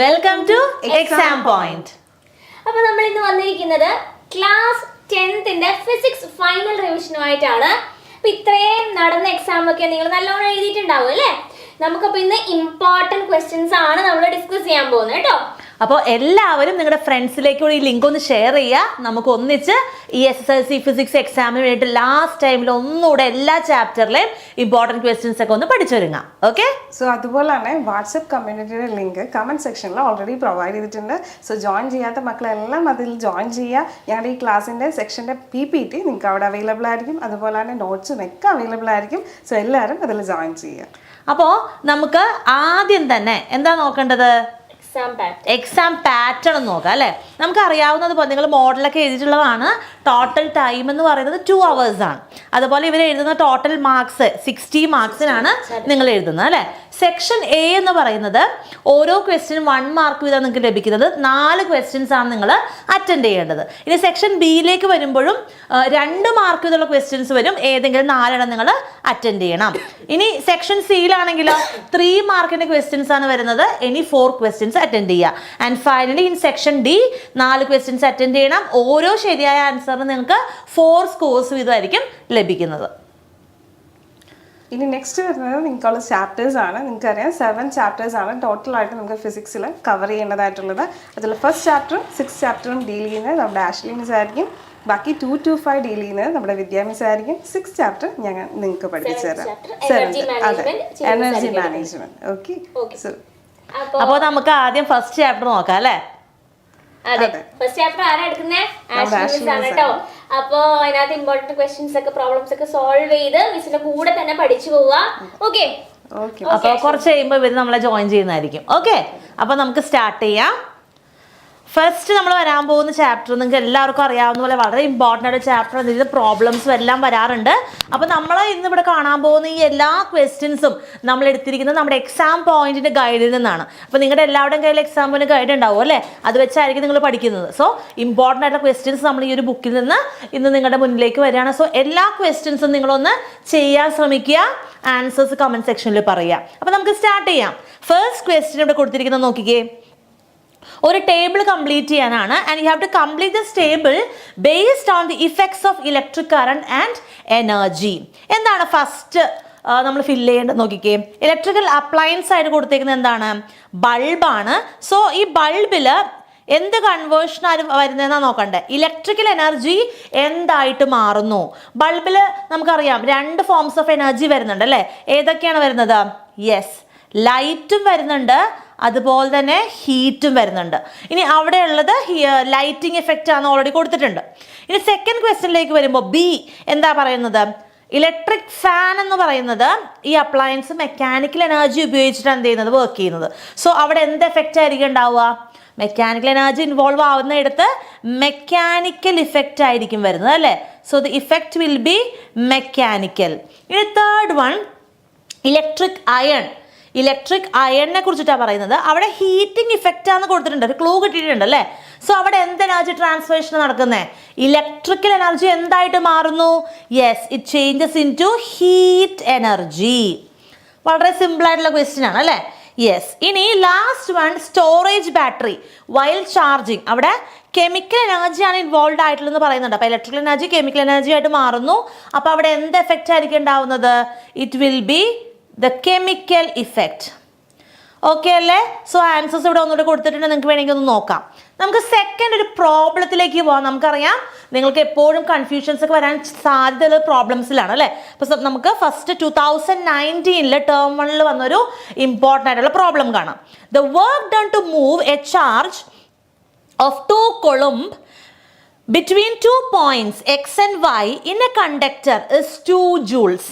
Welcome two exam point. അപ്പോൾ നമ്മൾ ഇന്ന് വന്നിരിക്കുന്നത് ക്ലാസ് 10th ഫിസിക്സ് ഫൈനൽ റിവിഷനുമായിട്ടാണ്. അപ്പോൾ ഇത്രയും നടന്ന എക്സാം ഒക്കെ നിങ്ങൾ നല്ലോണം എഴുതിയിട്ടുണ്ടാവും അല്ലേ? നമുക്കപ്പോൾ ഇന്ന് ഇമ്പോർട്ടൻറ്റ് ക്വസ്റ്റ്യൻസ് ആണ് നമ്മൾ ഡിസ്കസ് ചെയ്യാൻ പോകുന്നത് കേട്ടോ. അപ്പോൾ എല്ലാവരും നിങ്ങളുടെ ഫ്രണ്ട്സിലേക്ക് ഈ ലിങ്ക് ഒന്ന് ഷെയർ ചെയ്യുക. നമുക്ക് ഒന്നിച്ച് ഈ SSLC ഫിസിക്സ് എക്സാമിന് വേണ്ടിയിട്ട് ലാസ്റ്റ് ടൈമിൽ ഒന്നുകൂടെ എല്ലാ ചാപ്റ്ററിലെയും ഇമ്പോർട്ടൻറ്റ് ക്വസ്റ്റ്യൻസ് ഒക്കെ ഒന്ന് പഠിച്ചൊരുങ്ങാം. ഓക്കെ, സോ അതുപോലെ തന്നെ വാട്സപ്പ് കമ്മ്യൂണിറ്റിയുടെ ലിങ്ക് കമൻറ്റ് സെക്ഷനിൽ ഓൾറെഡി പ്രൊവൈഡ് ചെയ്തിട്ടുണ്ട്. സോ ജോയിൻ ചെയ്യാത്ത മക്കളെല്ലാം അതിൽ ജോയിൻ ചെയ്യുക. ഞങ്ങളുടെ ഈ ക്ലാസ്സിൻ്റെ സെക്ഷൻ്റെ PPT നിങ്ങൾക്ക് അവിടെ അവൈലബിൾ ആയിരിക്കും. അതുപോലെ തന്നെ നോട്ട്സും ഒക്കെ അവൈലബിൾ ആയിരിക്കും. സോ എല്ലാവരും അതിൽ ജോയിൻ ചെയ്യുക. അപ്പോൾ നമുക്ക് ആദ്യം തന്നെ എന്താ നോക്കേണ്ടത്? എക്സാം പാറ്റേൺ നോക്കാം അല്ലേ? നമുക്ക് അറിയാവുന്നതുപോലെ നിങ്ങൾ മോഡലൊക്കെ എഴുതിയിട്ടുള്ളതാണ്. ടോട്ടൽ ടൈം എന്ന് പറയുന്നത് 2 hours ആണ്. അതുപോലെ ഇവർ എഴുതുന്ന ടോട്ടൽ മാർക്സ് 60 മാർക്സിനാണ് നിങ്ങൾ എഴുതുന്നത് അല്ലേ? സെക്ഷൻ A എന്ന് പറയുന്നത് ഓരോ ക്വസ്റ്റ്യനും 1 മാർക്ക് വീതം നിങ്ങൾക്ക് ലഭിക്കുന്നത്. 4 ക്വസ്റ്റ്യൻസ് ആണ് നിങ്ങൾ അറ്റൻഡ് ചെയ്യേണ്ടത്. ഇനി സെക്ഷൻ Bയിലേക്ക് വരുമ്പോഴും 2 മാർക്ക് വീതമുള്ള ക്വസ്റ്റ്യൻസ് വരും. ഏതെങ്കിലും 4 എണ്ണം നിങ്ങൾ അറ്റൻഡ് ചെയ്യണം. ഇനി സെക്ഷൻ Cയിലാണെങ്കിലോ 3 മാർക്കിന്റെ ക്വസ്റ്റ്യൻസ് ആണ് വരുന്നത്. ഇനി 4 ക്വസ്റ്റ്യൻസ് അറ്റൻഡ് ചെയ്യുക. And finally in section D 4 questions attend ചെയ്യണം. ഓരോ ശരിയായ ആൻസറിന് നിങ്ങൾക്ക് 4 സ്കോർസ് വീതമായിരിക്കും ലഭിക്കുന്നത്. ഇനി നെക്സ്റ്റ് വരുന്നത് നിങ്ങൾക്കുള്ള ചാപ്റ്റേഴ്സ് ആണ്. നിങ്ങൾക്കറിയാം 7 ചാപ്റ്റേഴ്സ് ആണ് ടോട്ടലായിട്ട് നമുക്ക് ഫിസിക്സിൽ കവർ ചെയ്യേണ്ടതായിട്ടുള്ളത്. അതിൽ ഫസ്റ്റ് ചാപ്റ്ററും 6th ചാപ്റ്ററും ഡീൽ ചെയ്യുന്നത് നമ്മുടെ ആഷ്ലി മിസ് ആയിരിക്കും. ബാക്കി 2 to 5 ഡീൽ ചെയ്യുന്നത് നമ്മുടെ വിദ്യാ മിസ് ആയിരിക്കും. 6th ചാപ്റ്റർ ഞങ്ങൾ നിങ്ങൾക്ക് പഠിപ്പിച്ചു തരാം. അതെ, എനർജി മാനേജ്മെന്റ്. ഓക്കെ, സോ അപ്പോൾ നമുക്ക് ആദ്യം ഫസ്റ്റ് ചാപ്റ്റർ നോക്കാം അല്ലേ? അതെ, ഫസ്റ്റ് ചാപ്റ്റർ ആരാ എടുക്കുന്നത്? ആഷ്ലി മിസ് ആണ് കേട്ടോ. അപ്പോ അതിനകത്ത് ഇമ്പോർട്ടന്റ് ക്വസ്റ്റ്യൻസ് ഒക്കെ പ്രോബ്ലംസ് ഒക്കെ സോൾവ് ചെയ്ത് മിസ്സിന്റെ കൂടെ തന്നെ പഠിച്ചു പോവുക. ഓക്കെ, അപ്പൊ കുറച്ച് കഴിയുമ്പോൾ ഇവര് നമ്മളെ ജോയിൻ ചെയ്യുന്നതായിരിക്കും. ഓക്കെ, അപ്പൊ നമുക്ക് സ്റ്റാർട്ട് ചെയ്യാം. ഫസ്റ്റ് നമ്മൾ വരാൻ പോകുന്ന ചാപ്റ്റർ നിങ്ങൾക്ക് എല്ലാവർക്കും അറിയാവുന്ന പോലെ വളരെ ഇമ്പോർട്ടൻ്റ് ആയിട്ട് ചാപ്റ്റർ ഇതിൽ പ്രോബ്ലംസും എല്ലാം വരാറുണ്ട്. അപ്പോൾ നമ്മൾ ഇന്നിവിടെ കാണാൻ പോകുന്ന ഈ എല്ലാ ക്വസ്റ്റ്യൻസും നമ്മൾ എടുത്തിരിക്കുന്നത് നമ്മുടെ എക്സാം പോയിന്റിൻ്റെ ഗൈഡിൽ നിന്നാണ്. അപ്പോൾ നിങ്ങളുടെ എല്ലാവരുടെയും കയ്യിൽ എക്സാം പോയിന്റ് ഗൈഡ് ഉണ്ടാവും അല്ലേ? അത് വെച്ചായിരിക്കും നിങ്ങൾ പഠിക്കുന്നത്. സോ ഇമ്പോർട്ടൻ്റ് ആയിട്ടുള്ള ക്വസ്റ്റ്യൻസ് നമ്മൾ ഈ ഒരു ബുക്കിൽ നിന്ന് ഇന്ന് നിങ്ങളുടെ മുന്നിലേക്ക് വരികയാണ്. സോ എല്ലാ ക്വസ്റ്റ്യൻസും നിങ്ങളൊന്ന് ചെയ്യാൻ ശ്രമിക്കുക. ആൻസേഴ്സ് കമൻറ്റ് സെക്ഷനിൽ പറയുക. അപ്പോൾ നമുക്ക് സ്റ്റാർട്ട് ചെയ്യാം. ഫസ്റ്റ് ക്വസ്റ്റ്യൻ ഇവിടെ കൊടുത്തിരിക്കുന്നത് നോക്കിക്കേ. ഒരു ടേബിൾ കംപ്ലീറ്റ് ചെയ്യാനാണ്. And you have to complete this table based on the effects of electric current and energy. എന്താണ് ഫസ്റ്റ് നമ്മൾ ഫില്ല് ചെയ്യേണ്ടത് നോക്കിക്കേ. ഇലക്ട്രിക്കൽ അപ്ലയൻസ് ആയിട്ട് കൊടുത്തേക്കുന്നത് എന്താണ്? ബൾബാണ്. സോ ഈ ബൾബിൽ എന്ത് കൺവേർഷൻ ആണ് വരുന്നതെന്നാണ് നോക്കണ്ടേ. ഇലക്ട്രിക്കൽ എനർജി എന്തായിട്ട് മാറുന്നു? ബൾബിൽ നമുക്കറിയാം 2 ഫോംസ് ഓഫ് എനർജി വരുന്നുണ്ട് അല്ലേ? ഏതൊക്കെയാണ് വരുന്നത്? യെസ്, ലൈറ്റും വരുന്നുണ്ട്, അതുപോലെ തന്നെ ഹീറ്റും വരുന്നുണ്ട്. ഇനി അവിടെ ഉള്ളത് ലൈറ്റിംഗ് എഫക്റ്റ് ആണ് ഓൾറെഡി കൊടുത്തിട്ടുണ്ട്. ഇനി സെക്കൻഡ് ക്വസ്റ്റ്യനിലേക്ക് വരുമ്പോൾ B എന്താ പറയുന്നത്? ഇലക്ട്രിക് ഫാൻ എന്ന് പറയുന്നത് ഈ അപ്ലയൻസ് മെക്കാനിക്കൽ എനർജി ഉപയോഗിച്ചിട്ടാണ് എന്ത് ചെയ്യുന്നത്? വർക്ക് ചെയ്യുന്നത്. സോ അവിടെ എന്ത് എഫക്റ്റ് ആയിരിക്കും ഉണ്ടാവുക? മെക്കാനിക്കൽ എനർജി ഇൻവോൾവ് ആവുന്നിടത്ത് മെക്കാനിക്കൽ ഇഫക്റ്റ് ആയിരിക്കും വരുന്നത് അല്ലേ? So the effect will be mechanical. ഇനി third one electric iron. Electric അയണിനെ കുറിച്ചിട്ടാണ് പറയുന്നത്. അവിടെ ഹീറ്റിംഗ് ഇഫക്റ്റ് ആണെന്ന് കൊടുത്തിട്ടുണ്ട്, ഒരു ക്ലൂ കിട്ടിയിട്ടുണ്ട് അല്ലേ? സോ അവിടെ എന്ത് എനർജി ട്രാൻസ്ഫേഷൻ നടക്കുന്നത്? ഇലക്ട്രിക്കൽ എനർജി എന്തായിട്ട് മാറുന്നു? Yes, it changes into heat energy. വളരെ സിമ്പിൾ ആയിട്ടുള്ള ക്വസ്റ്റ്യൻ ആണ് അല്ലേ? യെസ്. ഇനി last one storage battery while charging. അവിടെ കെമിക്കൽ എനർജിയാണ് ഇൻവോൾവ് ആയിട്ടുള്ളതെന്ന് പറയുന്നുണ്ട്. അപ്പോൾ ഇലക്ട്രിക്കൽ എനർജി കെമിക്കൽ എനർജി ആയിട്ട് മാറുന്നു. അപ്പോൾ അവിടെ എന്ത് എഫക്റ്റ് ആയിരിക്കും ഉണ്ടാവുന്നത്? It will be the chemical effect. Okay അല്ലേ? സോ ആൻസേഴ്സ് ഇവിടെ ഒന്നുകൂടെ കൊടുത്തിട്ടുണ്ട്, നിങ്ങൾക്ക് വേണമെങ്കിൽ ഒന്ന് നോക്കാം. നമുക്ക് സെക്കൻഡ് ഒരു പ്രോബ്ലത്തിലേക്ക് പോകാം. നമുക്കറിയാം നിങ്ങൾക്ക് എപ്പോഴും കൺഫ്യൂഷൻസ് ഒക്കെ വരാൻ സാധ്യതയുള്ള പ്രോബ്ലംസിലാണ് അല്ലേ? അപ്പോൾ നമുക്ക് ഫസ്റ്റ് 2019 ടേം 1 വന്നൊരു ഇമ്പോർട്ടൻ്റ് ആയിട്ടുള്ള പ്രോബ്ലം കാണാം. The work done to move a charge of 2 coulomb between 2 points x and y in a conductor is 2 joules.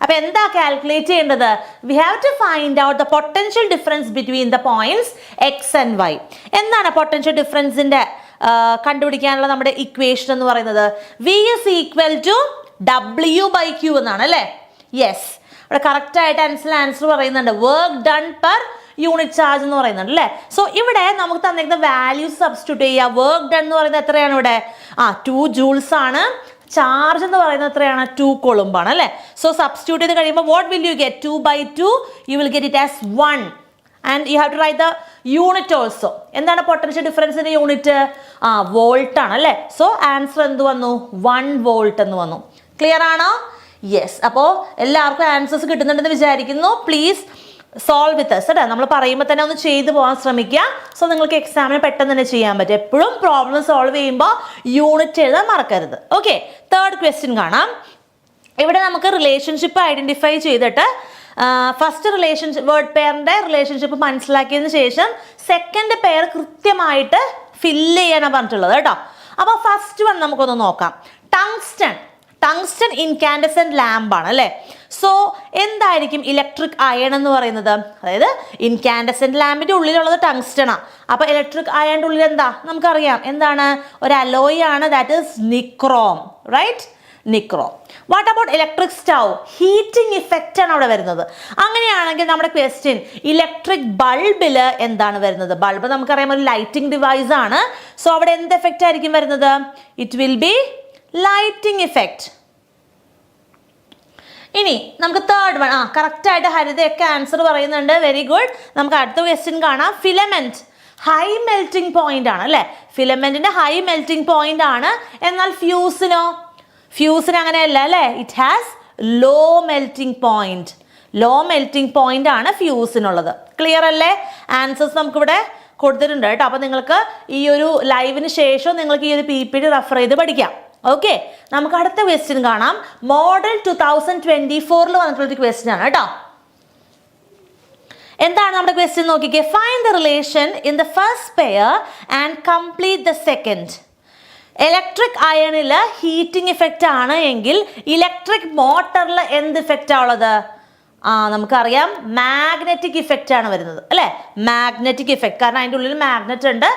അപ്പോൾ എന്താ കാൽക്കുലേറ്റ് ചെയ്യേണ്ടത്? We have to find out the potential difference between the points X and Y. എന്താണ് potential ഡിഫറൻസിൻ്റെ കണ്ടുപിടിക്കാനുള്ള നമ്മുടെ equation എന്ന് പറയുന്നത്? V is equal to W/Q എന്നാണ് അല്ലേ? യെസ്, അവിടെ കറക്റ്റായിട്ട് ആൻസർ പറയുന്നുണ്ട്. Work done per unit charge എന്ന് പറയുന്നുണ്ട് അല്ലേ? സോ ഇവിടെ നമുക്ക് തന്നിരിക്കുന്ന വാല്യൂസ് സബ്സ്റ്റിറ്റ്യൂട്ട് ചെയ്യുക. വർക്ക് ഡൺ എന്ന് പറയുന്നത് എത്രയാണ് ഇവിടെ? 2 joules ആണ്. ചാർജ് എന്ന് പറയുന്നത് എത്രയാണ്? 2 coulomb ആണ് അല്ലേ? സോ സബ്സ്റ്റിറ്റ്യൂട്ട് ചെയ്ത് കഴിയുമ്പോൾ what will you get? 2/2 U will get it as 1. And you have to write the unit also. എന്താണ് പൊട്ടൻഷ്യൽ ഡിഫറൻസിന്റെ യൂണിറ്റ്? വോൾട്ട് ആണ് അല്ലേ. സോ ആൻസർ എന്ത് വന്നു? 1 വോൾട്ട് എന്ന് വന്നു. ക്ലിയർ ആണോ? യെസ്. അപ്പോൾ എല്ലാവർക്കും ആൻസേഴ്സ് കിട്ടുന്നുണ്ടെന്ന് വിചാരിക്കുന്നു. പ്ലീസ് സോൾവ് വിത്ത് us കേട്ടോ. നമ്മൾ പറയുമ്പോൾ തന്നെ ഒന്ന് ചെയ്തു പോകാൻ ശ്രമിക്കുക. സോ നിങ്ങൾക്ക് എക്സാമിന് പെട്ടെന്ന് തന്നെ ചെയ്യാൻ പറ്റും. എപ്പോഴും പ്രോബ്ലം സോൾവ് ചെയ്യുമ്പോൾ യൂണിറ്റ് എഴുതാൻ മറക്കരുത്. ഓക്കെ, തേർഡ് ക്വസ്റ്റ്യൻ കാണാം. ഇവിടെ നമുക്ക് റിലേഷൻഷിപ്പ് ഐഡന്റിഫൈ ചെയ്തിട്ട് ഫസ്റ്റ് റിലേഷൻഷിപ്പ് വേർഡ് പെയറിന്റെ റിലേഷൻഷിപ്പ് മനസ്സിലാക്കിയതിന് ശേഷം സെക്കൻഡ് പെയർ കൃത്യമായിട്ട് ഫില്ല് ചെയ്യാനാണ് പറഞ്ഞിട്ടുള്ളത് കേട്ടോ. അപ്പോൾ ഫസ്റ്റ് വൺ നമുക്കൊന്ന് നോക്കാം. ടങ്സ്റ്റൺ ഇൻകാൻഡസെന്റ് ലാമ്പ് ആണ് അല്ലേ. സോ എന്തായിരിക്കും ഇലക്ട്രിക് അയൺ എന്ന് പറയുന്നത്? അതായത് ഇൻകാൻഡസെന്റ് ലാമ്പിന്റെ ഉള്ളിലുള്ളത് ടങ്സ്റ്റൺ ആണ്. അപ്പൊ ഇലക്ട്രിക് അയണിന്റെ ഉള്ളിൽ എന്താ നമുക്കറിയാം, എന്താണ്? ഒരു അലോയ് ആണ്, that is nichrome, right? Nichrome. What about electric stove? Heating effect ആണ് അവിടെ വരുന്നത്. അങ്ങനെയാണെങ്കിൽ നമ്മുടെ ക്വസ്റ്റ്യൻ ഇലക്ട്രിക് ബൾബില് എന്താണ് വരുന്നത്? ബൾബ് നമുക്കറിയാം ഒരു ലൈറ്റിംഗ് ഡിവൈസ് ആണ്. സോ അവിടെ എന്ത് എഫക്റ്റ് ആയിരിക്കും വരുന്നത്? It will be lighting effect. ഇനി നമുക്ക് തേർഡ് വൺ, കറക്റ്റ് ആയിട്ട് ഹരിതയൊക്കെ ആൻസർ പറയുന്നുണ്ട്. Very good. നമുക്ക് അടുത്ത ക്വസ്റ്റ്യൻ കാണാം. ഫിലമെന്റ് ഹൈ മെൽറ്റിംഗ് പോയിന്റ് ആണ് അല്ലെ. ഫിലമെന്റിന്റെ ഹൈ മെൽറ്റിംഗ് പോയിന്റ് ആണ്. എന്നാൽ ഫ്യൂസിന് അങ്ങനെയല്ല അല്ലേ. It has low melting point. Low melting point ആണ് ഫ്യൂസിനുള്ളത്. ക്ലിയർ അല്ലേ? ആൻസേഴ്സ് നമുക്കിവിടെ കൊടുത്തിട്ടുണ്ട് കേട്ടോ. അപ്പൊ നിങ്ങൾക്ക് ഈ ഒരു ലൈവിന് ശേഷം നിങ്ങൾക്ക് ഈ ഒരു PPT റെഫർ ചെയ്ത് പഠിക്കാം. ഓക്കെ, നമുക്ക് അടുത്ത ക്വസ്റ്റ്യൻ കാണാം. മോഡൽ 2024 വന്നിട്ടുള്ളൊരു ക്വസ്റ്റ്യൻ ആണ് കേട്ടോ. എന്താണ് നമ്മുടെ ക്വസ്റ്റ്യൻ നോക്കിക്കേ. Find the relation in the first pair and complete the second. Electric അയണിൽ ഹീറ്റിംഗ് ഇഫക്റ്റ് ആണ് എങ്കിൽ ഇലക്ട്രിക് മോട്ടറിൽ എന്ത് ഇഫക്റ്റ് ഉള്ളത്? നമുക്കറിയാം മാഗ്നറ്റിക് ഇഫക്റ്റ് ആണ് വരുന്നത് അല്ലേ. മാഗ്നറ്റിക് ഇഫക്റ്റ്, കാരണം അതിൻ്റെ ഉള്ളിൽ മാഗ്നറ്റ് ഉണ്ട്.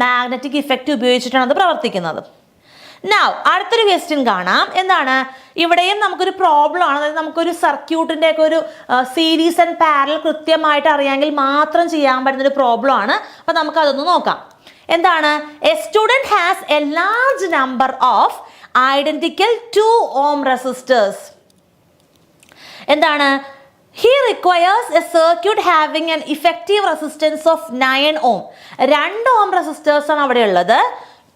മാഗ്നറ്റിക് ഇഫക്റ്റ് ഉപയോഗിച്ചിട്ടാണ് അത് പ്രവർത്തിക്കുന്നത്. നൗ അടുത്തൊരു ക്വസ്റ്റ്യൻ കാണാം. എന്താണ്? ഇവിടെയും നമുക്കൊരു പ്രോബ്ലം ആണ്. അതായത് നമുക്കൊരു സർക്യൂട്ടിൻ്റെ ഒക്കെ ഒരു സീരീസ് ആൻഡ് പാരലൽ കൃത്യമായിട്ട് അറിയാമെങ്കിൽ മാത്രം ചെയ്യാൻ പറ്റുന്ന ഒരു പ്രോബ്ലം ആണ്. അപ്പം നമുക്ക് അതൊന്ന് നോക്കാം. എന്താണ്? A student has A large number of identical 2 ohm resistors. എന്താണ്? He requires a circuit having an effective resistance of 9 ohm. 2 ohm resistors ആണ് അവിടെ ഉള്ളത്.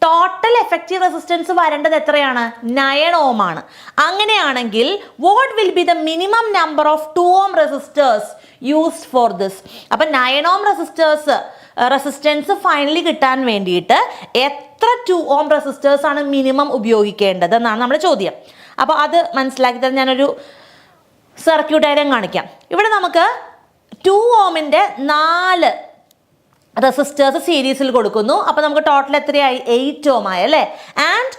ടോട്ടൽ എഫക്റ്റീവ് റെസിസ്റ്റൻസ് വരേണ്ടത് എത്രയാണ്? 9 ohm ആണ്. അങ്ങനെയാണെങ്കിൽ what will be the minimum number of 2 ohm resistors used for this? അപ്പം 9 ohm resistance finally കിട്ടാൻ വേണ്ടിയിട്ട് എത്ര 2 ohm റെസിസ്റ്റേഴ്സ് ആണ് മിനിമം ഉപയോഗിക്കേണ്ടത് എന്നാണ് നമ്മുടെ ചോദ്യം. അപ്പോൾ അത് മനസ്സിലാക്കി തരാൻ ഞാനൊരു സർക്യൂട്ട് ഡയഗ്രം കാണിക്കാം. ഇവിടെ നമുക്ക് 2 ohmന്റെ 4 റെസിസ്റ്റേഴ്സ് സീരീസിൽ കൊടുക്കുന്നു. അപ്പോൾ നമുക്ക് ടോട്ടൽ എത്രയായി? 8 ohm ആയി അല്ലേ. And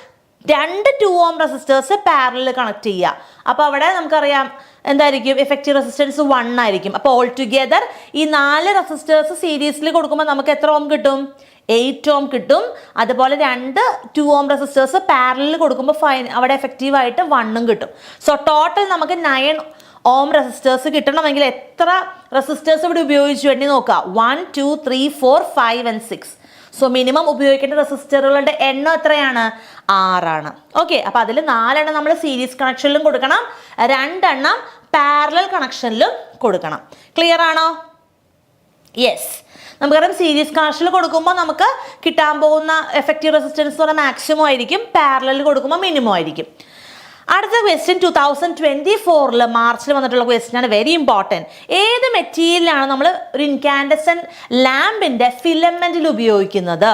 2 2 ohm resistors parallel connect ചെയ്യുക. അപ്പോൾ അവിടെ നമുക്കറിയാം എന്തായിരിക്കും? എഫക്റ്റീവ് റെസിസ്റ്റൻസ് 1 ആയിരിക്കും. അപ്പോൾ ഓൾ ടുഗെദർ ഈ 4 റെസിസ്റ്റേഴ്സ് സീരീസിൽ കൊടുക്കുമ്പോൾ നമുക്ക് എത്ര ഓം കിട്ടും? 8 ohm കിട്ടും. അതുപോലെ 2 2 ohm റെസിസ്റ്റേഴ്സ് പാരലൽ കൊടുക്കുമ്പോൾ അവിടെ എഫക്റ്റീവ് ആയിട്ട് 1 കിട്ടും. സോ ടോട്ടൽ നമുക്ക് 9 ohm റെസിസ്റ്റേഴ്സ് കിട്ടണമെങ്കിൽ എത്ര റെസിസ്റ്റേഴ്സ് ഇവിടെ ഉപയോഗിച്ചു വേണ്ടി നോക്കാം. 1 2 3 4 5 and 6. സോ മിനിമം ഉപയോഗിക്കേണ്ട റെസിസ്റ്ററുകളുടെ എണ്ണം എത്രയാണ്? 6 ആണ്. ഓക്കെ, അപ്പോൾ അതിൽ 4 എണ്ണം നമ്മൾ സീരീസ് കണക്ഷനിലും കൊടുക്കണം, 2 എണ്ണം പാരലൽ കണക്ഷനിലും കൊടുക്കണം. ക്ലിയർ ആണോ? യെസ്. നമുക്കറിയാം സീരീസ് കണക്ഷനിൽ കൊടുക്കുമ്പോൾ നമുക്ക് കിട്ടാൻ പോകുന്ന എഫക്റ്റീവ് റെസിസ്റ്റൻസ് എന്ന് പറഞ്ഞാൽ മാക്സിമം ആയിരിക്കും, പാരലൽ കൊടുക്കുമ്പോൾ മിനിമം ആയിരിക്കും. അടുത്ത ക്വസ്റ്റ്യൻ 2024 മാർച്ചിൽ വന്നിട്ടുള്ള ക്വസ്റ്റ്യൻ ആണ്. Very important. ഏത് മെറ്റീരിയലാണ് നമ്മൾ ഒരു ഇൻകാൻഡസെന്റ് ലാമ്പിൻ്റെ ഫിലമെന്റിൽ ഉപയോഗിക്കുന്നത്?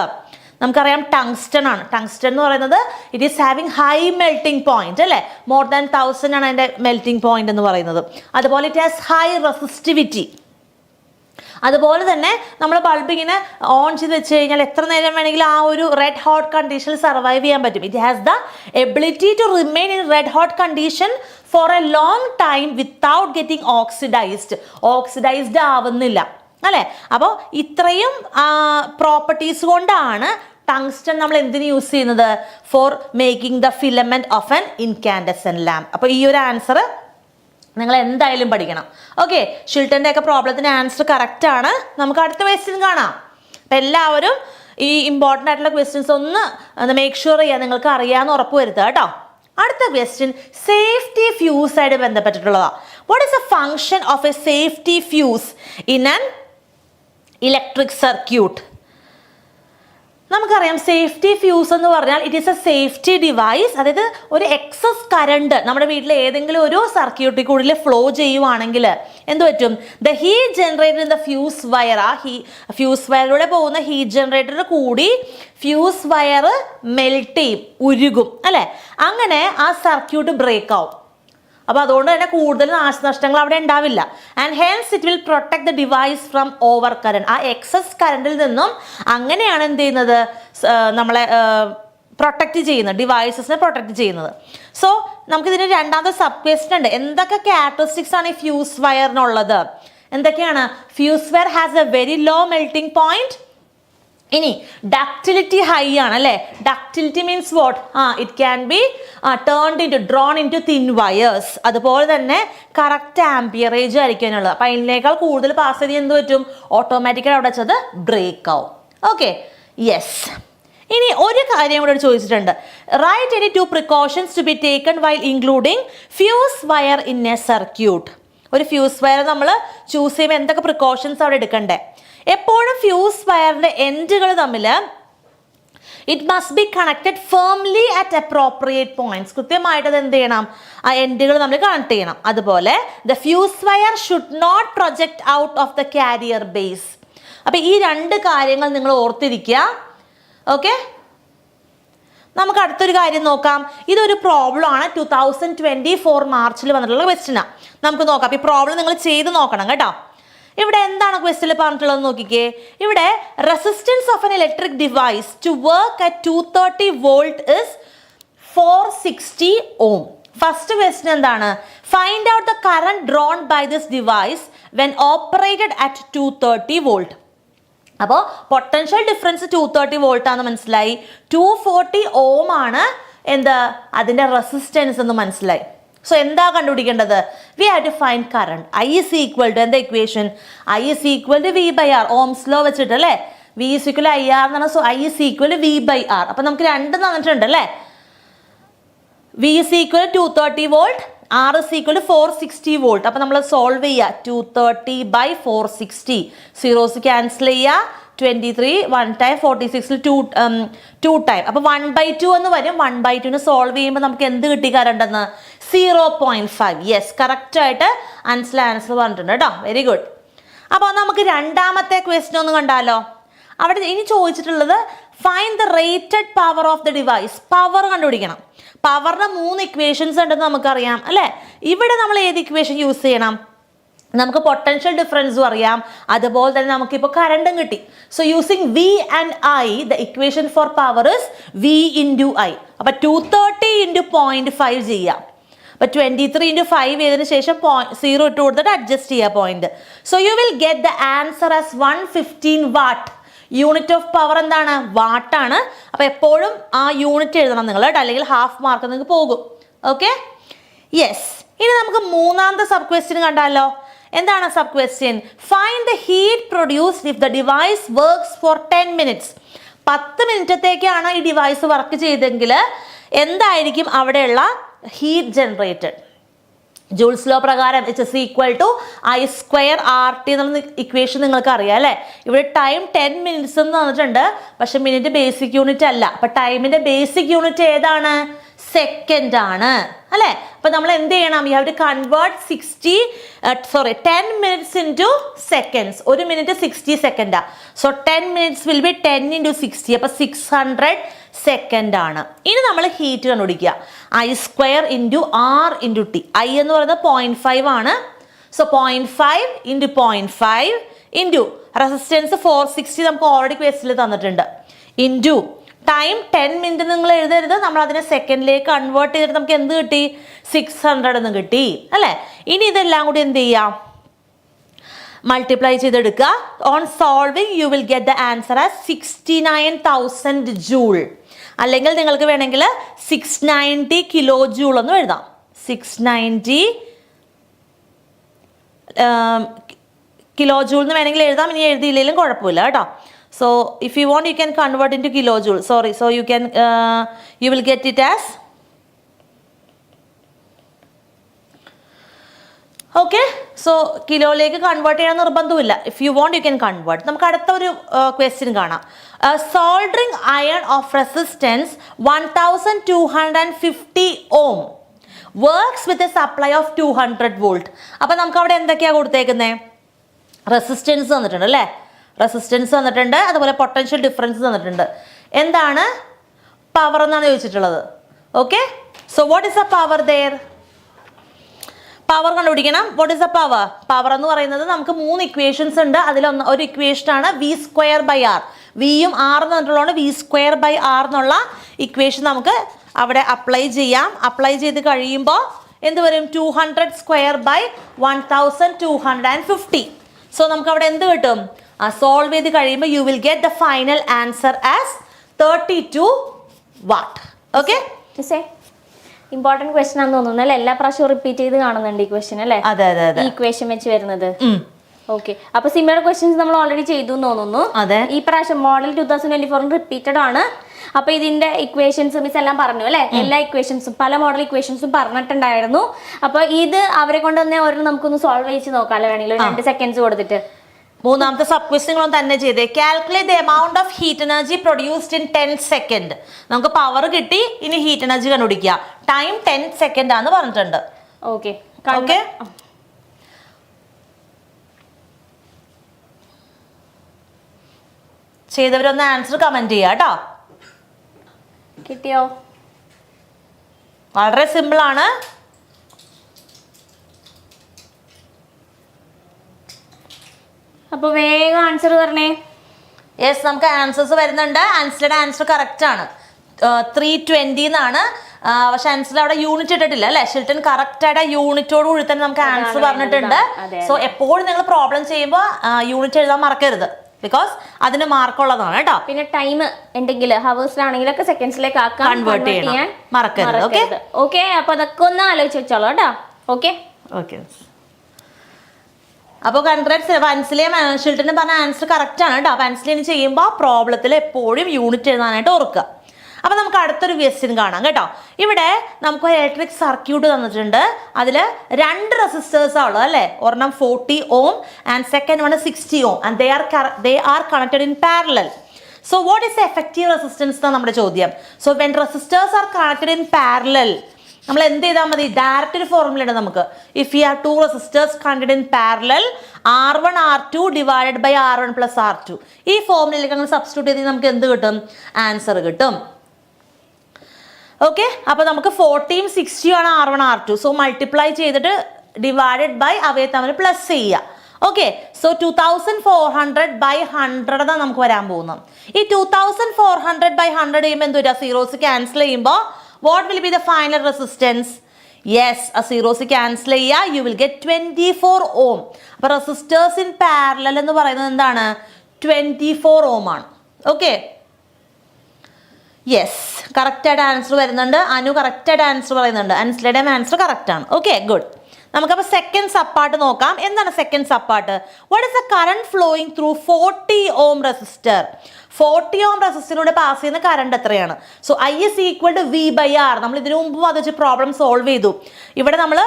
നമുക്കറിയാം ടങ്സ്റ്റൺ ആണ്. ടങ്സ്റ്റൺ എന്ന് പറയുന്നത് it is having high melting point അല്ലേ. മോർ ദാൻ 1000 ആണ് അതിൻ്റെ മെൽറ്റിംഗ് പോയിന്റ് എന്ന് പറയുന്നത്. അതുപോലെ ഇറ്റ് ഹാസ് ഹൈ റെസിസ്റ്റിവിറ്റി. അതുപോലെ തന്നെ നമ്മൾ ബൾബ് ഇങ്ങനെ ഓൺ ചെയ്ത് വെച്ച് കഴിഞ്ഞാൽ എത്ര നേരം വേണമെങ്കിലും ആ ഒരു റെഡ് ഹോട്ട് കണ്ടീഷനിൽ സർവൈവ് ചെയ്യാൻ പറ്റും. It has the ability to remain in red hot condition for a long time without getting oxidised ആവുന്നില്ല അല്ലേ. അപ്പോൾ ഇത്രയും പ്രോപ്പർട്ടീസ് കൊണ്ടാണ് ടങ്സ്റ്റൺ നമ്മൾ എന്തിന് യൂസ് ചെയ്യുന്നത്? For making the filament of an incandescent lamp. അപ്പോൾ ഈ ഒരു ആൻസർ നിങ്ങൾ എന്തായാലും പഠിക്കണം. ഓക്കെ, ഷിൽട്ടൻ്റെ ഒക്കെ പ്രോബ്ലത്തിൻ്റെ ആൻസർ കറക്റ്റ് ആണ്. നമുക്ക് അടുത്ത ക്വസ്റ്റ്യൻ കാണാം. അപ്പം എല്ലാവരും ഈ ഇമ്പോർട്ടൻ്റ് ആയിട്ടുള്ള ക്വസ്റ്റ്യൻസ് ഒന്ന് മേക്ക് ഷുവർ ചെയ്യുക, നിങ്ങൾക്ക് അറിയാമെന്ന് ഉറപ്പ് വരുത്തുക കേട്ടോ. അടുത്ത ക്വസ്റ്റ്യൻ സേഫ്റ്റി ഫ്യൂസ് ആയിട്ട് ബന്ധപ്പെട്ടിട്ടുള്ളതാണ്. What is a function of a safety fuse in an electric circuit. നമുക്കറിയാം സേഫ്റ്റി ഫ്യൂസ് എന്ന് പറഞ്ഞാൽ it is a safety device. അതായത് ഒരു എക്സസ് കറണ്ട് നമ്മുടെ വീട്ടിൽ ഏതെങ്കിലും ഒരു സർക്യൂട്ടിൽ കൂടുതൽ ഫ്ലോ ചെയ്യുവാണെങ്കിൽ എന്ത് പറ്റും? The heat generated in the fuse wire, ആ ഫ്യൂസ് വയറിലൂടെ പോകുന്ന ഹീറ്റ് ജനറേറ്റർ കൂടി ഫ്യൂസ് വയർ മെൽറ്റ് ചെയ്യും, ഉരുകും അല്ലേ? അങ്ങനെ ആ സർക്യൂട്ട് ബ്രേക്ക് ആവും. അപ്പോൾ അതുകൊണ്ട് തന്നെ കൂടുതൽ നാശനഷ്ടങ്ങൾ അവിടെ ഉണ്ടാവില്ല. And hence it will protect the device from over current. ആ എക്സസ് കറണ്ടിൽ നിന്നും അങ്ങനെയാണ് എന്ത് ചെയ്യുന്നത്? നമ്മളെ പ്രൊട്ടക്റ്റ് ചെയ്യുന്നത്, ഡിവൈസസിനെ പ്രൊട്ടക്റ്റ് ചെയ്യുന്നത്. സോ നമുക്കിതിന് രണ്ടാമത്തെ സബ് ക്വസ്റ്റ്യൻ ഉണ്ട്. എന്തൊക്കെ ക്യാരക്ടറിസ്റ്റിക്സ് ആണ് ഈ ഫ്യൂസ് വയറിനുള്ളത്? എന്തൊക്കെയാണ്? Fuse wire has a very low melting point. ഇനി ഡക്റ്റിലിറ്റി ഹൈ ആണ് അല്ലേ? Ductility means what? It can be drawn into thin wires. അതുപോലെ തന്നെ കറക്റ്റ് ആംപിയറേജ് ആയിരിക്കാനുള്ളത്. അപ്പം അതിനേക്കാൾ കൂടുതൽ പാസ് ചെയ്ത് എന്ത് പറ്റും? ഓട്ടോമാറ്റിക്കലി അവിടെ വെച്ചത് ബ്രേക്ക് ആവും. Okay, yes. ഇനി ഒരു കാര്യം കൂടെ ചോദിച്ചിട്ടുണ്ട്. Write any 2 precautions to be taken while including fuse wire in a circuit. ഒരു ഫ്യൂസ് വയർ നമ്മൾ ചൂസ് ചെയ്യുമ്പോൾ എന്തൊക്കെ പ്രിക്കോഷൻസ് അവിടെ എടുക്കണ്ടേ? എപ്പോഴും ഫ്യൂസ് വയറിന്റെ എൻഡുകൾ തമ്മിൽ it must be connected firmly at appropriate points. കൃത്യമായിട്ട് അത് എന്ത് ചെയ്യണം? ആ എൻഡുകൾ നമ്മൾ കണക്ട് ചെയ്യണം. അതുപോലെ the fuse wire should not project out of the carrier base. അപ്പം ഈ 2 കാര്യങ്ങൾ നിങ്ങൾ ഓർത്തിരിക്കുക. ഓക്കെ, നമുക്ക് അടുത്തൊരു കാര്യം നോക്കാം. ഇതൊരു പ്രോബ്ലം ആണ്, 2024 മാർച്ചിൽ വന്നിട്ടുള്ള ക്വസ്റ്റ്യനാണ്. നമുക്ക് നോക്കാം. ഈ പ്രോബ്ലം നിങ്ങൾ ചെയ്ത് നോക്കണം കേട്ടോ. ഇവിടെ എന്താണ് ക്വസ്റ്റ്യനിൽ പറഞ്ഞിട്ടുള്ളത് നോക്കിക്കേ. ഇവിടെ resistance of an electric device to work at 230 volt is 460 ohm. First question എന്താണ്? Find out the current drawn by this device when operated at 230 volt. അപ്പോൾ പൊട്ടൻഷ്യൽ ഡിഫറൻസ് 230 വോൾട്ട് ആണെന്ന് മനസ്സിലായി. 240 ഓം ആണ് എന്താ അതിൻ്റെ റെസിസ്റ്റൻസ് എന്ന് മനസ്സിലായി. സോ എന്താ കണ്ടുപിടിക്കേണ്ടത്? We have to find current. I is equal to എന്താ ഇക്വേഷൻ? I is equal to V by R. Ohm's law വെച്ചിട്ട് അല്ലേ? V is equal I R എന്നാണ്. So I is equal to V by R. അപ്പം നമുക്ക് 2 തന്നിട്ടുണ്ട് അല്ലേ? V is equal 230 volt, R is equal 460 volt. അപ്പം നമ്മൾ സോൾവ് ചെയ്യുക. 230 ബൈ 460, സീറോസ് ക്യാൻസൽ ചെയ്യുക. 23 1 ടൈം 46 2 ടൈം. അപ്പോൾ 1/2 എന്ന് വരും. 1/2 സോൾവ് ചെയ്യുമ്പോൾ നമുക്ക് എന്ത് കിട്ടി കറണ്ടെന്ന്? 0.5. യെസ്, കറക്റ്റായിട്ട് ആൻസർ പറഞ്ഞിട്ടുണ്ട് കേട്ടോ. Very good. അപ്പോൾ നമുക്ക് രണ്ടാമത്തെ ക്വസ്റ്റ്യൻ ഒന്ന് കണ്ടാലോ. അവിടെ ഇനി ചോദിച്ചിട്ടുള്ളത് find the rated power of the device. Power കണ്ടുപിടിക്കണം. പവറിന് 3 ഇക്വേഷൻസ് ഉണ്ടെന്ന് നമുക്കറിയാം അല്ലേ? ഇവിടെ നമ്മൾ ഏത് ഇക്വേഷൻ യൂസ് ചെയ്യണം? നമുക്ക് പൊട്ടൻഷ്യൽ ഡിഫറൻസും അറിയാം, അതുപോലെ തന്നെ നമുക്കിപ്പോൾ കറണ്ടും കിട്ടി. So using V and I the equation for power is V into I. അപ്പം 230 × 0.5 ചെയ്യാം. അപ്പോൾ 23 × 5 ചെയ്തതിന് ശേഷം 0 ഇട്ട് കൊടുത്തിട്ട് അഡ്ജസ്റ്റ് ചെയ്യുക point. So you will get the answer as 115 what. Unit of power എന്താണ്? വാട്ടാണ്. അപ്പോൾ എപ്പോഴും ആ യൂണിറ്റ് എഴുതണം നിങ്ങൾ കേട്ടോ, അല്ലെങ്കിൽ ഹാഫ് മാർക്ക് നിങ്ങൾക്ക് പോകും. Okay, yes. ഇനി നമുക്ക് മൂന്നാമത്തെ സബ് ക്വസ്റ്റ്യൻ കണ്ടാലോ. എന്താണ് sub question? Find the heat produced if the device works for 10 minutes. 10 മിനിറ്റത്തേക്കാണ് ഈ ഡിവൈസ് വർക്ക് ചെയ്തെങ്കിൽ എന്തായിരിക്കും അവിടെയുള്ള ഹീറ്റ് ജനറേറ്റഡ്? ജൂൾസ് ലോ പ്രകാരം it is equal to I² RT എന്നുള്ള ഇക്വേഷൻ നിങ്ങൾക്ക് അറിയാം അല്ലേ? ഇവിടെ ടൈം 10 മിനിറ്റ്സ് എന്ന് തന്നിട്ടുണ്ട്, പക്ഷെ മിനിറ്റ് ബേസിക് യൂണിറ്റ് അല്ല. അപ്പം ടൈമിൻ്റെ ബേസിക് യൂണിറ്റ് ഏതാണ്? സെക്കൻഡ് ആണ് അല്ലേ? അപ്പം നമ്മൾ എന്ത് ചെയ്യണം? You have to convert 10 minutes into seconds. 1 minute 60 സെക്കൻഡാണ്. So 10 minutes will be 10 × 60. അപ്പം 600 സെക്കൻഡ് ആണ്. ഇനി നമ്മൾ ഹീറ്റ് കണ്ടുപിടിക്കുക. I² × R × T. I എന്ന് പറയുന്നത് 0.5 ആണ്. സോ 0.5 × 0.5 ഇൻറ്റു റെസിസ്റ്റൻസ് 460 നമുക്ക് ഓൾറെഡി ക്വസ്റ്റ്യനിൽ തന്നിട്ടുണ്ട്. ഇൻറ്റു ടൈം 10 മിനിറ്റ് നിങ്ങൾ എഴുതരുത്, നമ്മൾ അതിനെ സെക്കൻഡിലേക്ക് കൺവേർട്ട് ചെയ്തിട്ട് നമുക്ക് എന്ത് കിട്ടി? 600 എന്ന് കിട്ടി അല്ലേ? ഇനി ഇതെല്ലാം കൂടി എന്ത് ചെയ്യാം? മൾട്ടിപ്ലൈ ചെയ്തെടുക്കുക. On solving U will get the answer as 69,000 joule. അല്ലെങ്കിൽ നിങ്ങൾക്ക് വേണമെങ്കിൽ 690 കിലോ ജൂൾ എന്നും എഴുതാം. 690 കിലോ ജൂൾ എന്ന് വേണമെങ്കിൽ എഴുതാം. ഇനി എഴുതിയില്ലെങ്കിലും കുഴപ്പമില്ല കേട്ടോ. So if you want, you can convert into kilojoule. Sorry, so you will get it as okay, so കിലോയിലേക്ക് കൺവേർട്ട് ചെയ്യാൻ നിർബന്ധമില്ല. If you want you can convert. നമുക്ക് അടുത്ത ഒരു ക്വസ്റ്റ്യൻ കാണാം. Soldering iron of resistance 1250 ohm works with a supply of 200 volt. അപ്പം നമുക്ക് അവിടെ എന്തൊക്കെയാണ് കൊടുത്തേക്കുന്നത്? റെസിസ്റ്റൻസ് തന്നിട്ടുണ്ട് അല്ലേ, റെസിസ്റ്റൻസ് തന്നിട്ടുണ്ട്, അതുപോലെ പൊട്ടൻഷ്യൽ ഡിഫറൻസ് തന്നിട്ടുണ്ട്. എന്താണ് പവർ എന്നാണ് ചോദിച്ചിട്ടുള്ളത്. Okay, so what is a power there? Power കണ്ടുപിടിക്കണം. What is a power? Power എന്ന് പറയുന്നത് നമുക്ക് 3 ഇക്വേഷൻസ് ഉണ്ട്. ഒരു ഇക്വേഷൻ ആണ് v²/r. വിയും ആർ എന്ന് പറഞ്ഞിട്ടുള്ളതാണ് v²/r എന്നുള്ള ഇക്വേഷൻ നമുക്ക് അവിടെ അപ്ലൈ ചെയ്യാം. അപ്ലൈ ചെയ്ത് കഴിയുമ്പോൾ എന്ത് വരും? 200² / 1250. സോ നമുക്ക് അവിടെ എന്ത് കിട്ടും? സോൾവ് ചെയ്ത് കഴിയുമ്പോൾ U will get the final answer as 32 what. Okay, important question ആണെന്ന് തോന്നുന്നു അല്ലെ, എല്ലാ പ്രാവശ്യവും റിപ്പീറ്റ് ചെയ്ത് കാണുന്നുണ്ട് ഈ ക്വസ്റ്റൻ അല്ലേ? അതെ അതെ അതെ, ഈ ഇക്വേഷൻ വെച്ച് വരുന്നത്. ഓക്കെ, അപ്പൊ സിമിലർ ക്വസ്റ്റ്യൻസ് നമ്മൾ ഓൾറെഡി ചെയ്തു എന്ന് തോന്നുന്നു. അതെ, ഈ പ്രാവശ്യം മോഡൽ 2024 റിപ്പീറ്റഡ് ആണ്. അപ്പൊ ഇതിന്റെ ഇക്വേഷൻസ് മിസ് എല്ലാം പറഞ്ഞു അല്ലെ, എല്ലാ ഇക്വേഷൻസും പല മോഡൽ ഇക്വേഷൻസും പറഞ്ഞിട്ടുണ്ടായിരുന്നു. അപ്പൊ ഇത് അവരെ കൊണ്ട് തന്നെ ഓരോന്നും നമുക്കൊന്ന് സോൾവ് ചെയ്ത് നോക്കാമല്ലോ, വേണമെങ്കിൽ 2 സെക്കൻഡ്സ് കൊടുത്തിട്ട്. മൂന്നാമത്തെ സബ് ക്വസ്റ്റ്യൻ തന്നെ ചെയ്തേ. Calculate the amount of heat energy produced in 10 second. നമുക്ക് പവർ കിട്ടി, ഇനി ഹീറ്റ് എനർജി കണ്ടുപിടിക്കുക. ടൈം 10 സെക്കൻഡ് ആണെന്ന് പറഞ്ഞിട്ടുണ്ട്. ഓക്കെ ഓക്കെ, ചെയ്തവരൊന്ന് ആൻസർ കമന്റ് ചെയ്യാം കേട്ടോ. കിട്ടിയോ? വളരെ സിമ്പിൾ ആണ്. അപ്പൊ വേഗം ആൻസർ പറഞ്ഞേ. യെസ്, നമുക്ക് ആൻസേഴ്സ് വരുന്നുണ്ട്. ആൻസറുടെ ആൻസർ കറക്റ്റ് ആണ്, 320 എന്നാണ്. പക്ഷെ ആൻസർ അവിടെ യൂണിറ്റ് ഇട്ടിട്ടില്ല അല്ലെ. ഷിൽട്ടൺ കറക്റ്റ് ആയിട്ട് യൂണിറ്റോട് കൂടി തന്നെ നമുക്ക് ആൻസർ പറഞ്ഞിട്ടുണ്ട്. സോ എപ്പോഴും നിങ്ങൾ പ്രോബ്ലം ചെയ്യുമ്പോൾ യൂണിറ്റ് എഴുതാൻ മറക്കരുത്, ബിക്കോസ് അതിന് മാർക്കുള്ളതാണ് കേട്ടോ. പിന്നെ ടൈം ഉണ്ടെങ്കിൽ ഹവേഴ്സിലാണെങ്കിലൊക്കെ സെക്കൻഡ്സിലേക്ക് ആക്കാൻ കൺവേർട്ട് ചെയ്യാൻ മറക്കരുത്. ഓക്കെ ഓക്കെ, അപ്പൊ അതൊക്കെ ഒന്ന് ആലോചിച്ച് വെച്ചോളൂ കേട്ടോ. ഓക്കെ ഓക്കെ, അപ്പോൾ കൺഗ്രാറ്റ്സ്. പെൻസിലേയും ഷിൽട്ടനും പറഞ്ഞ ആൻസർ കറക്റ്റ് ആണ് കേട്ടോ. പെൻസിലിന് ചെയ്യുമ്പോൾ പ്രോബ്ലത്തിൽ എപ്പോഴും യൂണിറ്റ് എഴുതാനായിട്ട് ഓർക്കുക. അപ്പോൾ നമുക്ക് അടുത്തൊരു ക്വസ്റ്റ്യൻ കാണാം കേട്ടോ. ഇവിടെ നമുക്ക് ഇലക്ട്രിക് സർക്യൂട്ട് തന്നിട്ടുണ്ട്. അതിൽ 2 റെസിസ്റ്റേഴ്സാണ് ഉള്ളത് അല്ലേ. ഒരെണ്ണം 40 ohm and second one 60 ohm and they are connected in parallel. So what is effective resistance എന്നാണ് നമ്മുടെ ചോദ്യം. So when resistors are connected in parallel നമ്മൾ എന്ത് ചെയ്താൽ മതി? ഡയറക്റ്റ് ഒരു ഫോർമുല ഉണ്ട് നമുക്ക്. If you have 2 resistors connected in parallel, R1 R2 divided by R1 plus R2. ഈ ഫോർമുലയിലേക്ക് അങ്ങനെ സബ്സ്റ്റിറ്റ്യൂട്ട് ചെയ്ത് നമുക്ക് എന്ത് കിട്ടും? ആൻസർ കിട്ടും. ഓക്കെ, അപ്പോൾ നമുക്ക് 40യും 60യും ആണ് R1 R2. സോ മൾട്ടിപ്ലൈ ചെയ്തിട്ട് ഡിവൈഡഡ് ബൈ അവയെ തമ്മിൽ പ്ലസ് ചെയ്യുക. ഓക്കെ, സോ 2400/100 എന്നാണ് നമുക്ക് വരാൻ പോകുന്നത്. ഈ 2400/100 ചെയ്യുമ്പോൾ എന്ത് വരിക? സീറോസ് ക്യാൻസൽ ചെയ്യുമ്പോൾ what will be the final resistance? Yes, a zeros cancel ചെയ്യുക, you will get 24 ohm. അപ്പോൾ റെസിസ്റ്റേഴ്സ് ഇൻ പാരലൽ എന്ന് പറയുന്നത് എന്താണ്? 24 ohm ആണ്. ഓക്കെ, യെസ്, കറക്റ്റായിട്ട് ആൻസർ വരുന്നുണ്ട്. അനു കറക്റ്റായിട്ട് ആൻസർ പറയുന്നുണ്ട്. അൻസിലയുടെ ആൻസർ കറക്റ്റ് ആണ്. Okay, good. നമുക്കപ്പോൾ സെക്കൻഡ് സബ് പാർട്ട് നോക്കാം. എന്താണ് second sub part? What is the current flowing through 40 ohm resistor? 40 ഓം റെസിസ്റ്ററിലൂടെ പാസ് ചെയ്യുന്ന കറണ്ട് എത്രയാണ്? So I is equal to V/R. നമ്മൾ ഇതിനു മുമ്പ് അത് വെച്ച് പ്രോബ്ലം സോൾവ് ചെയ്തു. ഇവിടെ നമ്മൾ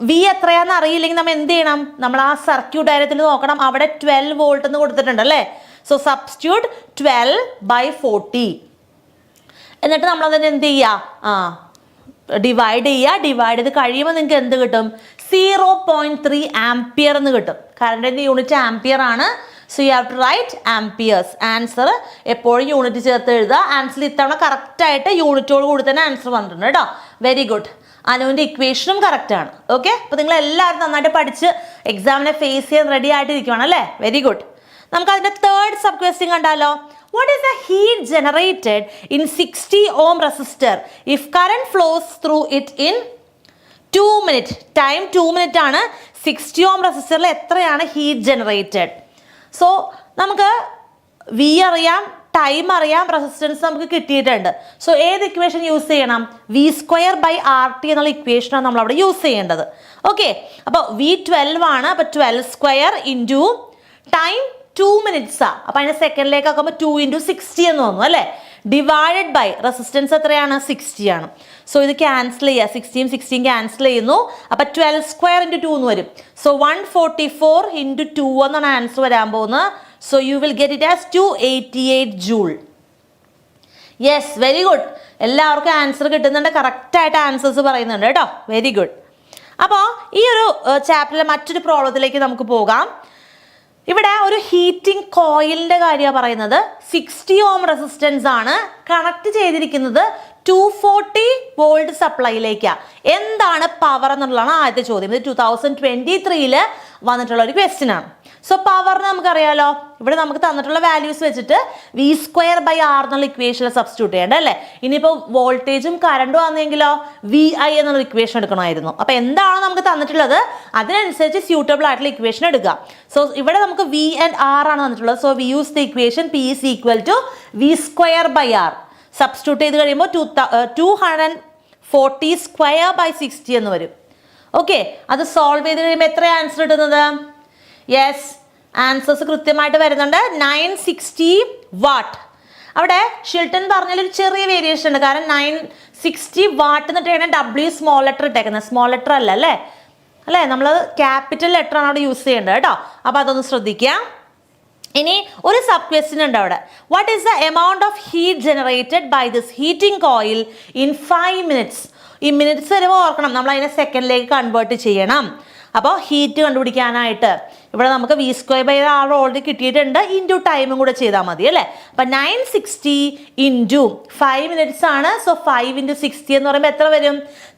വി എത്രയാണെന്ന് അറിയില്ലെങ്കിൽ നമ്മൾ എന്ത് ചെയ്യണം? നമ്മൾ ആ സർക്യൂട്ട് ഡയഗ്രത്തിൽ നോക്കണം. അവിടെ 12 വോൾട്ട് എന്ന് കൊടുത്തിട്ടുണ്ട് അല്ലേ. So substitute 12/40. എന്നിട്ട് നമ്മളതിന് എന്ത് ചെയ്യുക? ഡിവൈഡ് ചെയ്യുക. ഡിവൈഡ് ചെയ്ത് കഴിയുമ്പോൾ നിങ്ങൾക്ക് എന്ത് കിട്ടും? 0.3 ആംപിയർ എന്ന് കിട്ടും. കറണ്ടിൻ്റെ യൂണിറ്റ് ആംപിയർ ആണ്. So you have to write amperes. Answer എപ്പോഴും യൂണിറ്റ് ചേർത്ത് എഴുതുക. ആൻസർ ഇത്തവണ കറക്റ്റായിട്ട് യൂണിറ്റോട് കൂടി തന്നെ ആൻസർ വന്നിട്ടുണ്ട് കേട്ടോ. Very good. അനുവിൻ്റെ ഇക്വേഷനും കറക്റ്റാണ്. ഓക്കെ, അപ്പോൾ നിങ്ങൾ എല്ലാവരും നന്നായിട്ട് പഠിച്ച് എക്സാമിനെ ഫേസ് ചെയ്യാൻ റെഡി ആയിട്ടിരിക്കുകയാണ് അല്ലേ. Very good. നമുക്ക് അതിൻ്റെ തേർഡ് സബ് ക്വസ്റ്റ്യൻ കണ്ടാലോ. What is the heat generated in 60 ohm resistor if current flows through it in 2 minutes? Time 2 minutes ആണ്. 60 ohm റെസിസ്റ്ററിൽ എത്രയാണ് ഹീറ്റ് ജനറേറ്റഡ്? സോ നമുക്ക് വി അറിയാം, ടൈം അറിയാം, റെസിസ്റ്റൻസ് നമുക്ക് കിട്ടിയിട്ടുണ്ട്. സോ ഏത് ഇക്വേഷൻ യൂസ് ചെയ്യണം? V²/RT എന്നുള്ള ഇക്വേഷനാണ് നമ്മൾ അവിടെ യൂസ് ചെയ്യേണ്ടത്. ഓക്കെ, അപ്പോൾ V12 ആണ്. അപ്പോൾ 12² ഇൻറ്റു ടൈം 2 minutes. അപ്പോൾ അതിൻ്റെ സെക്കൻഡിലേക്ക് ആക്കുമ്പോൾ 2 × 60 എന്ന് തോന്നുന്നു അല്ലേ. ഡിവൈഡഡ് ബൈ റെസിസ്റ്റൻസ് എത്രയാണ് 60 ആണ്. സോ ഇത് ക്യാൻസൽ ചെയ്യുക, 16 ക്യാൻസൽ ചെയ്യുന്നു. അപ്പം 12² × 2 എന്ന് വരും. സോ 144 × 2 എന്നാണ് ആൻസർ വരാൻ പോകുന്നത്. So you will get it as 288 joule. Yes, very good. എല്ലാവർക്കും ആൻസർ കിട്ടുന്നുണ്ട്, കറക്റ്റായിട്ട് ആൻസേഴ്സ് പറയുന്നുണ്ട് കേട്ടോ. Very good. അപ്പോൾ ഈ ഒരു ചാപ്റ്ററിലെ മറ്റൊരു പ്രോബ്ലത്തിലേക്ക് നമുക്ക് പോകാം. ഇവിടെ ഒരു ഹീറ്റിംഗ് കോയിലിൻ്റെ കാര്യമാണ് പറയുന്നത്. 60 ഓം റെസിസ്റ്റൻസ് ആണ് കണക്ട് ചെയ്തിരിക്കുന്നത് 240 വോൾട്ട് സപ്ലൈയിലേക്കാണ്. എന്താണ് പവർ എന്നുള്ളതാണ് ആദ്യത്തെ ചോദ്യം. ഇത് 2023 വന്നിട്ടുള്ള ഒരു ക്വസ്റ്റ്യൻ ആണ്. സോ പവറിന് നമുക്കറിയാലോ, ഇവിടെ നമുക്ക് തന്നിട്ടുള്ള വാല്യൂസ് വെച്ചിട്ട് V²/R എന്നുള്ള ഇക്വേഷനിൽ സബ്സ്റ്റിറ്റ്യൂട്ട് ചെയ്യേണ്ടത് അല്ലേ. ഇനിയിപ്പോൾ വോൾട്ടേജും കറണ്ടും ആണെങ്കിലോ VI എന്നുള്ള ഇക്വേഷൻ എടുക്കണമായിരുന്നു. അപ്പോൾ എന്താണ് നമുക്ക് തന്നിട്ടുള്ളത് അതിനനുസരിച്ച് സ്യൂട്ടബിൾ ആയിട്ടുള്ള ഇക്വേഷൻ എടുക്കുക. സോ ഇവിടെ നമുക്ക് V and R ആണ് തന്നിട്ടുള്ളത്. So we use the equation P is equal to V²/R. Substitute ചെയ്ത് കഴിയുമ്പോൾ 240² / 60 എന്ന് വരും. ഓക്കെ, അത് സോൾവ് ചെയ്ത് കഴിയുമ്പോൾ എത്ര ആൻസർ കിട്ടുന്നത്? യെസ്, ആൻസേഴ്സ് കൃത്യമായിട്ട് വരുന്നുണ്ട്. 960 വാട്ട്. അവിടെ ഷിൽട്ടൺ പറഞ്ഞാലൊരു ചെറിയ വേരിയേഷൻ ഉണ്ട്. കാരണം 960 വാട്ട് എന്നിട്ടാണ് W സ്മോൾ ലെറ്റർ ഇട്ടേക്കുന്നത്. സ്മോൾ ലെറ്റർ അല്ല അല്ലേ, നമ്മൾ ക്യാപിറ്റൽ ലെറ്റർ ആണ് അവിടെ യൂസ് ചെയ്യേണ്ടത് കേട്ടോ. അപ്പോൾ അതൊന്ന് ശ്രദ്ധിക്കുക. ഇനി ഒരു സബ് ക്വസ്റ്റ്യൻ ഉണ്ട് അവിടെ. What is the amount of heat generated by this heating coil in 5 minutes? ഈ മിനിറ്റ്സ് വരുമ്പോൾ ഓർക്കണം, നമ്മൾ അതിനെ സെക്കൻഡിലേക്ക് കൺവേർട്ട് ചെയ്യണം. അപ്പോൾ ഹീറ്റ് കണ്ടുപിടിക്കാനായിട്ട് ഇവിടെ നമുക്ക് V²/R ഓൾറെഡി കിട്ടിയിട്ടുണ്ട്, ഇൻറ്റു ടൈമും കൂടെ ചെയ്താൽ മതി അല്ലേ. അപ്പം 960 × 5 minutes ആണ്. സോ 5 × 60 എന്ന് പറയുമ്പോൾ എത്ര വരും?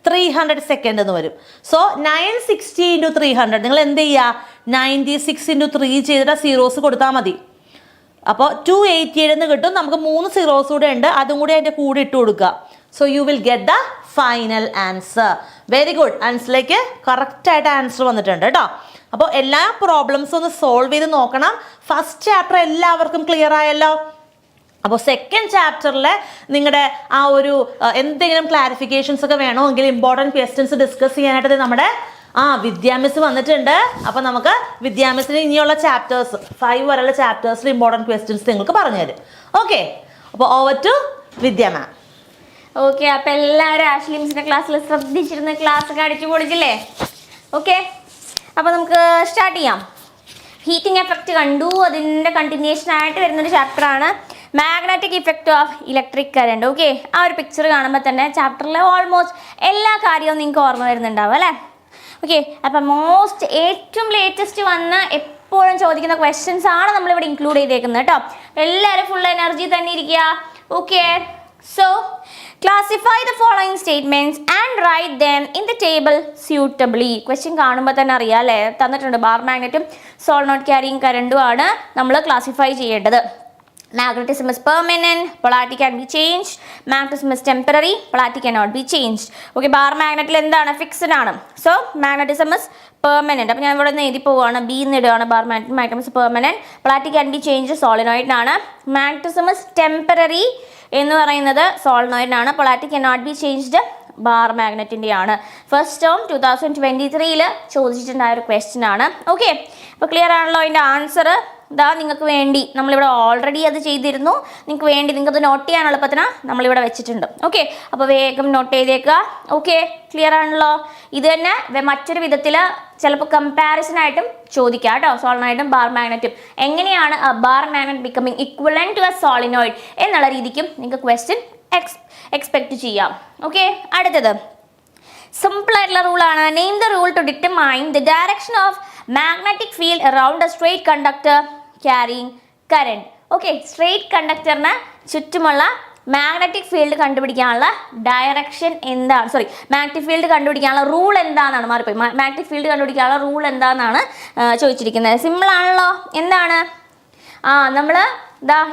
300 സെക്കൻഡ് എന്ന് വരും. സോ 960 × 300 നിങ്ങൾ എന്ത് ചെയ്യുക? 96 × 3 ചെയ്തിട്ട് സീറോസ് കൊടുത്താൽ മതി. അപ്പോൾ 287 എന്ന് കിട്ടും. നമുക്ക് 3 സീറോസ് കൂടെ ഉണ്ട്, അതും കൂടി അതിൻ്റെ കൂടെ ഇട്ട് കൊടുക്കുക. So you will get the final answer. Very good. ആൻസറിലേക്ക് കറക്റ്റായിട്ട് ആൻസർ വന്നിട്ടുണ്ട് കേട്ടോ. അപ്പോൾ എല്ലാ പ്രോബ്ലംസും ഒന്ന് സോൾവ് ചെയ്ത് നോക്കണം. ഫസ്റ്റ് ചാപ്റ്റർ എല്ലാവർക്കും ക്ലിയർ ആയല്ലോ. അപ്പോൾ സെക്കൻഡ് ചാപ്റ്ററിൽ നിങ്ങളുടെ ആ ഒരു എന്തെങ്കിലും ക്ലാരിഫിക്കേഷൻസ് ഒക്കെ വേണമെങ്കിൽ ഇമ്പോർട്ടൻറ്റ് ക്വസ്റ്റ്യൻസ് ഡിസ്കസ് ചെയ്യാനായിട്ട് നമ്മുടെ വിദ്യാമിസ് വന്നിട്ടുണ്ട്. അപ്പോൾ നമുക്ക് വിദ്യാമിസിന് ഇനിയുള്ള ചാപ്റ്റേഴ്സ് 5 വരെയുള്ള ചാപ്റ്റേഴ്സിൽ ഇമ്പോർട്ടൻറ്റ് ക്വസ്റ്റ്യൻസ് നിങ്ങൾക്ക് പറഞ്ഞു തരും. ഓക്കെ, അപ്പോൾ over to Vidya ma'am. Okay, അപ്പോൾ എല്ലാവരും ആഷ്ലി മിസ്സിന്റെ ക്ലാസ്സിൽ ശ്രദ്ധിച്ചിരുന്ന ക്ലാസ് ഒക്കെ അടിച്ചു പൊളിച്ചില്ലേ? ഓക്കെ, അപ്പോൾ നമുക്ക് സ്റ്റാർട്ട് ചെയ്യാം. ഹീറ്റിംഗ് എഫക്റ്റ് കണ്ടു, അതിൻ്റെ കണ്ടിന്യൂഷൻ ആയിട്ട് വരുന്നൊരു ചാപ്റ്ററാണ് magnetic effect of electric current. Okay, ആ ഒരു പിക്ചർ കാണുമ്പോൾ തന്നെ ചാപ്റ്ററിലെ ഓൾമോസ്റ്റ് എല്ലാ കാര്യവും നിങ്ങൾക്ക് ഓർമ്മ വരുന്നുണ്ടാവും അല്ലേ? ഓക്കെ, അപ്പം ഏറ്റവും ലേറ്റസ്റ്റ് വന്ന് എപ്പോഴും ചോദിക്കുന്ന ക്വസ്റ്റ്യൻസ് ആണ് നമ്മളിവിടെ ഇൻക്ലൂഡ് ചെയ്തേക്കുന്നത് കേട്ടോ. എല്ലാവരും ഫുൾ എനർജി തന്നെ ഇരിക്കുക. Okay, so classify the following statements and write them in the table suitably. Question കാണുമ്പോൾ തന്നെ അറിയാം അല്ലേ, തന്നിട്ടുണ്ട്. ബാർ മാഗ്നറ്റും സോളിനോയിഡ് ക്യാരിയിങ് കറണ്ടും ആണ് നമ്മൾ ക്ലാസിഫൈ ചെയ്യേണ്ടത്. Magnetism is permanent, polarity can be changed. Magnetism is temporary, polarity cannot be changed. Okay, bar magnetil എന്താണ്? ഫിക്സ്ഡ് ആണ്. So magnetism is permanent. അപ്പോൾ ഞാൻ ഇവിടെ നിന്ന് എഴുതി പോവുകയാണ്, B എന്ന് ഇടുകയാണ്. Bar magnetism is permanent, polarity can be changed സോളിനോയിഡിനാണ്. Magnetism is temporary എന്ന് പറയുന്നത് സോളിനോയിഡിനാണ്. polarity cannot be changed bar മാഗ്നറ്റിൻ്റെ ആണ്. ഫസ്റ്റ് ടേം 2023 ചോദിച്ചിട്ടുണ്ടായ ഒരു ക്വസ്റ്റ്യൻ ആണ്. ഓക്കെ, അപ്പോൾ ക്ലിയർ ആണല്ലോ? അതിൻ്റെ ആൻസർ ഇതാ നിങ്ങൾക്ക് വേണ്ടി നമ്മളിവിടെ ഓൾറെഡി അത് ചെയ്തിരുന്നു. നിങ്ങൾക്ക് വേണ്ടി നിങ്ങൾക്കത് നോട്ട് ചെയ്യാൻ എളുപ്പത്തിന് നമ്മളിവിടെ വെച്ചിട്ടുണ്ട്. ഓക്കെ, അപ്പോൾ വേഗം നോട്ട് ചെയ്തേക്കുക. ഓക്കെ, ക്ലിയർ ആണല്ലോ? ഇത് തന്നെ മറ്റൊരു വിധത്തിൽ ചിലപ്പോൾ കമ്പാരിസൺ ആയിട്ടും ചോദിക്കാം കേട്ടോ. സോളിനോയിഡും ബാർ മാഗ്നറ്റും എങ്ങനെയാണ് bar magnet becoming equivalent to a solenoid എന്നുള്ള രീതിക്കും നിങ്ങൾക്ക് ക്വസ്റ്റ്യൻ എക്സ്പെക്ട് ചെയ്യാം. ഓക്കെ, അടുത്തത് സിമ്പിൾ ആയിട്ടുള്ള റൂളാണ്. Name the rule to determine the direction of magnetic field around a straight conductor carrying current. Okay, straight കണ്ടക്ടറിന് ചുറ്റുമുള്ള മാഗ്നറ്റിക് ഫീൽഡ് കണ്ടുപിടിക്കാനുള്ള ഡയറക്ഷൻ എന്താണ്? മാഗ്നറ്റിക് ഫീൽഡ് കണ്ടുപിടിക്കാനുള്ള റൂൾ എന്താണെന്നാണ്. മാറിപ്പോയി. മാഗ്നറ്റിക് ഫീൽഡ് കണ്ടുപിടിക്കാനുള്ള റൂൾ എന്താണെന്നാണ് ചോദിച്ചിരിക്കുന്നത്. സിമ്പിൾ ആണല്ലോ. എന്താണ്? നമ്മൾ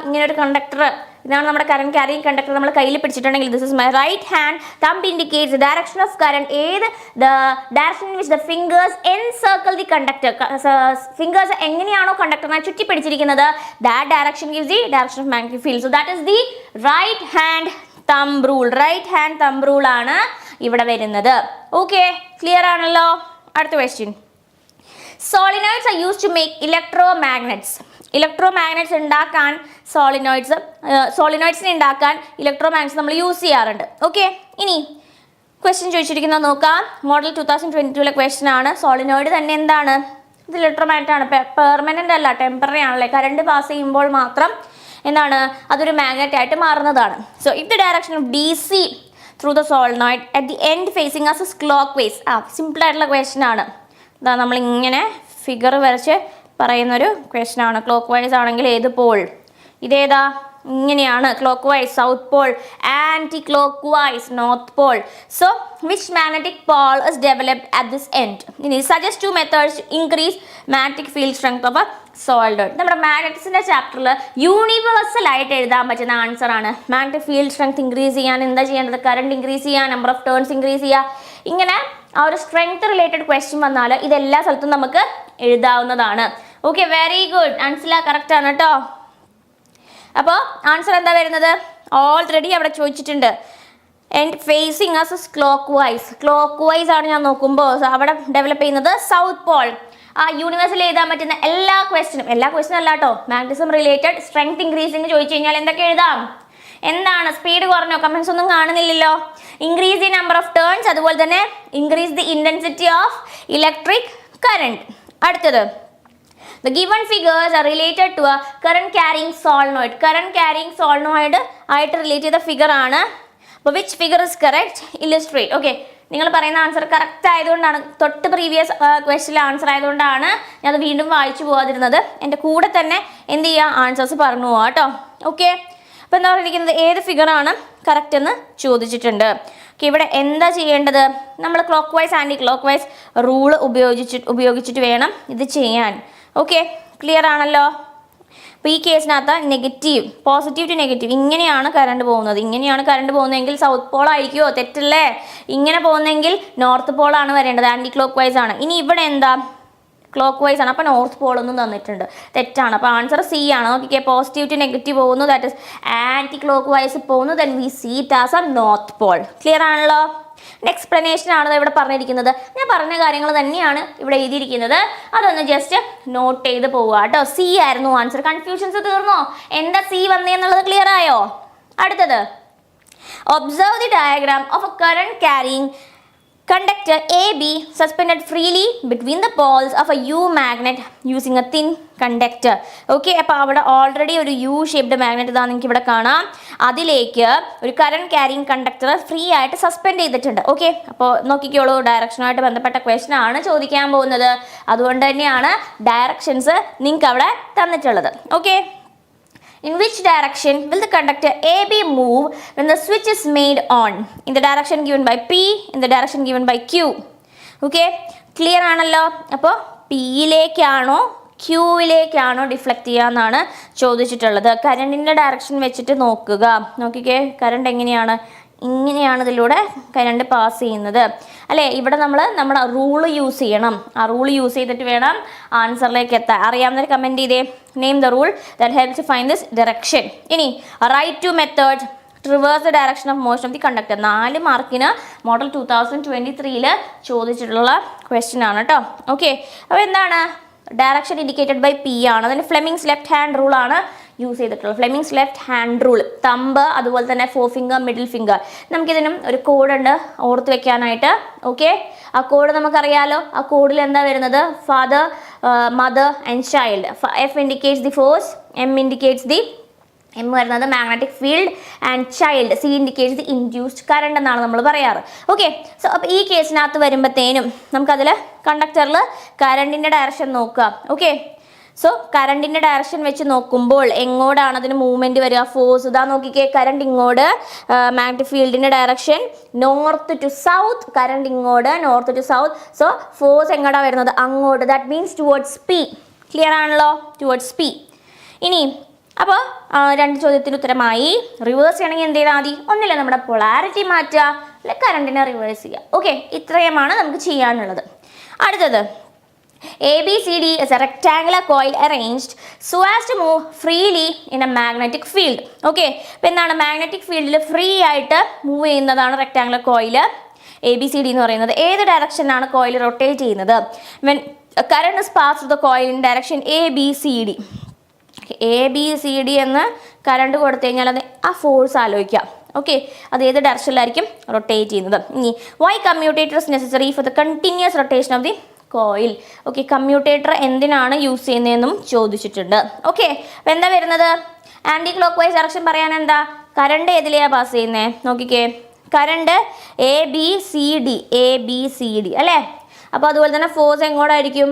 ഇങ്ങനെ ഒരു കണ്ടക്ടർ, ഇതാണ് നമ്മുടെ കറണ്ട് ക്യാരിയിങ് കണ്ടക്ടർ നമ്മൾ കയ്യിൽ പിടിച്ചിട്ടുണ്ടെങ്കിൽ this is my right hand, thumb indicates the direction of current. The direction in which the fingers encircle the conductor. Fingers എങ്ങനെയാണോ കണ്ടക്ടറിനെ ചുറ്റി പിടിച്ചിരിക്കുന്നത്, that direction gives the direction of magnetic field. So that is the right hand thumb rule. Right hand thumb rule ആണ് ഇവിടെ വരുന്നത്. Okay, clear ആണല്ലോ? അടുത്ത question. Solenoids are used to make electromagnets. Electromagnets ഉണ്ടാക്കാൻ സോളിനോയിഡ്സിനെ ഉണ്ടാക്കാൻ ഇലക്ട്രോമാഗ്നറ്റ്സ് നമ്മൾ യൂസ് ചെയ്യാറുണ്ട്. ഓക്കെ, ഇനി ക്വസ്റ്റ്യൻ ചോദിച്ചിരിക്കുന്നത് നോക്കാം. മോഡൽ 2022 ക്വസ്റ്റ്യൻ ആണ്. സോളിനോയിഡ് തന്നെ എന്താണ്? ഇത് ഇലക്ട്രോമാഗ്നറ്റ് ആണ്, പെർമനന്റ് അല്ല, ടെമ്പററി ആണല്ലേ. കറണ്ട് പാസ് ചെയ്യുമ്പോൾ മാത്രം എന്താണ്, അതൊരു മാഗ്നറ്റ് ആയിട്ട് മാറുന്നതാണ്. So if the direction of DC through the solenoid at the end facing us clockwise. Simple ആയിട്ടുള്ള ക്വസ്റ്റ്യൻ ആണ്. ഇതാ നമ്മളിങ്ങനെ ഫിഗർ വരച്ച് പറയുന്നൊരു ക്വസ്റ്റ്യൻ ആണ്. ക്ലോക്ക് വൈസ് ആണെങ്കിൽ ഏത് പോൾ? ഇതേതാ? ഇങ്ങനെയാണ് clockwise south pole, anticlockwise north pole. So which magnetic pole is developed at this end? ഇനി suggest 2 methods increase magnetic field strength of solenoid. നമ്മുടെ മാഗ്നറ്റിക്സിന്റെ ചാപ്റ്ററിൽ യൂണിവേഴ്സൽ ആയിട്ട് എഴുതാൻ പറ്റുന്ന ആൻസർ ആണ്. മാഗ്നറ്റിക് ഫീൽഡ് സ്ട്രെങ്ത് ഇൻക്രീസ് ചെയ്യാൻ എന്താ ചെയ്യേണ്ടത്? കറണ്ട് ഇൻക്രീസ് ചെയ്യാൻ, നമ്പർ ഓഫ് ടേൺസ് ഇൻക്രീസ് ചെയ്യുക. ഇങ്ങനെ ആ ഒരു സ്ട്രെങ്ത് റിലേറ്റഡ് ക്വസ്റ്റ്യൻ വന്നാൽ ഇതെല്ലാ സ്ഥലത്തും നമുക്ക് എഴുതാവുന്നതാണ്. Okay, very good. Answer correct ആണ് കേട്ടോ. അപ്പോൾ ആൻസർ എന്താ വരുന്നത്? ഓൾറെഡി അവിടെ ചോദിച്ചിട്ടുണ്ട്. And facing us clockwise ആണ് ഞാൻ നോക്കുമ്പോൾ അവിടെ ഡെവലപ്പ് ചെയ്യുന്നത് സൗത്ത് പോൾ. ആ യൂണിവേഴ്സിൽ എഴുതാൻ പറ്റുന്ന എല്ലാ ക്വസ്റ്റ്യനും അല്ല കേട്ടോ, മാഗ്നറ്റിസം റിലേറ്റഡ് സ്ട്രെങ്ത് ഇൻക്രീസിങ് ചോദിച്ചു കഴിഞ്ഞാൽ എന്തൊക്കെ എഴുതാം? എന്താണ്? സ്പീഡ് കുറഞ്ഞോ? കമന്റ്സ് ഒന്നും കാണുന്നില്ലല്ലോ. Increase the number of turns, അതുപോലെ തന്നെ increase the intensity of electric current. അടുത്തത്, the given figures are related to a current carrying solenoid. Current carrying solenoid ആയിട്ട് റിലേറ്റ് ചെയ്ത ഫിഗർ ആണ്. അപ്പോൾ which figure is correct? Illustrate. Okay, നിങ്ങൾ പറയുന്ന answer correct ആയതുകൊണ്ടാണ്, തൊട്ട് പ്രീവിയസ് ക്വസ്റ്റിലെ ആൻസർ ആയതുകൊണ്ടാണ് ഞാൻ അത് വീണ്ടും വായിച്ചു പോകാതിരുന്നത്. എൻ്റെ കൂടെ തന്നെ എന്ത് ചെയ്യുക, ആൻസേഴ്സ് പറഞ്ഞു പോവാം കേട്ടോ. ഓക്കെ, അപ്പോൾ എന്താ പറഞ്ഞിരിക്കുന്നത്? ഏത് ഫിഗറാണ് കറക്റ്റ് എന്ന് ചോദിച്ചിട്ടുണ്ട്. ഓക്കെ, ഇവിടെ എന്താ ചെയ്യേണ്ടത്? നമ്മൾ clockwise anticlockwise rule ഉപയോഗിച്ചിട്ട് വേണം ഇത് ചെയ്യാൻ. ഓക്കെ, ക്ലിയർ ആണല്ലോ. അപ്പോൾ ഈ കേസിനകത്ത് നെഗറ്റീവ്, പോസിറ്റീവ് ടു നെഗറ്റീവ്, ഇങ്ങനെയാണ് കറണ്ട് പോകുന്നത്. ഇങ്ങനെയാണ് കറണ്ട് പോകുന്നതെങ്കിൽ സൗത്ത് പോൾ ആയിരിക്കുമോ? തെറ്റല്ലേ. ഇങ്ങനെ പോകുന്നെങ്കിൽ നോർത്ത് പോളാണ് വരേണ്ടത്, ആൻറ്റി ക്ലോക്ക് വൈസ് ആണ്. ഇനി ഇവിടെ എന്താ? ക്ലോക്ക് വൈസ് ആണ്. അപ്പോൾ നോർത്ത് പോൾ ഒന്നും തന്നിട്ടുണ്ട്, തെറ്റാണ്. അപ്പോൾ ആൻസർ സി ആണ്. നോക്കിക്കേ, പോസിറ്റീവ് ടു നെഗറ്റീവ് പോകുന്നു, that is anticlockwise പോകുന്നു, then we see it as a north pole. Clear ആണല്ലോ. എക്സ്പ്ലനേഷൻ ആണ് ഇവിടെ പറഞ്ഞിരിക്കുന്നത്. ഞാൻ പറഞ്ഞ കാര്യങ്ങൾ തന്നെയാണ് ഇവിടെ എഴുതിയിരിക്കുന്നത്. അതൊന്ന് ജസ്റ്റ് നോട്ട് ചെയ്ത് പോവുക കേട്ടോ. സി ആയിരുന്നു ആൻസർ. കൺഫ്യൂഷൻസ് തീർന്നോ? എന്താ സി വന്നേന്നുള്ളത് ക്ലിയർ ആയോ? അടുത്തത്, observe the diagram of A current carrying conductor AB suspended freely between the poles of a U magnet using a thin conductor. Okay, അപ്പോൾ അവിടെ ഓൾറെഡി ഒരു യു ഷേപ്ഡ് മാഗ്നറ്റ് ഇതാ നിങ്ങൾക്ക് ഇവിടെ കാണാം. അതിലേക്ക് ഒരു കറണ്ട് ക്യാരിയിങ് കണ്ടക്ടർ ഫ്രീ ആയിട്ട് സസ്പെൻഡ് ചെയ്തിട്ടുണ്ട്. ഓക്കെ, അപ്പോൾ നോക്കിക്കോളൂ, ഡയറക്ഷനുമായിട്ട് ബന്ധപ്പെട്ട ക്വസ്റ്റ്യൻ ആണ് ചോദിക്കാൻ പോകുന്നത്. അതുകൊണ്ട് തന്നെയാണ് ഡയറക്ഷൻസ് നിങ്ങൾക്ക് അവിടെ തന്നിട്ടുള്ളത്. Okay, in which direction will the conductor AB move when the switch is made on? In the direction given by P, in the direction given by Q. Okay, clear ആണല്ലോ. അപ്പോൾ പിയിലേക്കാണോ ക്യൂവിലേക്കാണോ ഡിഫ്ലക്റ്റ് ചെയ്യാന്നാണ് ചോദിച്ചിട്ടുള്ളത്. കറണ്ടിൻ്റെ direction വെച്ചിട്ട് നോക്കുക. നോക്കിക്കേ, current എങ്ങനെയാണ്? ഇങ്ങനെയാണ് ഇതിലൂടെ current pass ചെയ്യുന്നത് അല്ലേ. ഇവിടെ നമ്മൾ നമ്മുടെ റൂള് യൂസ് ചെയ്യണം. ആ റൂൾ യൂസ് ചെയ്തിട്ട് വേണം ആൻസറിലേക്ക് എത്താൻ. അറിയാവുന്നവർ കമൻറ്റ് ചെയ്തേ. Name the rule that helps to find this direction. ഇനി write two method reverse the direction of motion of the conductor. 4 മാർക്കിന് മോഡൽ 2023 ചോദിച്ചിട്ടുള്ള ക്വസ്റ്റ്യൻ ആണ് കേട്ടോ. ഓക്കെ, അപ്പോൾ എന്താണ്? ഡയറക്ഷൻ ഇൻഡിക്കേറ്റഡ് ബൈ പി ആണ്. അതിന് ഫ്ലെമിങ്സ് ലെഫ്റ്റ് ഹാൻഡ് റൂൾ ആണ് യൂസ് ചെയ്തിട്ടുള്ളത്. Fleming's left hand rule, thumb, അതുപോലെ തന്നെ 4 ഫിംഗർ, മിഡിൽ ഫിംഗർ. നമുക്കിതിനും ഒരു കോഡുണ്ട് ഓർത്ത് വെക്കാനായിട്ട്. ഓക്കെ, ആ കോഡ് നമുക്കറിയാലോ. ആ കോഡിൽ എന്താ വരുന്നത്? Father, mother and child. F indicates the force, M indicates the M വരുന്നത് magnetic field and child, C indicates the induced current എന്നാണ് നമ്മൾ പറയാറ്. ഓക്കെ, സോ അപ്പോൾ ഈ കേസിനകത്ത് വരുമ്പോഴത്തേനും നമുക്കതിൽ കണ്ടക്ടറിൽ കറണ്ടിൻ്റെ ഡയറക്ഷൻ നോക്കുക. ഓക്കെ, സോ കറണ്ടിൻ്റെ ഡയറക്ഷൻ വെച്ച് നോക്കുമ്പോൾ എങ്ങോട്ടാണ് അതിന് മൂവ്മെൻറ്റ് വരിക? ഫോഴ്സ് ഇതാ നോക്കിക്കേ, കറണ്ട് ഇങ്ങോട്ട്, മാഗ്നറ്റിക് ഫീൽഡിൻ്റെ direction north to south, current ഇങ്ങോട്ട് north to south. So force എങ്ങോട്ടാണ് വരുന്നത്? അങ്ങോട്ട്. That means towards P. Clear ആണല്ലോ, ടുവേർഡ്സ് പി. ഇനി അപ്പോൾ 2 ചോദ്യത്തിന് ഉത്തരമായി. റിവേഴ്സ് ചെയ്യണമെങ്കിൽ എന്ത് ചെയ്താൽ മതി? ഒന്നില്ല, നമ്മുടെ പൊളാരിറ്റി മാറ്റുക, അല്ലെ കറണ്ടിനെ റിവേഴ്സ് ചെയ്യുക. ഓക്കെ, ഇത്രയുമാണ് നമുക്ക് ചെയ്യാനുള്ളത്. അടുത്തത്, ABCD is a rectangular coil arranged so as to move freely in a magnetic field. Okay, അപ്പോൾ എന്താണ്? മാഗ്നറ്റിക് ഫീൽഡിൽ ഫ്രീ ആയിട്ട് മൂവ് ചെയ്യുന്നതാണ് റെക്ടാങ്കുലർ കോയിൽ. ABCD എന്ന് പറയുന്നത് ഏത് ഡയറക്ഷനാണ് കോയിൽ റൊട്ടേറ്റ് ചെയ്യുന്നത്? when current is passed through the coil in direction ABCD. A B C D എന്ന് കറണ്ട് കൊടുത്തു കഴിഞ്ഞാൽ അത് ആ ഫോഴ്സ് ആലോചിക്കാം. ഓക്കെ, അത് ഏത് ഡയറക്ഷനിലായിരിക്കും റൊട്ടേറ്റ് ചെയ്യുന്നത്. ഇനി why commutator is necessary for the continuous rotation of the coil. Okay, commutator എന്തിനാണ് യൂസ് ചെയ്യുന്നതെന്നും ചോദിച്ചിട്ടുണ്ട്. ഓക്കെ, അപ്പോൾ എന്താ വരുന്നത്? ആൻറ്റി ക്ലോക്ക് വൈസ് ഡയറക്ഷൻ പറയാൻ എന്താ? കറണ്ട് ഏതിലെയാണ് പാസ് ചെയ്യുന്നത്? നോക്കിക്കേ, current A B C D അല്ലേ? അപ്പോൾ അതുപോലെ തന്നെ ഫോഴ്സ് എങ്ങോട്ടായിരിക്കും?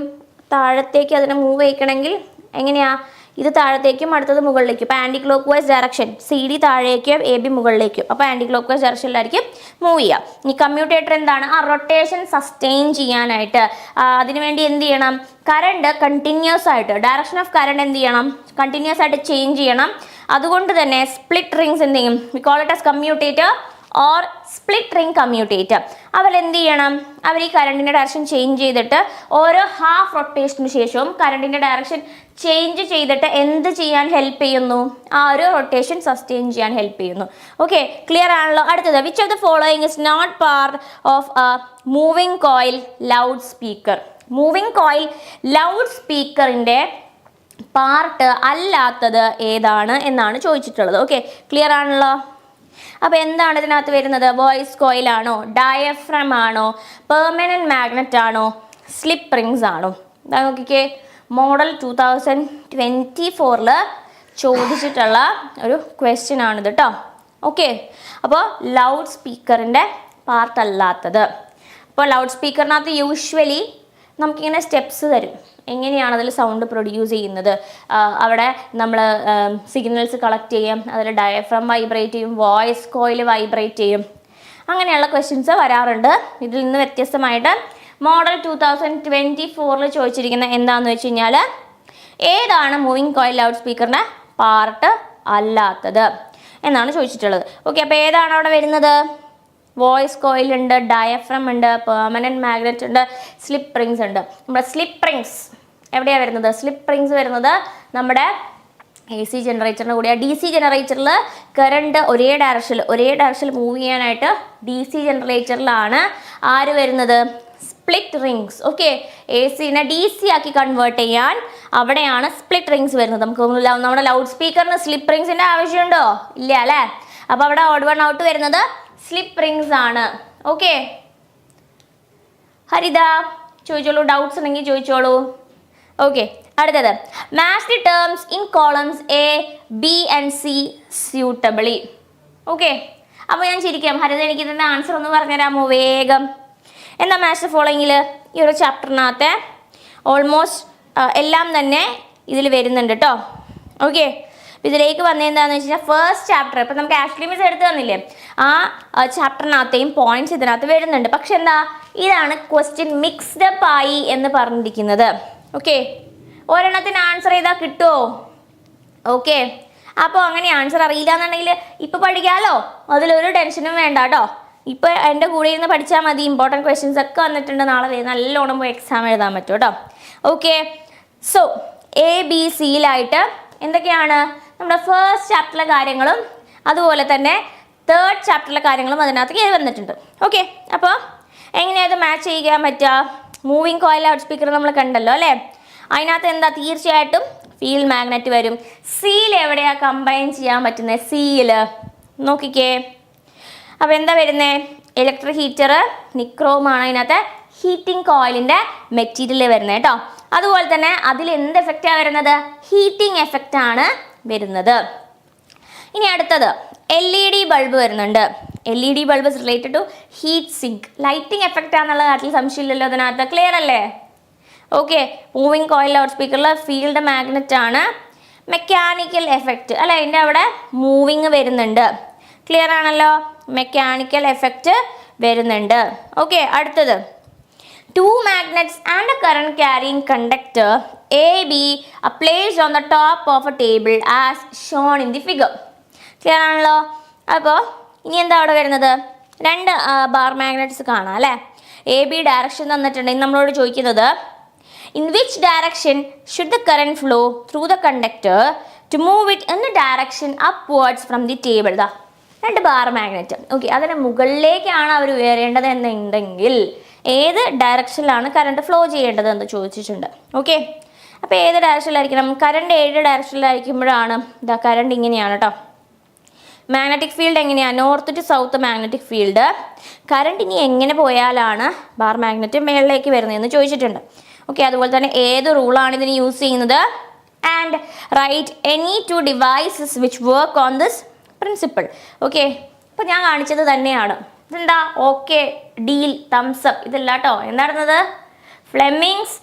താഴത്തേക്ക് അതിനെ മൂവ് ചെയ്യിക്കണമെങ്കിൽ എങ്ങനെയാ? ഇത് താഴത്തേക്കും അടുത്തത് മുകളിലേക്കും. അപ്പോൾ anticlockwise direction C D താഴേക്കും എ ബി മുകളിലേക്കും. അപ്പോൾ ആൻറ്റി ക്ലോക്ക് വൈസ് ഡയറക്ഷനിലായിരിക്കും മൂവ് ചെയ്യുക. ഈ കമ്മ്യൂട്ടേറ്റർ എന്താണ്? ആ റൊട്ടേഷൻ സസ്റ്റെയിൻ ചെയ്യാനായിട്ട് അതിനുവേണ്ടി എന്ത് ചെയ്യണം? കറണ്ട് കണ്ടിന്യൂസ് ആയിട്ട്, ഡയറക്ഷൻ ഓഫ് കറണ്ട് എന്ത് ചെയ്യണം? കണ്ടിന്യൂസ് ആയിട്ട് ചേഞ്ച് ചെയ്യണം. അതുകൊണ്ട് തന്നെ സ്പ്ലിറ്റ് റിങ്സ് എന്ത് ചെയ്യും? We call it as commutator or split ring commutator. അവരെന്ത് ചെയ്യണം? അവർ ഈ കറണ്ടിൻ്റെ ഡയറക്ഷൻ ചേഞ്ച് ചെയ്തിട്ട് ഓരോ ഹാഫ് റൊട്ടേഷന് ശേഷവും കറണ്ടിൻ്റെ ഡയറക്ഷൻ ചേഞ്ച് ചെയ്തിട്ട് എന്ത് ചെയ്യാൻ ഹെൽപ്പ് ചെയ്യുന്നു? ആ ഒരു റൊട്ടേഷൻ സസ്റ്റെയിൻ ചെയ്യാൻ ഹെൽപ്പ് ചെയ്യുന്നു. ഓക്കെ, ക്ലിയർ ആണല്ലോ? അടുത്തത്, which of the following is not part of a moving coil loudspeaker. Moving coil loud സ്പീക്കറിൻ്റെ പാർട്ട് അല്ലാത്തത് ഏതാണ് എന്നാണ് ചോദിച്ചിട്ടുള്ളത്. ഓക്കെ, ക്ലിയർ ആണല്ലോ? അപ്പോൾ എന്താണ് ഇതിനകത്ത് വരുന്നത്? വോയിസ് കോയിലാണോ, ഡയഫ്രം ആണോ, പെർമനൻറ്റ് മാഗ്നറ്റ് ആണോ, സ്ലിപ്പ് റിങ്സ് ആണോ? ഇതാ നോക്കിക്കേ, മോഡൽ 2024 ചോദിച്ചിട്ടുള്ള ഒരു ക്വസ്റ്റ്യൻ ആണിത് കേട്ടോ. ഓക്കെ, അപ്പോൾ ലൗഡ് സ്പീക്കറിൻ്റെ പാർട്ട് അല്ലാത്തത്. അപ്പോൾ ലൗഡ് സ്പീക്കറിനകത്ത് യൂഷ്വലി നമുക്കിങ്ങനെ സ്റ്റെപ്സ് തരും, എങ്ങനെയാണ് അതിൽ സൗണ്ട് പ്രൊഡ്യൂസ് ചെയ്യുന്നത്. അവിടെ നമ്മൾ സിഗ്നൽസ് കളക്ട് ചെയ്യും, അതിൽ ഡയഫ്രം വൈബ്രേറ്റ് ചെയ്യും, വോയിസ് കോയിൽ വൈബ്രേറ്റ് ചെയ്യും, അങ്ങനെയുള്ള ക്വസ്റ്റ്യൻസ് വരാറുണ്ട്. ഇതിൽ നിന്ന് വ്യത്യസ്തമായിട്ട് മോഡൽ 2024 ചോദിച്ചിരിക്കുന്ന എന്താണെന്ന് വെച്ച് കഴിഞ്ഞാൽ, ഏതാണ് മൂവിങ് കോയിൽ ലൗഡ് സ്പീക്കറിൻ്റെ പാർട്ട് അല്ലാത്തത് എന്നാണ് ചോദിച്ചിട്ടുള്ളത്. ഓക്കെ, അപ്പോൾ ഏതാണ് അവിടെ വരുന്നത്? വോയിസ് കോയിൽ ഉണ്ട്, ഡയഫ്രം ഉണ്ട്, പെർമനൻറ്റ് മാഗ്നറ്റ് ഉണ്ട്, സ്ലിപ്പ് റിങ്സ് ഉണ്ട്. നമ്മുടെ സ്ലിപ്പ് റിങ്സ് എവിടെയാണ് വരുന്നത്? സ്ലിപ്പ് റിങ്സ് വരുന്നത് നമ്മുടെ AC ജനറേറ്ററിൻ്റെ കൂടെ. DC ജനറേറ്ററിൽ കറണ്ട് ഒരേ ഡയറക്ഷനിൽ മൂവ് ചെയ്യാനായിട്ട് DC ജനറേറ്ററിലാണ് ആര് വരുന്നത്? Split rings. ഓക്കെ, AC-നെ DC ആക്കി കൺവേർട്ട് ചെയ്യാൻ അവിടെയാണ് സ്പ്ലിറ്റ് റിങ്സ് വരുന്നത്. നമുക്ക് നമ്മുടെ ലൗഡ് സ്പീക്കറിന് സ്ലിപ്പ് റിങ്സിൻ്റെ ആവശ്യമുണ്ടോ? ഇല്ല അല്ലേ? അപ്പോൾ അവിടെ ഓഡ് വൺ ഔട്ട് വരുന്നത് സ്ലിപ്പ് റിങ്സ് ആണ്. ഓക്കെ, ഹരിത ചോദിച്ചോളൂ, ഡൗട്ട്സ് ഉണ്ടെങ്കിൽ ചോദിച്ചോളൂ. ഓക്കെ, അടുത്തത്, match the terms in columns A, B and C suitably. Okay, അപ്പോൾ ഞാൻ ചിരിക്കാം. ഹരിത എനിക്ക് ഇതിൻ്റെ ആൻസർ ഒന്ന് പറഞ്ഞുതരാമോ വേഗം? എന്താ മാച്ച് ദി ഫോളോയിങ്ങിൽ? ഈ ഒരു ചാപ്റ്ററിനകത്തെ ഓൾമോസ്റ്റ് എല്ലാം തന്നെ ഇതിൽ വരുന്നുണ്ട് കേട്ടോ. ഓക്കെ, ഇതിലേക്ക് വന്നതെന്താണെന്ന് വെച്ച് കഴിഞ്ഞാൽ ഫസ്റ്റ് ചാപ്റ്റർ ഇപ്പം നമുക്ക് ആഷ്ലി മിസ് എടുത്ത് തന്നില്ലേ, ആ ചാപ്റ്ററിനകത്തെയും പോയിന്റ്സ് ഇതിനകത്ത് വരുന്നുണ്ട്. പക്ഷെ എന്താ, ഇതാണ് ക്വസ്റ്റ്യൻ മിക്സ്ഡ് അപ്പ് ആയി എന്ന് പറഞ്ഞിരിക്കുന്നത്. ഓക്കെ, ഒരെണ്ണത്തിന് ആൻസർ ചെയ്താൽ കിട്ടുമോ? ഓക്കെ, അപ്പോൾ അങ്ങനെ ആൻസർ അറിയില്ല എന്നുണ്ടെങ്കിൽ ഇപ്പം പഠിക്കാമല്ലോ, അതിലൊരു ടെൻഷനും വേണ്ട കേട്ടോ. ഇപ്പോൾ എൻ്റെ കൂടെ ഇരുന്ന് പഠിച്ചാൽ മതി. ഇമ്പോർട്ടൻറ്റ് ക്വസ്റ്റ്യൻസ് ഒക്കെ വന്നിട്ടുണ്ട്, നാളെ നല്ലോണം പോയി എക്സാം എഴുതാൻ പറ്റും കേട്ടോ. ഓക്കെ, സോ ABCയിലായിട്ട് എന്തൊക്കെയാണ്? നമ്മുടെ ഫസ്റ്റ് ചാപ്റ്ററിലെ കാര്യങ്ങളും അതുപോലെ തന്നെ തേർഡ് ചാപ്റ്ററിലെ കാര്യങ്ങളും അതിനകത്ത് വന്നിട്ടുണ്ട്. ഓക്കെ, അപ്പോൾ എങ്ങനെയത് മാച്ച് ചെയ്യാൻ പറ്റുക? മൂവിങ് കോയിൽ ലൗഡ് സ്പീക്കർ നമ്മൾ കണ്ടല്ലോ അല്ലേ? അതിനകത്ത് എന്താ? തീർച്ചയായിട്ടും ഫീൽഡ് മാഗ്നറ്റ് വരും. സീൽ എവിടെയാണ് കമ്പൈൻ ചെയ്യാൻ പറ്റുന്നത്? സീൽ നോക്കിക്കേ. അപ്പോൾ എന്താ വരുന്നത്? ഇലക്ട്രിക് ഹീറ്റർ, നിക്രോമാണ് അതിനകത്ത് ഹീറ്റിംഗ് കോയിലിൻ്റെ മെറ്റീരിയൽ വരുന്നത് കേട്ടോ. അതുപോലെ തന്നെ അതിൽ എന്ത് എഫക്റ്റാണ് വരുന്നത്? ഹീറ്റിംഗ് എഫക്റ്റ് ആണ് വരുന്നത്. ഇനി അടുത്തത് LED ബൾബ് വരുന്നുണ്ട്. LED bulb is related to heat sink. Lighting effect ആണെന്നുള്ള കാര്യത്തിൽ സംശയമില്ലല്ലോ അതിനകത്ത്. ക്ലിയർ അല്ലേ? ഓക്കെ, മൂവിങ് കോയിൽ ലൗഡ് സ്പീക്കറിൽ ഫീൽഡ് മാഗ്നറ്റ് ആണ്. മെക്കാനിക്കൽ എഫക്റ്റ് അല്ലേ, അതിൻ്റെ അവിടെ മൂവിങ് വരുന്നുണ്ട്. ക്ലിയർ ആണല്ലോ? മെക്കാനിക്കൽ എഫക്റ്റ് വരുന്നുണ്ട്. ഓക്കെ, അടുത്തത് two magnets and a current carrying conductor AB are placed on the top of a table as shown in the figure. Clear ആണല്ലോ? അപ്പോൾ ഇനി എന്താ അവിടെ വരുന്നത്? രണ്ട് ബാർ മാഗ്നറ്റ്സ് കാണാം അല്ലേ? AB ഡയറക്ഷൻ തന്നിട്ടുണ്ടെങ്കിൽ നമ്മളോട് ചോദിക്കുന്നത്, in which direction should the current flow through the conductor to move it in the direction upwards from the table? ദാ രണ്ട് ബാർ മാഗ്നറ്റ്. ഓക്കെ, അതിന് മുകളിലേക്കാണ് അവർ ഉയരേണ്ടത് എന്നുണ്ടെങ്കിൽ ഏത് ഡയറക്ഷനിലാണ് കറണ്ട് ഫ്ലോ ചെയ്യേണ്ടത് എന്ന് ചോദിച്ചിട്ടുണ്ട്. ഓക്കെ, അപ്പോൾ ഏത് ഡയറക്ഷനിലായിരിക്കണം? കറണ്ട് ഏത് ഡയറക്ഷനിലായിരിക്കുമ്പോഴാണ് ഇതാ കറണ്ട് ഇങ്ങനെയാണ് കേട്ടോ. മാഗ്നറ്റിക് ഫീൽഡ് എങ്ങനെയാണ്? North to south magnetic field. Current ഇനി എങ്ങനെ പോയാലാണ് ബാർ മാഗ്നറ്റ് മേളിലേക്ക് വരുന്നതെന്ന് ചോദിച്ചിട്ടുണ്ട്. ഓക്കെ, അതുപോലെ തന്നെ ഏത് റൂളാണ് ഇതിന് യൂസ് ചെയ്യുന്നത്? And write any two devices which work on this principle. Okay, ഇപ്പോൾ ഞാൻ കാണിച്ചത് തന്നെയാണ്. ഇതെന്താ? Okay, deal, thumbs up. ഇതല്ല കേട്ടോ. എന്തായിരുന്നത്? ഫ്ലെമിങ്സ്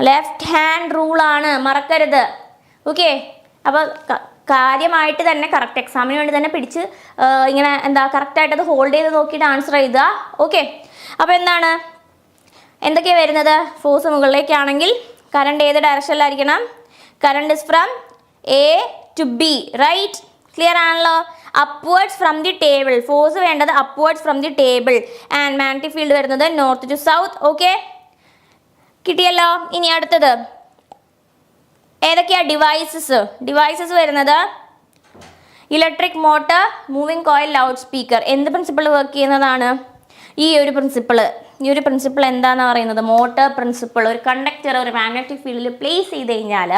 ലെഫ്റ്റ് ഹാൻഡ് റൂളാണ്, മറക്കരുത്. ഓക്കെ, അപ്പോൾ കാര്യമായിട്ട് തന്നെ കറക്റ്റ് എക്സാമിന് വേണ്ടി തന്നെ പിടിച്ച് ഇങ്ങനെ എന്താ കറക്റ്റായിട്ട് അത് ഹോൾഡ് ചെയ്ത് നോക്കിയിട്ട് ആൻസർ എഴുതുക. ഓക്കെ, അപ്പോൾ എന്തൊക്കെയാണ് വരുന്നത്? ഫോഴ്സ് മുകളിലേക്കാണെങ്കിൽ കറണ്ട് ഏത് ഡയറക്ഷനിലായിരിക്കണം? Current is from A to B, right? Clear ആണല്ലോ. Upwards from the table, force വേണ്ടത് upwards from the table. And magnetic field വരുന്നത് നോർത്ത് ടു സൗത്ത്. ഓക്കെ, കിട്ടിയല്ലോ. ഇനി അടുത്തത് ഏതൊക്കെയാ ഡിവൈസസ് വരുന്നത്? Electric motor, moving coil, loudspeaker. എന്ത് principle work ചെയ്യുന്നതാണ്? ഈ ഒരു പ്രിൻസിപ്പിൾ എന്താണെന്ന് പറയുന്നത്? Motor principle. ഒരു കണ്ടക്ടർ ഒരു മാഗ്നറ്റിക് ഫീൽഡിൽ പ്ലേസ് ചെയ്ത് കഴിഞ്ഞാൽ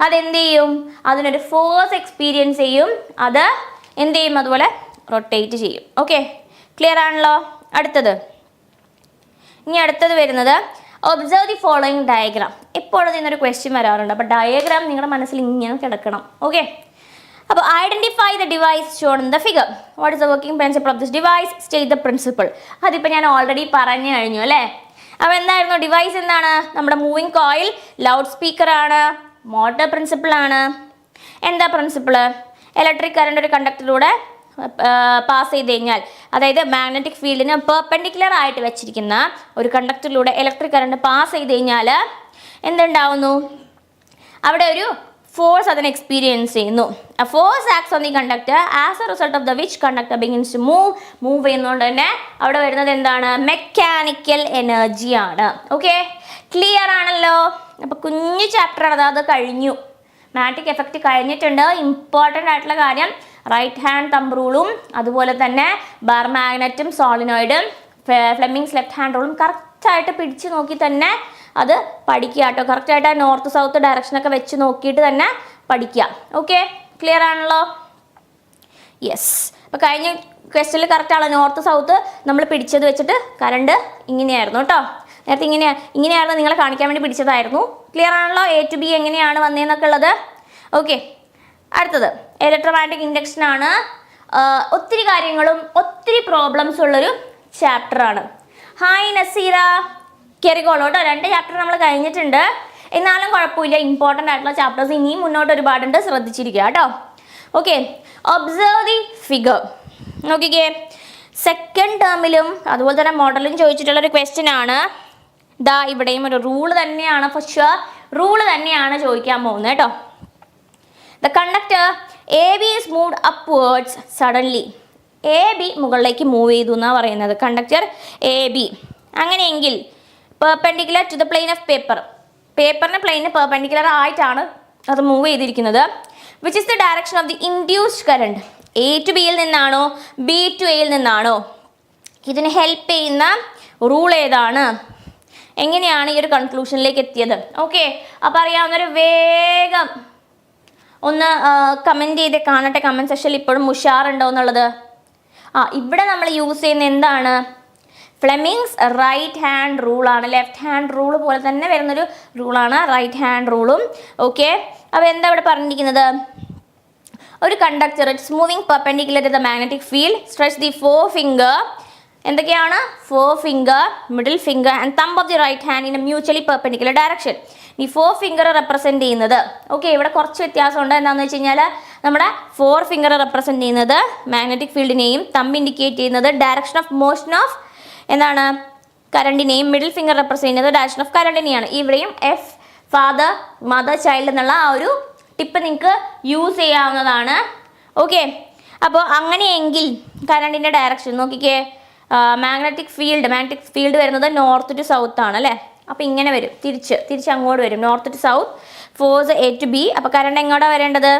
അതെന്ത് ചെയ്യും? അതിനൊരു ഫോഴ്സ് എക്സ്പീരിയൻസ് ചെയ്യും. അത് എന്ത് ചെയ്യും? അതുപോലെ റൊട്ടേറ്റ് ചെയ്യും. ഓക്കെ, ക്ലിയർ ആണല്ലോ. ഇനി അടുത്തത് വരുന്നത് ഒബ്സർവ് ദി ഫോളോയിങ് ഡയഗ്രാം. എപ്പോഴും ഇതിനൊരു ക്വസ്റ്റ്യൻ വരാറുണ്ട്. അപ്പോൾ ഡയഗ്രാം നിങ്ങളുടെ മനസ്സിൽ ഇങ്ങനെ കിടക്കണം. ഓക്കെ, അപ്പോൾ identify the device Sean in the figure. What is the working principle of this device? State the principle. അതിപ്പോൾ ഞാൻ ഓൾറെഡി പറഞ്ഞു കഴിഞ്ഞു അല്ലേ? അപ്പോൾ എന്തായിരുന്നു ഡിവൈസ്? എന്താണ്? നമ്മുടെ മൂവിങ് കോയിൽ, ലൗഡ് സ്പീക്കർ ആണ്, മോട്ടർ പ്രിൻസിപ്പിൾ ആണ്. എന്താ പ്രിൻസിപ്പിൾ? ഇലക്ട്രിക് കറണ്ട് ഒരു കണ്ടക്ടറിലൂടെ പാസ് ചെയ്ത് കഴിഞ്ഞാൽ, അതായത് മാഗ്നറ്റിക് ഫീൽഡിന് പെർപെൻഡിക്കുലർ ആയിട്ട് വെച്ചിരിക്കുന്ന ഒരു കണ്ടക്ടറിലൂടെ ഇലക്ട്രിക് കറണ്ട് പാസ് ചെയ്ത് കഴിഞ്ഞാൽ എന്തുണ്ടാവുന്നു? അവിടെ ഒരു ഫോഴ്സ് അതിനെ എക്സ്പീരിയൻസ് ചെയ്യുന്നു. A force acts on the conductor as a result of the which conductor begins to move ചെയ്യുന്നതുകൊണ്ട് തന്നെ അവിടെ വരുന്നത് എന്താണ്? മെക്കാനിക്കൽ എനർജി ആണ്. ഓക്കെ, ക്ലിയർ ആണല്ലോ. അപ്പോൾ കുഞ്ഞു ചാപ്റ്ററാണ്, അത് കഴിഞ്ഞു. മാഗ്നറ്റിക് എഫക്റ്റ് കഴിഞ്ഞിട്ടുണ്ട്. ഇമ്പോർട്ടൻ്റ് ആയിട്ടുള്ള കാര്യം റൈറ്റ് ഹാൻഡ് തമ്പ് റൂളും അതുപോലെ തന്നെ ബാർ മാഗ്നറ്റും സോളിനോയിഡും ഫ്ലെമിങ്സ് ലെഫ്റ്റ് ഹാൻഡ് റൂളും കറക്റ്റായിട്ട് പിടിച്ച് നോക്കി തന്നെ അത് പഠിക്കുക കേട്ടോ. കറക്റ്റായിട്ട് ആ നോർത്ത് സൗത്ത് ഡയറക്ഷനൊക്കെ വെച്ച് നോക്കിയിട്ട് തന്നെ പഠിക്കുക. ഓക്കെ, ക്ലിയർ ആണല്ലോ. യെസ്, അപ്പോൾ കഴിഞ്ഞ ക്വസ്റ്റ്യനിൽ കറക്റ്റാണ്. നോർത്ത് സൗത്ത് നമ്മൾ പിടിച്ചത് വെച്ചിട്ട് കറണ്ട് ഇങ്ങനെയായിരുന്നു കേട്ടോ. നേരത്തെ ഇങ്ങനെയായിരുന്നു നിങ്ങളെ കാണിക്കാൻ വേണ്ടി പിടിച്ചതായിരുന്നു. ക്ലിയർ ആണല്ലോ. എ ടു ബി എങ്ങനെയാണ് വന്നതെന്നൊക്കെ ഉള്ളത്. ഓക്കെ, അടുത്തത് ഇലക്ട്രോമാഗ്നറ്റിക് ഇൻഡക്ഷൻ ആണ്. ഒത്തിരി കാര്യങ്ങളും ഒത്തിരി പ്രോബ്ലംസ് ഉള്ളൊരു ചാപ്റ്ററാണ്. ഹായ് നസീറ, കയറിക്കോളൂ കേട്ടോ. 2 ചാപ്റ്റർ നമ്മൾ കഴിഞ്ഞിട്ടുണ്ട്. എന്നാലും കുഴപ്പമില്ല, ഇമ്പോർട്ടൻ്റ് ആയിട്ടുള്ള ചാപ്റ്റേഴ്സ് ഇനിയും മുന്നോട്ട് ഒരുപാടുണ്ട്, ശ്രദ്ധിച്ചിരിക്കുക കേട്ടോ. Okay, observe the figure. നോക്കിക്കേ, സെക്കൻഡ് ടേമിലും അതുപോലെ തന്നെ മോഡലും ചോദിച്ചിട്ടുള്ളൊരു ക്വസ്റ്റ്യൻ ആണ്. ദാ ഇവിടെയും ഒരു റൂള് തന്നെയാണ്, ഫോർ ഷുവർ റൂള് തന്നെയാണ് ചോദിക്കാൻ പോകുന്നത് കേട്ടോ. The conductor A B is moved upwards suddenly. A B മുകളിലേക്ക് മൂവ് ചെയ്തു എന്നാണ് പറയുന്നത്. Conductor A B. അങ്ങനെയെങ്കിൽ perpendicular to the plane of പേപ്പറിന് പ്ലെയിന് പെർപെൻഡിക്കുലർ ആയിട്ടാണ് അത് മൂവ് ചെയ്തിരിക്കുന്നത്. Which is the direction of the induced current? A to ബിയിൽ നിന്നാണോ ബി ടു എയിൽ നിന്നാണോ? ഇതിന് ഹെൽപ്പ് ചെയ്യുന്ന റൂൾ ഏതാണ്? എങ്ങനെയാണ് ഈ ഒരു കൺക്ലൂഷനിലേക്ക് എത്തിയത്? ഓക്കെ, അപ്പോൾ അറിയാവുന്നൊരു വേഗം ഒന്ന് കമൻറ്റ് ചെയ്ത് കാണട്ടെ കമൻറ്റ് സെക്ഷനിൽ. ഇപ്പോഴും ഉഷാറുണ്ടോ എന്നുള്ളത്. ഇവിടെ നമ്മൾ യൂസ് ചെയ്യുന്ന എന്താണ്? ഫ്ലെമിങ്സ് റൈറ്റ് ഹാൻഡ് റൂളാണ്. ലെഫ്റ്റ് ഹാൻഡ് റൂൾ പോലെ തന്നെ വരുന്നൊരു റൂളാണ് റൈറ്റ് ഹാൻഡ് റൂളും. ഓക്കെ, അപ്പോൾ എന്താ ഇവിടെ പറഞ്ഞിരിക്കുന്നത്? ഒരു conductor it's moving perpendicular to the magnetic field, stretch the 4 finger. എന്തൊക്കെയാണ്? 4 finger, middle finger and thumb of the right hand in a mutually perpendicular direction. ഈ 4 ഫിംഗർ റെപ്രസെൻറ്റ് ചെയ്യുന്നത്, ഓക്കെ, ഇവിടെ കുറച്ച് വ്യത്യാസമുണ്ട്. എന്താണെന്ന് വെച്ച് കഴിഞ്ഞാൽ നമ്മുടെ 4 ഫിംഗർ റെപ്രസെൻറ്റ് ചെയ്യുന്നത് മാഗ്നറ്റിക് ഫീൽഡിനെയും, തമ്പ് ഇൻഡിക്കേറ്റ് ചെയ്യുന്നത് ഡയറക്ഷൻ ഓഫ് മോഷൻ ഓഫ് എന്താണ്? കറണ്ടിനെയും, മിഡിൽ ഫിംഗർ റെപ്രസെൻറ്റ് ചെയ്യുന്നത് ഡയറക്ഷൻ ഓഫ് കറണ്ടിനെയാണ്. ഇവിടെയും എഫ് ഫാദർ മദർ ചൈൽഡ് എന്നുള്ള ആ ഒരു ടിപ്പ് നിങ്ങൾക്ക് യൂസ് ചെയ്യാവുന്നതാണ്. ഓക്കെ, അപ്പോൾ അങ്ങനെയെങ്കിൽ കറണ്ടിൻ്റെ ഡയറക്ഷൻ നോക്കിക്കേ. മാഗ്നറ്റിക് ഫീൽഡ് വരുന്നത് നോർത്ത് ടു സൗത്ത് ആണ് അല്ലേ? അപ്പോൾ ഇങ്ങനെ വരും, തിരിച്ച് അങ്ങോട്ട് വരും, north to south, force A to B. അപ്പോൾ കറണ്ട് എങ്ങോട്ടാണ് വരേണ്ടത്?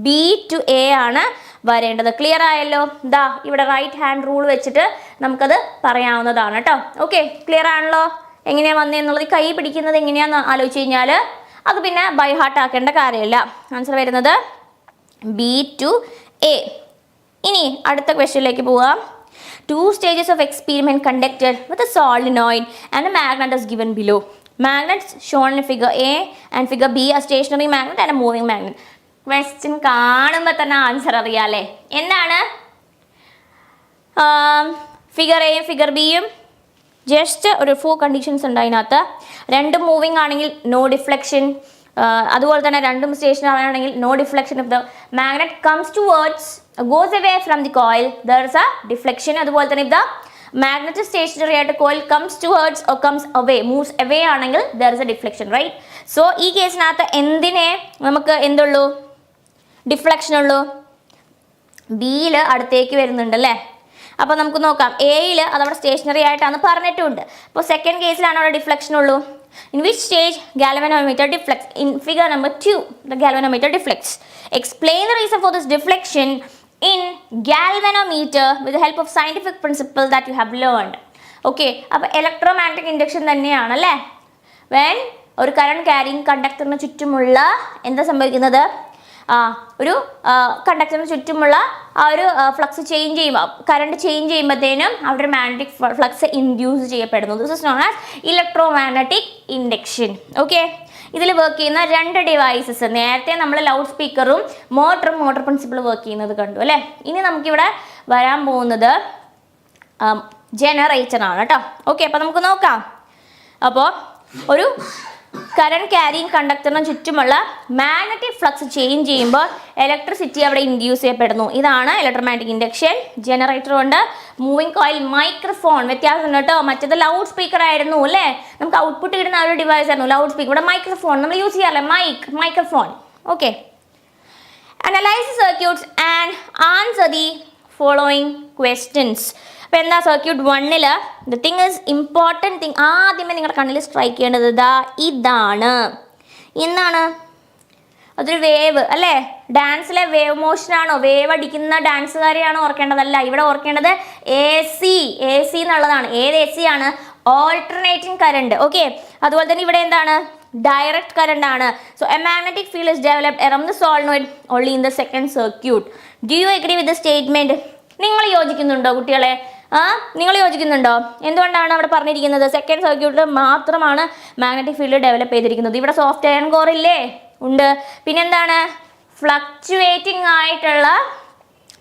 ബി ടു എ ആണ് വരേണ്ടത്. ക്ലിയർ ആയല്ലോ? ദാ ഇവിടെ റൈറ്റ് ഹാൻഡ് റൂൾ വെച്ചിട്ട് നമുക്കത് പറയാവുന്നതാണ് കേട്ടോ. ഓക്കെ, ക്ലിയർ ആണല്ലോ? എങ്ങനെയാണ് വന്നതെന്നുള്ളത്, കൈ പിടിക്കുന്നത് എങ്ങനെയാണെന്ന് ആലോചിച്ച് കഴിഞ്ഞാൽ അത് പിന്നെ ബൈ ഹാർട്ട് ആക്കേണ്ട കാര്യമില്ല. ആൻസർ വരുന്നത് B2A. ഇനി അടുത്ത ക്വസ്റ്റ്യനിലേക്ക് പോവാം. 2 stages of experiment conducted with a solenoid and a magnet is given below. Magnets shown in figure A and figure B are stationary magnet and a moving magnet. Question കാണുമ്പോൾ തന്നെ answer അറിയാലേ. എന്താണ് figure എയും figure ബിയും? Just ഒരു 4 conditions ഉണ്ട് അതിനകത്ത്. രണ്ടും moving ആണെങ്കിൽ നോ ഡിഫ്ലക്ഷൻ, അതുപോലെ തന്നെ രണ്ടും സ്റ്റേഷനറി ആണെങ്കിൽ no deflection. If the magnet comes towards goes away from the coil there is a deflection. അതുപോലെ തന്നെ ഇഫ് ദ മാഗ്നറ്റ് സ്റ്റേഷനറി ആയിട്ട് coil comes towards or comes away moves away ആണെങ്കിൽ there is a deflection, right? So ഈ കേസിനകത്ത് എന്തിനെ നമുക്ക് എന്തുള്ളൂ? Deflection ഉള്ളൂ. ബിയിൽ അടുത്തേക്ക് വരുന്നുണ്ട് അല്ലേ. അപ്പോൾ നമുക്ക് നോക്കാം. എയിൽ അതവിടെ സ്റ്റേഷനറി ആയിട്ടാണ് പറഞ്ഞിട്ടുണ്ട്. അപ്പോൾ സെക്കൻഡ് കേസിലാണ് അവിടെ ഡിഫ്ലക്ഷൻ ഉള്ളൂ. In which stage galvanometer deflects? In figure number 2, the galvanometer deflects. Explain the reason for this deflection in galvanometer with the help of scientific principle that you have learned. Okay, അപ്പോൾ electromagnetic induction തന്നെയാണ് അല്ലേ. When ഒരു current carrying കണ്ടക്ടറിന് ചുറ്റുമുള്ള എന്താ സംഭവിക്കുന്നത്? ഒരു കണ്ടക്ടറിന് ചുറ്റുമുള്ള ആ ഒരു ഫ്ലക്സ് ചേഞ്ച് ചെയ്യുമ്പോൾ, കറണ്ട് ചേഞ്ച് ചെയ്യുമ്പോഴത്തേനും അവിടെ ഒരു മാഗ്നറ്റിക് ഫ്ലക്സ് ഇൻഡ്യൂസ് ചെയ്യപ്പെടുന്നു. This is known as electromagnetic induction. Okay, ഇതിൽ വർക്ക് ചെയ്യുന്ന 2 ഡിവൈസസ്, നേരത്തെ നമ്മൾ ലൗഡ് സ്പീക്കറും മോട്ടർ പ്രിൻസിപ്പിൾ വർക്ക് ചെയ്യുന്നത് കണ്ടു അല്ലേ. ഇനി നമുക്കിവിടെ വരാൻ പോകുന്നത് ജനറേറ്ററാണ് കേട്ടോ. ഓക്കെ, അപ്പോൾ നമുക്ക് നോക്കാം. അപ്പോൾ ഒരു കറണ്ട് ക്യാരിങ് കണ്ടക്ടറിന് ചുറ്റുമുള്ള മാഗ്നറ്റിക് ഫ്ലക്സ് ചേഞ്ച് ചെയ്യുമ്പോൾ ഇലക്ട്രിസിറ്റി അവിടെ ഇൻഡ്യൂസ് ചെയ്യപ്പെടുന്നു. ഇതാണ് ഇലക്ട്രോമാഗ്നറ്റിക് ഇൻഡക്ഷൻ. ജനറേറ്റർ കൊണ്ട് മൂവിങ് കോയിൽ, മൈക്രോഫോൺ വ്യത്യാസമുണ്ട് കേട്ടോ. മറ്റേത് ലൗഡ് സ്പീക്കർ ആയിരുന്നു അല്ലേ, നമുക്ക് ഔട്ട്പുട്ട് കിട്ടുന്ന ഒരു ഡിവൈസ് ആയിരുന്നു ലൗഡ് സ്പീക്കർ. ഇവിടെ മൈക്രോഫോൺ നമ്മൾ യൂസ് ചെയ്യാറില്ലേ, microphone. Okay, analyse circuits and answer the following questions. അപ്പോൾ എന്താ സർക്യൂട്ട് 1ൽ the thing is important thing. ആദ്യമേ നിങ്ങളുടെ കണ്ണിൽ സ്ട്രൈക്ക് ചെയ്യേണ്ടത് ഇതാണ്. എന്താണ്? അതൊരു വേവ് അല്ലേ. ഡാൻസിലെ വേവ് മോഷനാണോ, വേവ് അടിക്കുന്ന ഡാൻസുകാരെയാണോ ഓർക്കേണ്ടതല്ല. ഇവിടെ ഓർക്കേണ്ടത് AC എന്നുള്ളതാണ്. ഏത് AC ആണ്? Alternating current. ഓക്കെ, അതുപോലെ തന്നെ ഇവിടെ എന്താണ്? ഡയറക്റ്റ് കറണ്ട് ആണ്. So A magnetic field is developed around the solenoid only in the second circuit. Do you agree with the statement? നിങ്ങൾ യോജിക്കുന്നുണ്ടോ കുട്ടികളെ? നിങ്ങൾ യോജിക്കുന്നുണ്ടോ? എന്തുകൊണ്ടാണ് അവിടെ പറഞ്ഞിരിക്കുന്നത് സെക്കൻഡ് സർക്യൂട്ടിൽ മാത്രമാണ് മാഗ്നറ്റിക് ഫീൽഡ് ഡെവലപ്പ് ചെയ്തിരിക്കുന്നത്? ഇവിടെ സോഫ്റ്റ് അയൺ കോർ ഇല്ലേ? ഉണ്ട്. പിന്നെന്താണ്? ഫ്ലക്ച്വേറ്റിംഗ് ആയിട്ടുള്ള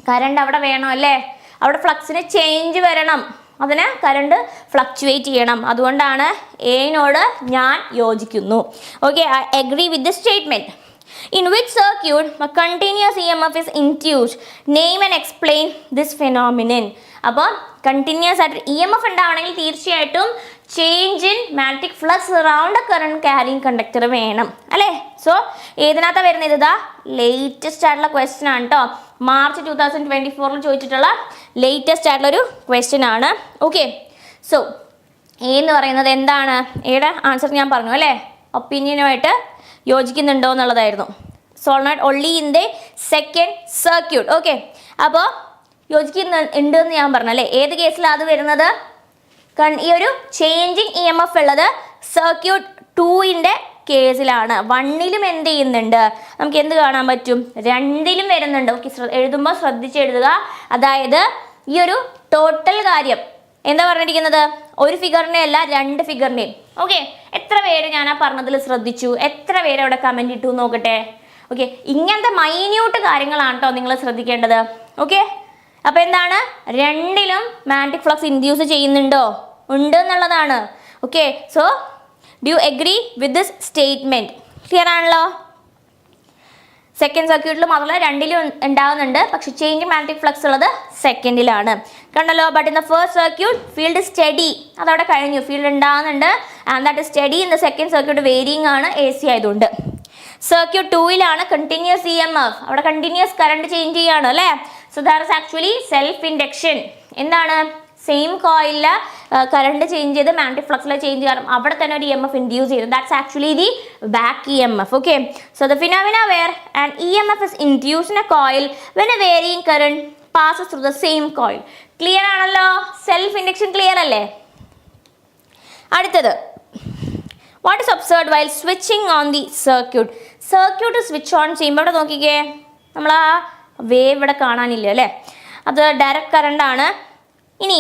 കറണ്ട് അവിടെ വേണം അല്ലേ. അവിടെ ഫ്ലക്സിന് ചേഞ്ച് വരണം, അതിന് കറണ്ട് ഫ്ലക്ച്വേറ്റ് ചെയ്യണം. അതുകൊണ്ടാണ് എനോട് ഞാൻ യോജിക്കുന്നു. Okay, I agree with the statement. In which circuit a continuous EMF is induced? Name and explain this phenomenon. അപ്പോൾ കണ്ടിന്യൂസ് ആയിട്ട് EMF ഉണ്ടാവണമെങ്കിൽ തീർച്ചയായിട്ടും change in magnetic flux around current carrying conductor വേണം അല്ലേ. സോ ഏതിനകത്താണ് വരുന്നത്? ഇതാ ലേറ്റസ്റ്റ് ആയിട്ടുള്ള question ആണ് കേട്ടോ. മാർച്ച് 2024 ചോദിച്ചിട്ടുള്ള ലേറ്റസ്റ്റ് ആയിട്ടുള്ള ഒരു ക്വസ്റ്റ്യൻ ആണ്. ഓക്കെ, സോ എന്ന് പറയുന്നത് എന്താണ്? എയുടെ ആൻസർ ഞാൻ പറഞ്ഞു അല്ലേ, ഒപ്പീനിയനുമായിട്ട് യോജിക്കുന്നുണ്ടോ എന്നുള്ളതായിരുന്നു. Solenoid only in the second circuit. Okay, അപ്പോൾ യോജിക്കുന്നുണ്ട് എന്ന് ഞാൻ പറഞ്ഞു അല്ലേ. ഏത് കേസിലാണ് അത് വരുന്നത്? ഈ ഒരു ചേഞ്ചിങ് EMF ഉള്ളത് സർക്യൂട്ട് 2ന്റെ കേസിലാണ്. 1ലും എന്ത് ചെയ്യുന്നുണ്ട്? നമുക്ക് എന്ത് കാണാൻ പറ്റും? 2ലും വരുന്നുണ്ട്. ഓക്കെ, എഴുതുമ്പോൾ ശ്രദ്ധിച്ച് എഴുതുക. അതായത് ഈ ഒരു ടോട്ടൽ കാര്യം എന്താ പറഞ്ഞിരിക്കുന്നത്? ഒരു ഫിഗറിനെ അല്ല, 2 ഫിഗറിനെയും. ഓക്കെ, എത്ര പേര് ഞാൻ ആ പറഞ്ഞതിൽ ശ്രദ്ധിച്ചു? എത്ര പേര് അവിടെ കമൻറ്റ് ഇട്ടു നോക്കട്ടെ. ഓക്കെ, ഇങ്ങനത്തെ മൈന്യൂട്ട് കാര്യങ്ങളാണ് കേട്ടോ നിങ്ങൾ ശ്രദ്ധിക്കേണ്ടത്. ഓക്കെ, അപ്പോൾ എന്താണ്? 2ലും മാഗ്നറ്റിക് ഫ്ലക്സ് ഇൻഡ്യൂസ് ചെയ്യുന്നുണ്ടോ? ഉണ്ട് എന്നുള്ളതാണ്. Okay, so do you agree with this statement? Clear ആണല്ലോ. സെക്കൻഡ് സർക്യൂട്ടിൽ മാത്രമല്ല 2ലും ഉണ്ടാകുന്നുണ്ട്, പക്ഷെ ചേഞ്ച് മാഗ്നറ്റിക് ഫ്ലക്സ് ഉള്ളത് സെക്കൻഡിലാണ്. കണ്ടല്ലോ. But in the first circuit field steady, അതവിടെ കഴിഞ്ഞു. ഫീൽഡ് ഉണ്ടാകുന്നുണ്ട് and that steady. In the second circuit varying ആണ്, AC ആയതുകൊണ്ട്. സർക്യൂട്ട് 2ലാണ് കണ്ടിന്യൂസ് EMF, അവിടെ കണ്ടിന്യൂസ് കറണ്ട് ചേഞ്ച് ചെയ്യാണ് അല്ലേ. So that is actually self induction. എന്താണ്? സെയിം കോയിലിൽ കറണ്ട് ചേഞ്ച് ചെയ്ത് മാഗ്നറ്റിക് ഫ്ലക്സിൽ ചേഞ്ച് ചെയ്യാറും അവിടെ തന്നെ ഒരു EMF ഇൻഡ്യൂസ് ചെയ്തു. That's actually the back EMF. Okay, so the phenomena where an EMF is induced in a coil when a varying current passes through the same coil. Clear ആണല്ലോ. Self induction clear അല്ലേ? അടുത്തത് what is observed while switching on the circuit switch on ചെയ്യുമ്പോൾ ഇവിടെ നോക്കിക്കേ, നമ്മൾ ആ wave ഇവിടെ കാണാനില്ല അല്ലേ, അത് ഡയറക്റ്റ് കറണ്ട് ആണ്. ഇനി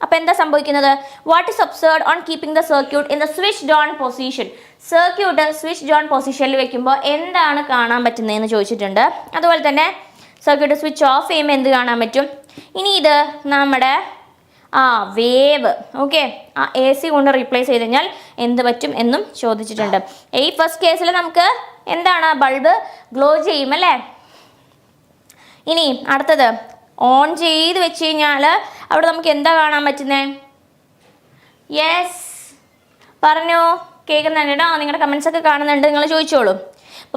അപ്പോൾ എന്താ സംഭവിക്കുന്നത്? What is observed on keeping the circuit in the switched on position. Circuit switched on പൊസിഷനിൽ വെക്കുമ്പോൾ എന്താണ് കാണാൻ പറ്റുന്നതെന്ന് ചോദിച്ചിട്ടുണ്ട്. അതുപോലെ തന്നെ സർക്യൂട്ട് സ്വിച്ച് ഓഫ് ചെയ്യുമ്പോൾ എന്ത് കാണാൻ പറ്റും? ഇനി ഇത് നമ്മുടെ വേവ്, ഓക്കെ, ആ AC കൊണ്ട് റീപ്ലേസ് ചെയ്ത് കഴിഞ്ഞാൽ എന്ത് പറ്റും എന്നും ചോദിച്ചിട്ടുണ്ട്. ഈ ഫസ്റ്റ് കേസിൽ നമുക്ക് എന്താണ്, ബൾബ് ഗ്ലോ ചെയ്യും അല്ലേ. ഇനി അടുത്തത് ഓൺ ചെയ്ത് വെച്ച് കഴിഞ്ഞാൽ അവിടെ നമുക്ക് എന്താ കാണാൻ പറ്റുന്നത്? യെസ്, പറഞ്ഞോ, കേൾക്കുന്നുണ്ട് കേട്ടോ, നിങ്ങളുടെ കമൻസ് ഒക്കെ കാണുന്നുണ്ട്, നിങ്ങൾ ചോദിച്ചോളൂ.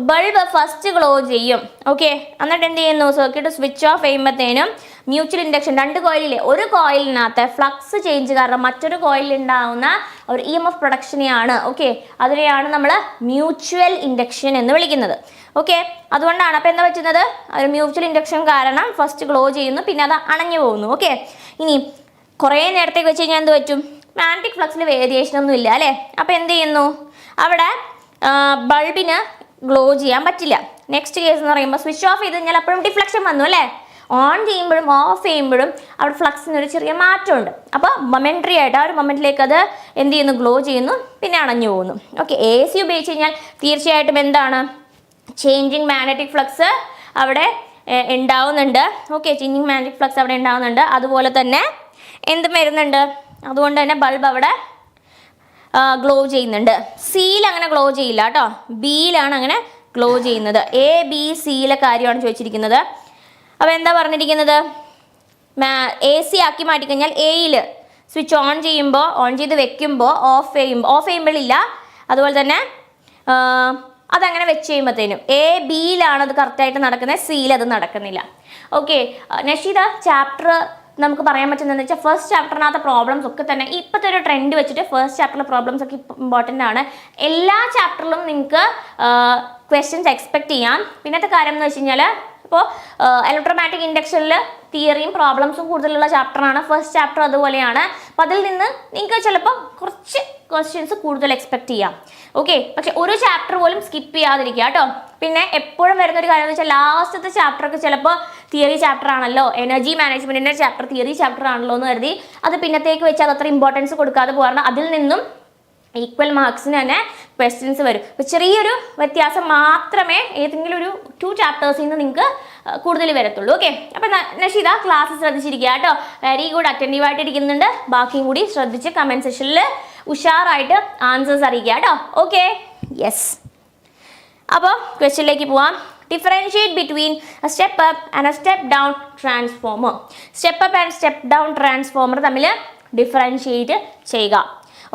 ബൾബ് ഫസ്റ്റ് ഗ്ലോ ചെയ്യും, ഓക്കെ, എന്നിട്ട് എന്ത് ചെയ്യുന്നു? സർക്യൂട്ട് സ്വിച്ച് ഓഫ് ചെയ്യുമ്പോഴത്തേനും മ്യൂച്വൽ ഇൻഡക്ഷൻ, രണ്ട് കോയിലില്ലേ, ഒരു കോയിലിനകത്ത് ഫ്ലക്സ് ചേഞ്ച് കാരണം മറ്റൊരു കോയിലിൽ ഉണ്ടാവുന്ന ഒരു EMF പ്രൊഡക്ഷനെയാണ്, ഓക്കെ, അതിനെയാണ് നമ്മൾ മ്യൂച്വൽ ഇൻഡക്ഷൻ എന്ന് വിളിക്കുന്നത്. ഓക്കെ, അതുകൊണ്ടാണ് അപ്പോൾ എന്താ പറ്റുന്നത്? ഒരു മ്യൂച്വൽ ഇൻഡക്ഷൻ കാരണം ഫസ്റ്റ് ഗ്ലോ ചെയ്യുന്നു, പിന്നെ അത് അണഞ്ഞു പോകുന്നു. ഓക്കെ, ഇനി കുറേ നേരത്തേക്ക് വെച്ച് കഴിഞ്ഞാൽ എന്ത് പറ്റും? മാഗ്നറ്റിക് ഫ്ലക്സിൽ വേരിയേഷൻ ഒന്നും ഇല്ല അല്ലേ. അപ്പോൾ എന്ത് ചെയ്യുന്നു? അവിടെ ബൾബിന് ഗ്ലോ ചെയ്യാൻ പറ്റില്ല. നെക്സ്റ്റ് കേസ് എന്ന് പറയുമ്പോൾ സ്വിച്ച് ഓഫ് ചെയ്ത് കഴിഞ്ഞാൽ അപ്പോഴും ഡിഫ്ലക്ഷൻ വന്നു അല്ലേ. ഓൺ ചെയ്യുമ്പോഴും ഓഫ് ചെയ്യുമ്പോഴും അവിടെ ഫ്ലക്സിന് ഒരു ചെറിയ മാറ്റമുണ്ട്. അപ്പോൾ മൊമെൻ്ററി ആയിട്ട് ആ ഒരു മൊമെൻറ്റിലേക്ക് അത് എന്ത് ചെയ്യുന്നു? ഗ്ലോ ചെയ്യുന്നു, പിന്നെ അണഞ്ഞു പോകുന്നു. ഓക്കെ, AC ഉപയോഗിച്ച് കഴിഞ്ഞാൽ തീർച്ചയായിട്ടും എന്താണ്? ചേഞ്ചിങ് മാഗ്നറ്റിക് ഫ്ലക്സ് അവിടെ ഉണ്ടാവുന്നുണ്ട്. ഓക്കെ, ചേഞ്ചിങ് മാഗ്നറ്റിക് ഫ്ലക്സ് അവിടെ ഉണ്ടാവുന്നുണ്ട്. അതുപോലെ തന്നെ എന്തും വരുന്നുണ്ട്, അതുകൊണ്ട് തന്നെ ബൾബ് അവിടെ ഗ്ലോ ചെയ്യുന്നുണ്ട്. സിയിൽ അങ്ങനെ ഗ്ലോ ചെയ്യില്ല കേട്ടോ, ബിയിലാണ് അങ്ങനെ ഗ്ലോ ചെയ്യുന്നത്. ABCയിലെ കാര്യമാണ് ചോദിച്ചിരിക്കുന്നത്. അപ്പോൾ എന്താ പറഞ്ഞിരിക്കുന്നത്? AC ആക്കി മാറ്റിക്കഴിഞ്ഞാൽ Aയിൽ സ്വിച്ച് ഓൺ ചെയ്യുമ്പോൾ, ഓൺ ചെയ്ത് വെക്കുമ്പോൾ, ഓഫ് ചെയ്യുമ്പോഴില്ല. അതുപോലെ തന്നെ അതങ്ങനെ വെച്ച് കഴിയുമ്പോഴത്തേനും ABയിലാണ് അത് കറക്റ്റായിട്ട് നടക്കുന്നത്, സിയിൽ അത് നടക്കുന്നില്ല. ഓക്കെ, നഷീദ ചാപ്റ്റർ നമുക്ക് പറയാൻ പറ്റുന്നതെന്ന് വെച്ചാൽ ഫസ്റ്റ് ചാപ്റ്ററിനകത്ത് പ്രോബ്ലംസ് ഒക്കെ തന്നെ ഇപ്പോഴത്തെ ഒരു ട്രെൻഡ് വെച്ചിട്ട് ഫസ്റ്റ് ചാപ്റ്ററിലെ പ്രോബ്ലംസ് ഒക്കെ ഇമ്പോർട്ടൻ്റ് ആണ്. എല്ലാ ചാപ്റ്ററിലും നിങ്ങൾക്ക് ക്വസ്റ്റ്യൻസ് എക്സ്പെക്ട് ചെയ്യാം. പിന്നത്തെ കാര്യം എന്ന് വെച്ച് കഴിഞ്ഞാൽ ഇപ്പോൾ ഇലക്ട്രോമാഗ്നറ്റിക് ഇൻഡക്ഷനിൽ തിയറിയും പ്രോബ്ലംസും കൂടുതലുള്ള ചാപ്റ്ററാണ് ഫസ്റ്റ് ചാപ്റ്റർ, അതുപോലെയാണ്. അപ്പോൾ അതിൽ നിന്ന് നിങ്ങൾക്ക് ചിലപ്പോൾ കുറച്ച് ക്വസ്റ്റ്യൻസ് കൂടുതൽ എക്സ്പെക്ട് ചെയ്യാം. ഓക്കെ, പക്ഷെ ഒരു ചാപ്റ്റർ പോലും സ്കിപ്പ് ചെയ്യാതിരിക്കുക കേട്ടോ. പിന്നെ എപ്പോഴും വരുന്നൊരു കാര്യം എന്ന് വെച്ചാൽ ലാസ്റ്റത്തെ ചാപ്റ്ററൊക്കെ ചിലപ്പോൾ തിയറി ചാപ്റ്റർ ആണല്ലോ, എനർജി മാനേജ്മെൻറ്റിൻ്റെ ചാപ്റ്റർ തിയറി ചാപ്റ്റർ ആണല്ലോ എന്ന് കരുതി അത് പിന്നത്തേക്ക് വെച്ച് അത് അത്ര ഇമ്പോർട്ടൻസ് കൊടുക്കാതെ പോകാറുണ്ട്. അതിൽ നിന്നും ഈക്വൽ മാർക്സിന് തന്നെ ക്വസ്റ്റ്യൻസ് വരും. അപ്പോൾ ചെറിയൊരു വ്യത്യാസം മാത്രമേ ഏതെങ്കിലും ഒരു 2 ചാപ്റ്റേഴ്സിൽ നിന്ന് നിങ്ങൾക്ക് കൂടുതൽ വരത്തുള്ളൂ. ഓക്കെ, അപ്പോൾ നഷീദ ക്ലാസ് ശ്രദ്ധിച്ചിരിക്കുക കേട്ടോ. വെരി ഗുഡ്, അറ്റൻറ്റീവായിട്ട് ഇരിക്കുന്നുണ്ട്. ബാക്കിയും കൂടി ശ്രദ്ധിച്ച് കമൻറ്റ് സെക്ഷനിൽ ഉഷാറായിട്ട് ആൻസേഴ്സ് അറിയിക്കുക കേട്ടോ. Okay, yes. അപ്പോൾ ക്വസ്റ്റ്യനിലേക്ക് പോവാം. Differentiate between A step up and A step down transformer. Step up and step down transformer തമ്മിൽ ഡിഫറൻഷിയേറ്റ് ചെയ്യുക.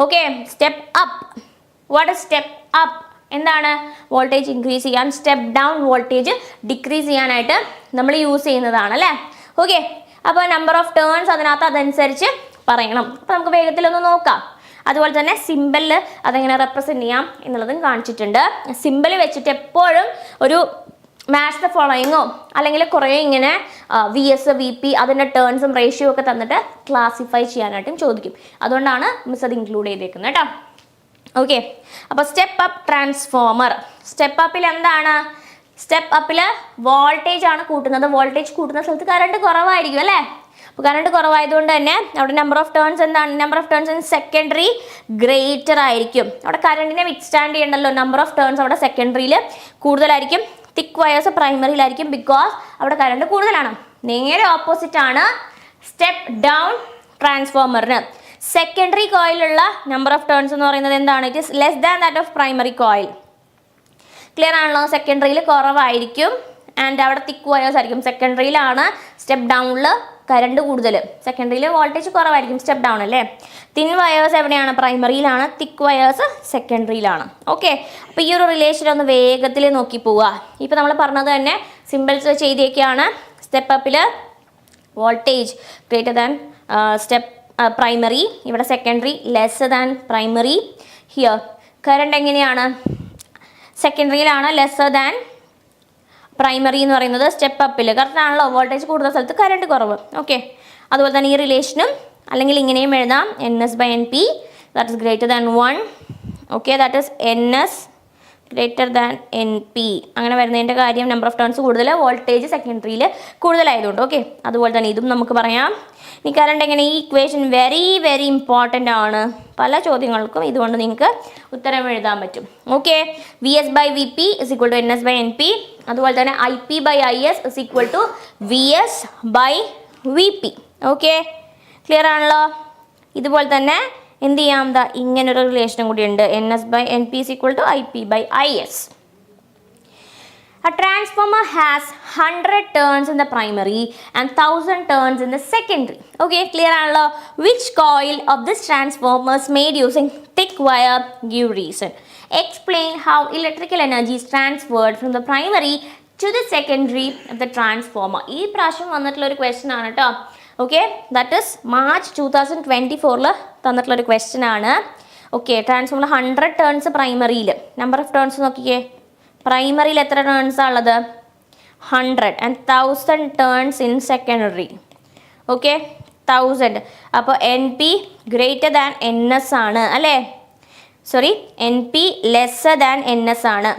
Okay, step up, what is step up? എന്താണ്? വോൾട്ടേജ് ഇൻക്രീസ് ചെയ്യാൻ. സ്റ്റെപ്പ് ഡൗൺ വോൾട്ടേജ് ഡിക്രീസ് ചെയ്യാനായിട്ട് നമ്മൾ use ചെയ്യുന്നതാണ് അല്ലേ. Okay, അപ്പോൾ number of turns അതിനകത്ത് അതനുസരിച്ച് പറയണം. അപ്പോൾ നമുക്ക് വേഗത്തിലൊന്ന് നോക്കാം. അതുപോലെ തന്നെ സിമ്പിളിൽ അതെങ്ങനെ റെപ്രസെൻറ്റ് ചെയ്യാം എന്നുള്ളതും കാണിച്ചിട്ടുണ്ട്. സിമ്പിൾ വെച്ചിട്ട് എപ്പോഴും ഒരു മാച്ച് ദ ഫോളോയിങ്ങോ അല്ലെങ്കിൽ കുറേ ഇങ്ങനെ VS VP അതിൻ്റെ ടേൺസും റേഷ്യോ ഒക്കെ തന്നിട്ട് ക്ലാസിഫൈ ചെയ്യാനായിട്ടും ചോദിക്കും. അതുകൊണ്ടാണ് മിസ് അത് ഇൻക്ലൂഡ് ചെയ്തേക്കുന്നത് കേട്ടോ. ഓക്കെ, അപ്പോൾ സ്റ്റെപ്പ് അപ്പ് ട്രാൻസ്ഫോമർ. സ്റ്റെപ്പ് അപ്പിൽ എന്താണ്? സ്റ്റെപ്പ് അപ്പിൽ വോൾട്ടേജ് ആണ് കൂട്ടുന്നത്. വോൾട്ടേജ് കൂട്ടുന്ന സ്ഥലത്ത് കറണ്ട് കുറവായിരിക്കും അല്ലേ. അപ്പോൾ കറണ്ട് കുറവായതുകൊണ്ട് തന്നെ അവിടെ നമ്പർ ഓഫ് ടേൺസ് എന്താണ്? Number of turns in secondary greater ആയിരിക്കും. അവിടെ കറണ്ടിനെ വിത്ത്സ്റ്റാൻഡ് ചെയ്യണ്ടല്ലോ, നമ്പർ ഓഫ് ടേൺസ് അവിടെ സെക്കൻഡറിയിൽ കൂടുതലായിരിക്കും. തിക്ക് വയേഴ്സ് പ്രൈമറിയിലായിരിക്കും, ബിക്കോസ് അവിടെ കറണ്ട് കൂടുതലാണ്. നേരെ ഓപ്പോസിറ്റ് ആണ് സ്റ്റെപ്പ് ഡൗൺ ട്രാൻസ്ഫോമറിന്. സെക്കൻഡറി കോയിലുള്ള നമ്പർ ഓഫ് ടേൺസ് എന്ന് പറയുന്നത് എന്താണ്? It is less than that of primary coil. Clear ആണല്ലോ? സെക്കൻഡറിയിൽ കുറവായിരിക്കും ആൻഡ് അവിടെ തിക്ക് വയേഴ്സ് ആയിരിക്കും. സെക്കൻഡറിയിലാണ് സ്റ്റെപ്പ് ഡൗണിൽ കറണ്ട് കൂടുതൽ, സെക്കൻഡറിയിൽ വോൾട്ടേജ് കുറവായിരിക്കും. സ്റ്റെപ്പ് ഡൗൺ അല്ലേ. തിൻ വയേഴ്സ് എവിടെയാണ്? പ്രൈമറിയിലാണ്. തിക്ക് വയേഴ്സ് സെക്കൻഡറിയിലാണ്. ഓക്കെ, അപ്പോൾ ഈ ഒരു റിലേഷൻ ഒന്ന് വേഗത്തിൽ നോക്കി പോവുക. ഇപ്പോൾ നമ്മൾ പറഞ്ഞത് തന്നെ സിമ്പിൾസ് ചെയ്തേക്കാണ്. സ്റ്റെപ്പ് അപ്പിൽ voltage greater than step primary, ഇവിടെ secondary less than primary. Here current എങ്ങനെയാണ്? സെക്കൻഡറിയിലാണ് ലെസ്സർ ദാൻ പ്രൈമറി എന്ന് പറയുന്നത്. സ്റ്റെപ്പ് അപ്പിൽ കറക്റ്റ് ആണല്ലോ, വോൾട്ടേജ് കൂടുതൽ സ്ഥലത്ത് കറണ്ട് കുറവ്. ഓക്കെ, അതുപോലെ തന്നെ ഈ റിലേഷനും അല്ലെങ്കിൽ ഇങ്ങനെയും എഴുതാം, NS/NP that is greater than 1 okay, that is NS greater than NP. അങ്ങനെ വരുന്നതിൻ്റെ കാര്യം നമ്പർ ഓഫ് ടേൺസ് കൂടുതൽ, വോൾട്ടേജ് സെക്കൻഡറിയിൽ കൂടുതലായതുകൊണ്ട്. ഓക്കെ, അതുപോലെ തന്നെ ഇതും നമുക്ക് പറയാം. ഇനി കറണ്ട് എങ്ങനെ, ഈ ഇക്വേഷൻ വെരി വെരി ഇമ്പോർട്ടൻ്റ് ആണ്. പല ചോദ്യങ്ങൾക്കും ഇതുകൊണ്ട് നിങ്ങൾക്ക് ഉത്തരം എഴുതാൻ പറ്റും. Okay, VS/VP is equal to NS/NP. അതുപോലെ തന്നെ IP/IS is equal to VS/VP. Okay, clear ആണല്ലോ. ഇതുപോലെ തന്നെ എന്ത് ചെയ്യാം, ദാ ഇങ്ങനൊരു റിലേഷനും കൂടി ഉണ്ട്. NS/NP is equal to IP/IS. A transformer has 100 turns in the primary and 1000 turns in the secondary. Okay, clear ആണല്ലോ. Which coil of this transformer is made using thick wire? Give reason. Explain how electrical energy is transferred from the primary to the secondary of the transformer. ഈ പ്രാവശ്യം വന്നിട്ടുള്ള ഒരു question ആണ് കേട്ടോ. Okay, that is March 2024 തന്നിട്ടുള്ളൊരു question ആണ്. Okay, transformer 100 turns പ്രൈമറിയിൽ. Number of turns നോക്കിക്കേ, പ്രൈമറിയിൽ എത്ര ടേൺസാണ് ഉള്ളത്? 100 and 1000 turns in secondary. Okay, 1000. അപ്പോൾ NP ഗ്രേറ്റർ ദാൻ NS ആണ് അല്ലേ? Sorry, NP lesser than NS ആണ്.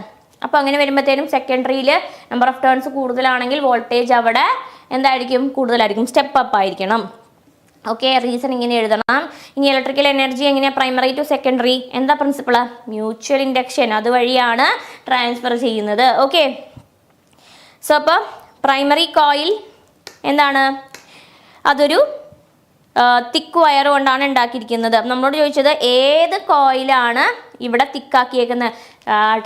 അപ്പോൾ അങ്ങനെ വരുമ്പോഴത്തേനും സെക്കൻഡറിയിൽ നമ്പർ ഓഫ് ടേൺസ് കൂടുതലാണെങ്കിൽ വോൾട്ടേജ് അവിടെ എന്തായിരിക്കും? കൂടുതലായിരിക്കും, സ്റ്റെപ്പ് അപ്പ് ആയിരിക്കണം. ഓക്കെ, റീസൺ ഇങ്ങനെ എഴുതണം. ഇനി ഇലക്ട്രിക്കൽ എനർജി എങ്ങനെയാണ് പ്രൈമറി ടു സെക്കൻഡറി? എന്താ പ്രിൻസിപ്പിൾ? മ്യൂച്വൽ ഇൻഡക്ഷൻ, അതുവഴിയാണ് ട്രാൻസ്ഫർ ചെയ്യുന്നത്. ഓക്കെ, സോ അപ്പോൾ പ്രൈമറി കോയിൽ എന്താണ്? അതൊരു തിക്ക് വയർ കൊണ്ടാണ് ഉണ്ടാക്കിയിരിക്കുന്നത്. നമ്മളോട് ചോദിച്ചത് ഏത് കോയിലാണ് ഇവിടെ തിക്കാക്കിയേക്കുന്നത്?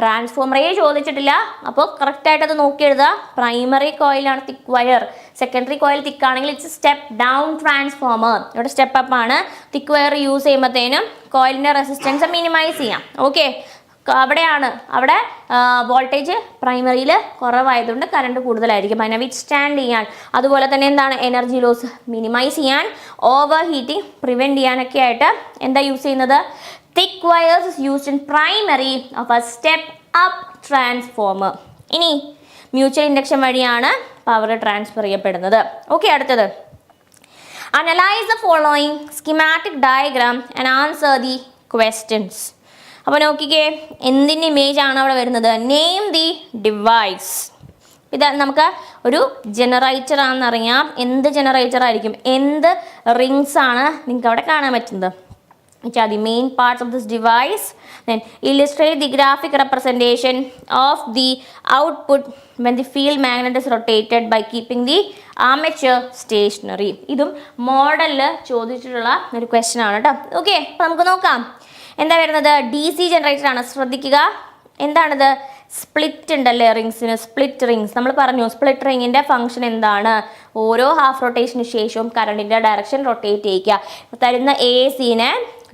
ട്രാൻസ്ഫോമറേ ചോദിച്ചിട്ടില്ല. അപ്പോൾ കറക്റ്റായിട്ട് അത് നോക്കി എഴുതുക. പ്രൈമറി കോയിലാണ് തിക്ക് വയർ. സെക്കൻഡറി കോയിൽ തിക്കാണെങ്കിൽ ഇറ്റ്സ് സ്റ്റെപ്പ് ഡൗൺ ട്രാൻസ്ഫോമർ. ഇവിടെ സ്റ്റെപ്പ് അപ്പ് ആണ്. തിക്ക് വയർ യൂസ് ചെയ്യുമ്പോഴത്തേനും കോയിലിൻ്റെ റെസിസ്റ്റൻസ് മിനിമൈസ് ചെയ്യാം. ഓക്കെ, അവിടെ വോൾട്ടേജ് പ്രൈമറിയിൽ കുറവായതുകൊണ്ട് കറണ്ട് കൂടുതലായിരിക്കും. അതിനെ വിത്ത്സ്റ്റാൻഡ് ചെയ്യാൻ, അതുപോലെ തന്നെ എന്താണ്, എനർജി ലോസ് മിനിമൈസ് ചെയ്യാൻ, ഓവർ ഹീറ്റിംഗ് പ്രിവെൻറ്റ് ചെയ്യാനൊക്കെ ആയിട്ട് എന്താ യൂസ് ചെയ്യുന്നത്? thick wires is used in primary of a step up transformer. ഇനി മ്യൂച്വൽ ഇൻഡക്ഷൻ വഴിയാണ് പവർ ട്രാൻസ്ഫർ ചെയ്യപ്പെടുന്നത്. ഓക്കെ, അടുത്തത് analyse the following schematic diagram and answer the questions. അപ്പോൾ നോക്കിക്കേ, എന്തിൻ്റെ ഇമേജ് ആണ് അവിടെ വരുന്നത്? Name the device. ഇത് നമുക്ക് ഒരു ജനറേറ്റർ ആണെന്നറിയാം. എന്ത് ജനറേറ്റർ ആയിരിക്കും? എന്ത് റിങ്സ് ആണ് നിങ്ങൾക്ക് അവിടെ കാണാൻ പറ്റുന്നത്? Which are the main parts of this device? Then illustrate the graphic representation of the output when the field magnet is rotated by keeping the armature stationary. ഇതും മോഡലിൽ ചോദിച്ചിട്ടുള്ള ഒരു ക്വസ്റ്റ്യൻ ആണ് കേട്ടോ. ഓക്കെ, അപ്പോൾ നമുക്ക് നോക്കാം. എന്താ വരുന്നത്? DC ജനറേറ്റർ ആണ്. ശ്രദ്ധിക്കുക, എന്താണിത്? സ്പ്ലിറ്റ് ഉണ്ടല്ലേ റിങ്സിന്, സ്പ്ലിറ്റ് റിങ്സ്. നമ്മൾ പറഞ്ഞു സ്പ്ലിറ്റ് റിങ്ങിൻ്റെ ഫംഗ്ഷൻ എന്താണ്? ഓരോ ഹാഫ് റൊട്ടേഷന് ശേഷവും കറണ്ടിൻ്റെ ഡയറക്ഷൻ റൊട്ടേറ്റ് ചെയ്യിക്കുക. തരുന്ന AC-നെ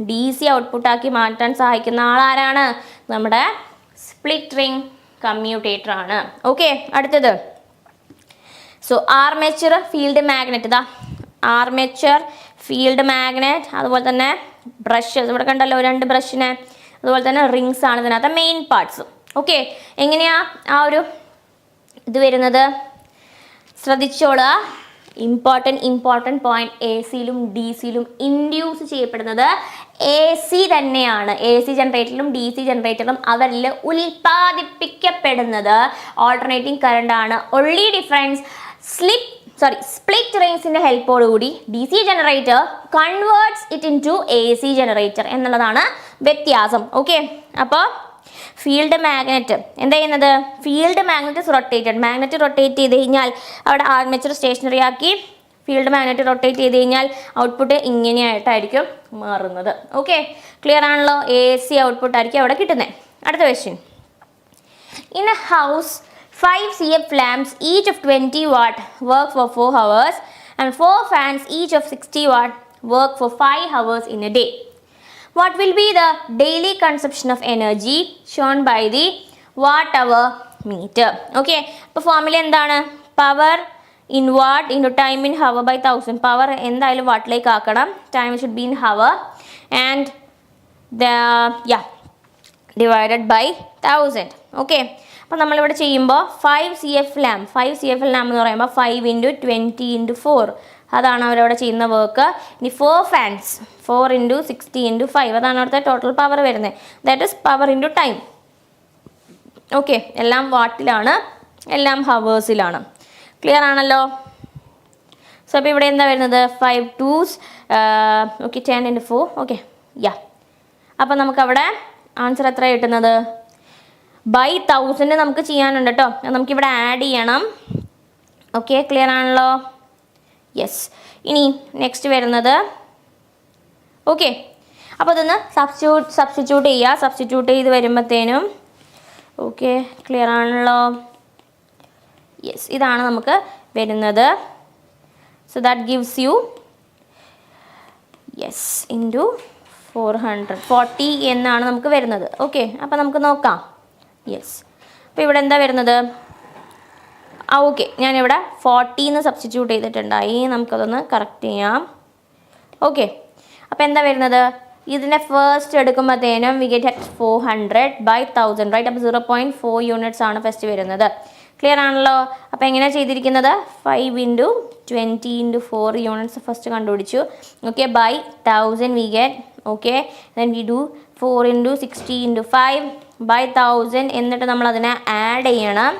DC ഔട്ട്പുട്ടാക്കി മാറ്റാൻ സഹായിക്കുന്ന ആളാരാണ്? നമ്മുടെ സ്പ്ലിറ്റ് റിംഗ് കമ്മ്യൂട്ടേറ്റർ ആണ്. ഓക്കെ, അടുത്തത് സോ ആർമേച്ചർ ഫീൽഡ് മാഗ്നറ്റ്. ഇതാ ആർമേച്ചർ ഫീൽഡ് മാഗ്നറ്റ്. അതുപോലെ തന്നെ ബ്രഷസ് ഇവിടെ കണ്ടല്ലോ, 2 ബ്രഷിനെ. അതുപോലെ തന്നെ റിങ്സ് ആണ് ഇതിനകത്ത് മെയിൻ പാർട്സ്. ഓക്കെ, എങ്ങനെയാ ആ ഒരു ഇത് വരുന്നത്? ശ്രദ്ധിച്ചോളുക. ഇമ്പോർട്ടൻറ്റ് പോയിന്റ്, AC-ലും DC-ലും ഇൻഡ്യൂസ് ചെയ്യപ്പെടുന്നത് AC തന്നെയാണ്. AC ജനറേറ്ററിലും DC ജനറേറ്ററിലും അവരിൽ ഉൽപ്പാദിപ്പിക്കപ്പെടുന്നത് ഓൾട്ടർനേറ്റിംഗ് കറണ്ട് ആണ്. ഒൺലി ഡിഫറൻസ് സ്പ്ലിറ്റ് റിങ്സിൻ്റെ ഹെൽപ്പോടുകൂടി DC generator converts it into AC generator എന്നുള്ളതാണ് വ്യത്യാസം. ഓക്കെ, അപ്പോൾ ഫീൽഡ് മാഗ്നറ്റ് എന്താ ചെയ്യുന്നത്? Field magnet rotated. Magnet rotate ചെയ്ത് കഴിഞ്ഞാൽ അവിടെ ആർമേച്ചർ സ്റ്റേഷനറി ആക്കി ഫീൽഡ് മാഗ്നറ്റ് റൊട്ടേറ്റ് ചെയ്ത് കഴിഞ്ഞാൽ ഔട്ട്പുട്ട് ഇങ്ങനെയായിട്ടായിരിക്കും മാറുന്നത്. ഓക്കെ, ക്ലിയർ ആണല്ലോ? AC ഔട്ട്പുട്ട് ആയിരിക്കും അവിടെ കിട്ടുന്നത്. അടുത്ത question. In A house 5 CF lamps each of 20 watt work for 4 hours and 4 fans each of 60 watt work for 5 hours in a day. What will be the daily consumption of energy shown by the watt hour meter? Okay, അപ്പോൾ formula എന്താണ്? Power in watt into time in hour by 1000. Power എന്തായാലും വാട്ടിലേക്ക് ആക്കണം. Time should be in hour and divided by 1000. Okay, അപ്പോൾ നമ്മളിവിടെ ചെയ്യുമ്പോൾ 5 CF lamp എന്ന് പറയുമ്പോൾ 5 × 20 × 4 അതാണ് അവരവിടെ ചെയ്യുന്ന വർക്ക്. ഇനി 4 ഫാൻസ്, 4 × 60 × 5, അതാണ് അവിടുത്തെ ടോട്ടൽ പവർ വരുന്നത്. That is power into time. Okay, എല്ലാം വാട്ടിലാണ്, എല്ലാം ഹവേഴ്സിലാണ്. ക്ലിയർ ആണല്ലോ? സോ അപ്പോൾ ഇവിടെ എന്താ വരുന്നത്? 5 2s, ഓക്കെ 10 × 4, ഓക്കെ യാ. അപ്പോൾ നമുക്കവിടെ ആൻസർ എത്ര കിട്ടുന്നത്? ബൈ 1000 നമുക്ക് ചെയ്യാനുണ്ട് കേട്ടോ. നമുക്കിവിടെ ആഡ് ചെയ്യണം. ഓക്കെ, ക്ലിയർ ആണല്ലോ? യെസ്. ഇനി നെക്സ്റ്റ് വരുന്നത്, ഓക്കെ, അപ്പോൾ ഇതൊന്ന് സബ്സ്റ്റിറ്റ്യൂട്ട് ചെയ്യുക. സബ്സ്റ്റിറ്റ്യൂട്ട് ചെയ്ത് വരുമ്പോഴത്തേനും, ഓക്കെ ക്ലിയർ ആണല്ലോ? യെസ്, ഇതാണ് നമുക്ക് വരുന്നത്. So that gives you yes into 440 എന്നാണ് നമുക്ക് വരുന്നത്. ഓക്കെ, അപ്പോൾ നമുക്ക് നോക്കാം. യെസ്, അപ്പോൾ ഇവിടെ എന്താ വരുന്നത്? ഓക്കെ, ഞാനിവിടെ 40 എന്ന് സബ്സ്റ്റിറ്റ്യൂട്ട് ചെയ്തിട്ടുണ്ടായി. നമുക്കതൊന്ന് കറക്റ്റ് ചെയ്യാം. ഓക്കെ, അപ്പോൾ എന്താ വരുന്നത്? ഇതിനെ ഫസ്റ്റ് എടുക്കുമ്പോഴത്തേനും വി ഗെറ്റ് 400 ബൈ 1000, റൈറ്റ്? അപ്പോൾ 0.4 യൂണിറ്റ്സ് ആണ് ഫസ്റ്റ് വരുന്നത്. ക്ലിയർ ആണല്ലോ? അപ്പോൾ എങ്ങനെയാണ് ചെയ്തിരിക്കുന്നത്? 5 × 20 × 4 യൂണിറ്റ്സ് ഫസ്റ്റ് കണ്ടുപിടിച്ചു. Okay, by 1000 we get, okay, then we do 4 × 60 × 5 by 1000, എന്നിട്ട് നമ്മൾ അതിനെ ആഡ് ചെയ്യണം.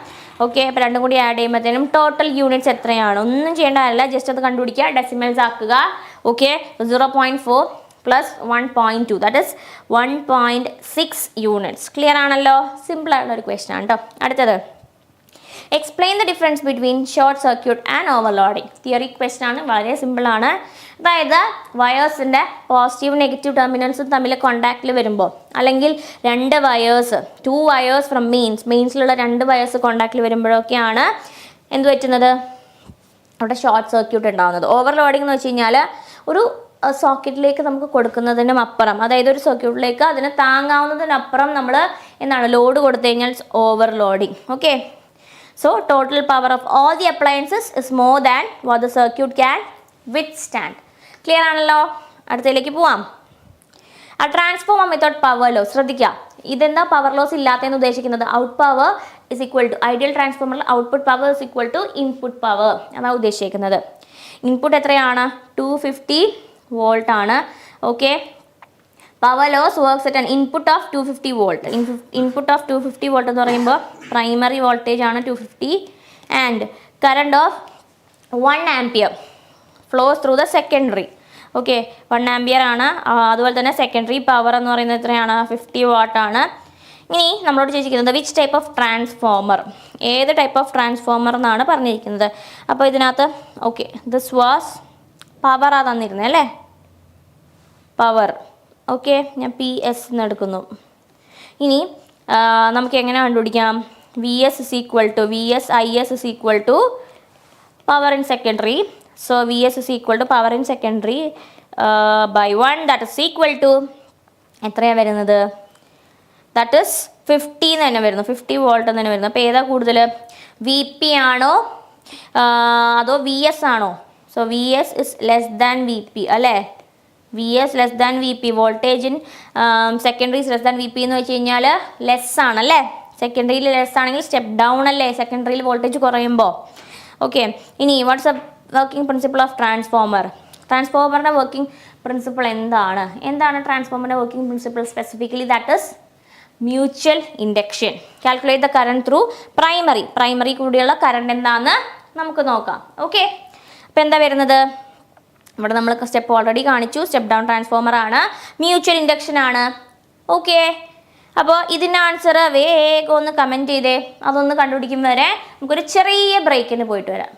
ഓക്കെ, അപ്പോൾ രണ്ടും കൂടി ആഡ് ചെയ്യുമ്പോഴത്തേനും ടോട്ടൽ യൂണിറ്റ്സ് എത്രയാണ്? ഒന്നും ചെയ്യേണ്ടതല്ല, ജസ്റ്റ് അത് കണ്ടുപിടിക്കുക, ഡെസിമൽസ് ആക്കുക. Okay, 0.4 plus 1.2, that is 1.6 units. Clear ആണല്ലോ? സിമ്പിൾ ആയിട്ടുള്ള ഒരു ക്വസ്റ്റൻ ആണ് കേട്ടോ. അടുത്തത്, explain the difference between short circuit and overloading. Theory question ആണ്, വളരെ സിമ്പിളാണ്. അതായത് വയേഴ്സിൻ്റെ പോസിറ്റീവ് നെഗറ്റീവ് ടെർമിനൽസും തമ്മിൽ കോണ്ടാക്റ്റിൽ വരുമ്പോൾ, അല്ലെങ്കിൽ 2 വയേഴ്സ്, 2 വയേഴ്സ് ഫ്രം മെയിൻസിലുള്ള 2 വയേഴ്സ് കോണ്ടാക്റ്റിൽ വരുമ്പോഴൊക്കെയാണ് എന്ത് പറ്റുന്നത്? അവിടെ ഷോർട്ട് സർക്യൂട്ട് ഉണ്ടാകുന്നത്. ഓവർലോഡിംഗ് എന്ന് വെച്ച് കഴിഞ്ഞാൽ ഒരു സോക്കറ്റിലേക്ക് നമുക്ക് കൊടുക്കുന്നതിനും അപ്പുറം, അതായത് ഒരു സർക്യൂട്ടിലേക്ക് അതിന് താങ്ങാവുന്നതിനപ്പുറം നമ്മൾ എന്താണ് ലോഡ് കൊടുത്തു കഴിഞ്ഞാൽ overloading. Okay, so total power of all the appliances is more than what the circuit can withstand. Clear ആണല്ലോ? അടുത്തതിലേക്ക് പോവാം. ആ ട്രാൻസ്ഫോമർ മെത്തേഡ് പവർ ലോസ് ശ്രദ്ധിക്കുക. ഇതെന്താ പവർ ലോസ് ഇല്ലാത്തതെന്ന് ഉദ്ദേശിക്കുന്നത്? Out power is equal to, ideal ട്രാൻസ്ഫോമറിൽ output power is equal to input power, അതാണ് ഉദ്ദേശിക്കുന്നത്. ഇൻപുട്ട് എത്രയാണ്? 250 വോൾട്ട് ആണ്. Okay, power loss works at an input of 250 volt. Input of 250 volt എന്ന് പറയുമ്പോൾ പ്രൈമറി വോൾട്ടേജ് ആണ് 250, and current of 1 ampere flows through the secondary. Okay, 1 ampere ആണ്. അതുപോലെ തന്നെ സെക്കൻഡറി പവർ എന്ന് പറയുന്നത് എത്രയാണ്? 50 വാട്ട് ആണ്. ഇനി നമ്മളോട് ചോദിച്ചിരിക്കുന്നത് വിച്ച് ടൈപ്പ് ഓഫ് ട്രാൻസ്ഫോമർ, ഏത് ടൈപ്പ് ഓഫ് ട്രാൻസ്ഫോമർ എന്നാണ് പറഞ്ഞിരിക്കുന്നത്. അപ്പോൾ ഇതിനകത്ത് ഓക്കെ, ദിസ് വാസ് പവറാ തന്നിരുന്നത് അല്ലേ? പവർ. ഓക്കെ, ഞാൻ PS എന്ന് എടുക്കുന്നു. ഇനി നമുക്ക് എങ്ങനെ കണ്ടുപിടിക്കാം? VS is equal to IS is equal to power in secondary. So VS is equal to power in secondary by 1, that is equal to എത്രയാണ് വരുന്നത്? ദാറ്റ് ഇസ് 50 എന്ന് തന്നെ വരുന്നു, 50 വോൾട്ട് എന്ന് തന്നെ വരുന്നു. അപ്പോൾ ഏതാ കൂടുതൽ? VP ആണോ അതോ VS ആണോ? So VS is less than VP അല്ലേ? VS less than VP, voltage in secondaries less than VP എന്ന് വെച്ച് കഴിഞ്ഞാൽ ലെസ് ആണല്ലേ? സെക്കൻഡറിയിൽ ലെസ് ആണെങ്കിൽ സ്റ്റെപ്പ് ഡൗൺ അല്ലേ സെക്കൻഡറിയിൽ വോൾട്ടേജ് കുറയുമ്പോൾ? ഓക്കെ, ഇനി what's a working principle of transformer? ട്രാൻസ്ഫോമറിൻ്റെ വർക്കിംഗ് പ്രിൻസിപ്പിൾ എന്താണ് ട്രാൻസ്ഫോമറിൻ്റെ working principle specifically? That is mutual induction. Calculate the current through primary കൂടിയുള്ള കറണ്ട് എന്താണെന്ന് നമുക്ക് നോക്കാം. ഓക്കെ, അപ്പോൾ എന്താ വരുന്നത്? ഇവിടെ നമ്മൾ സ്റ്റെപ്പ് ഓൾറെഡി കാണിച്ചു, സ്റ്റെപ്പ് ഡൗൺ ട്രാൻസ്ഫോമർ ആണ്, മ്യൂച്വൽ ഇൻഡക്ഷൻ ആണ്. ഓക്കെ, അപ്പോൾ ഇതിൻ്റെ ആൻസർ വേഗം ഒന്ന് കമൻറ്റ് ചെയ്തേ. അതൊന്ന് കണ്ടുപിടിക്കും വരെ നമുക്കൊരു ചെറിയ ബ്രേക്കിന് പോയിട്ട് വരാം.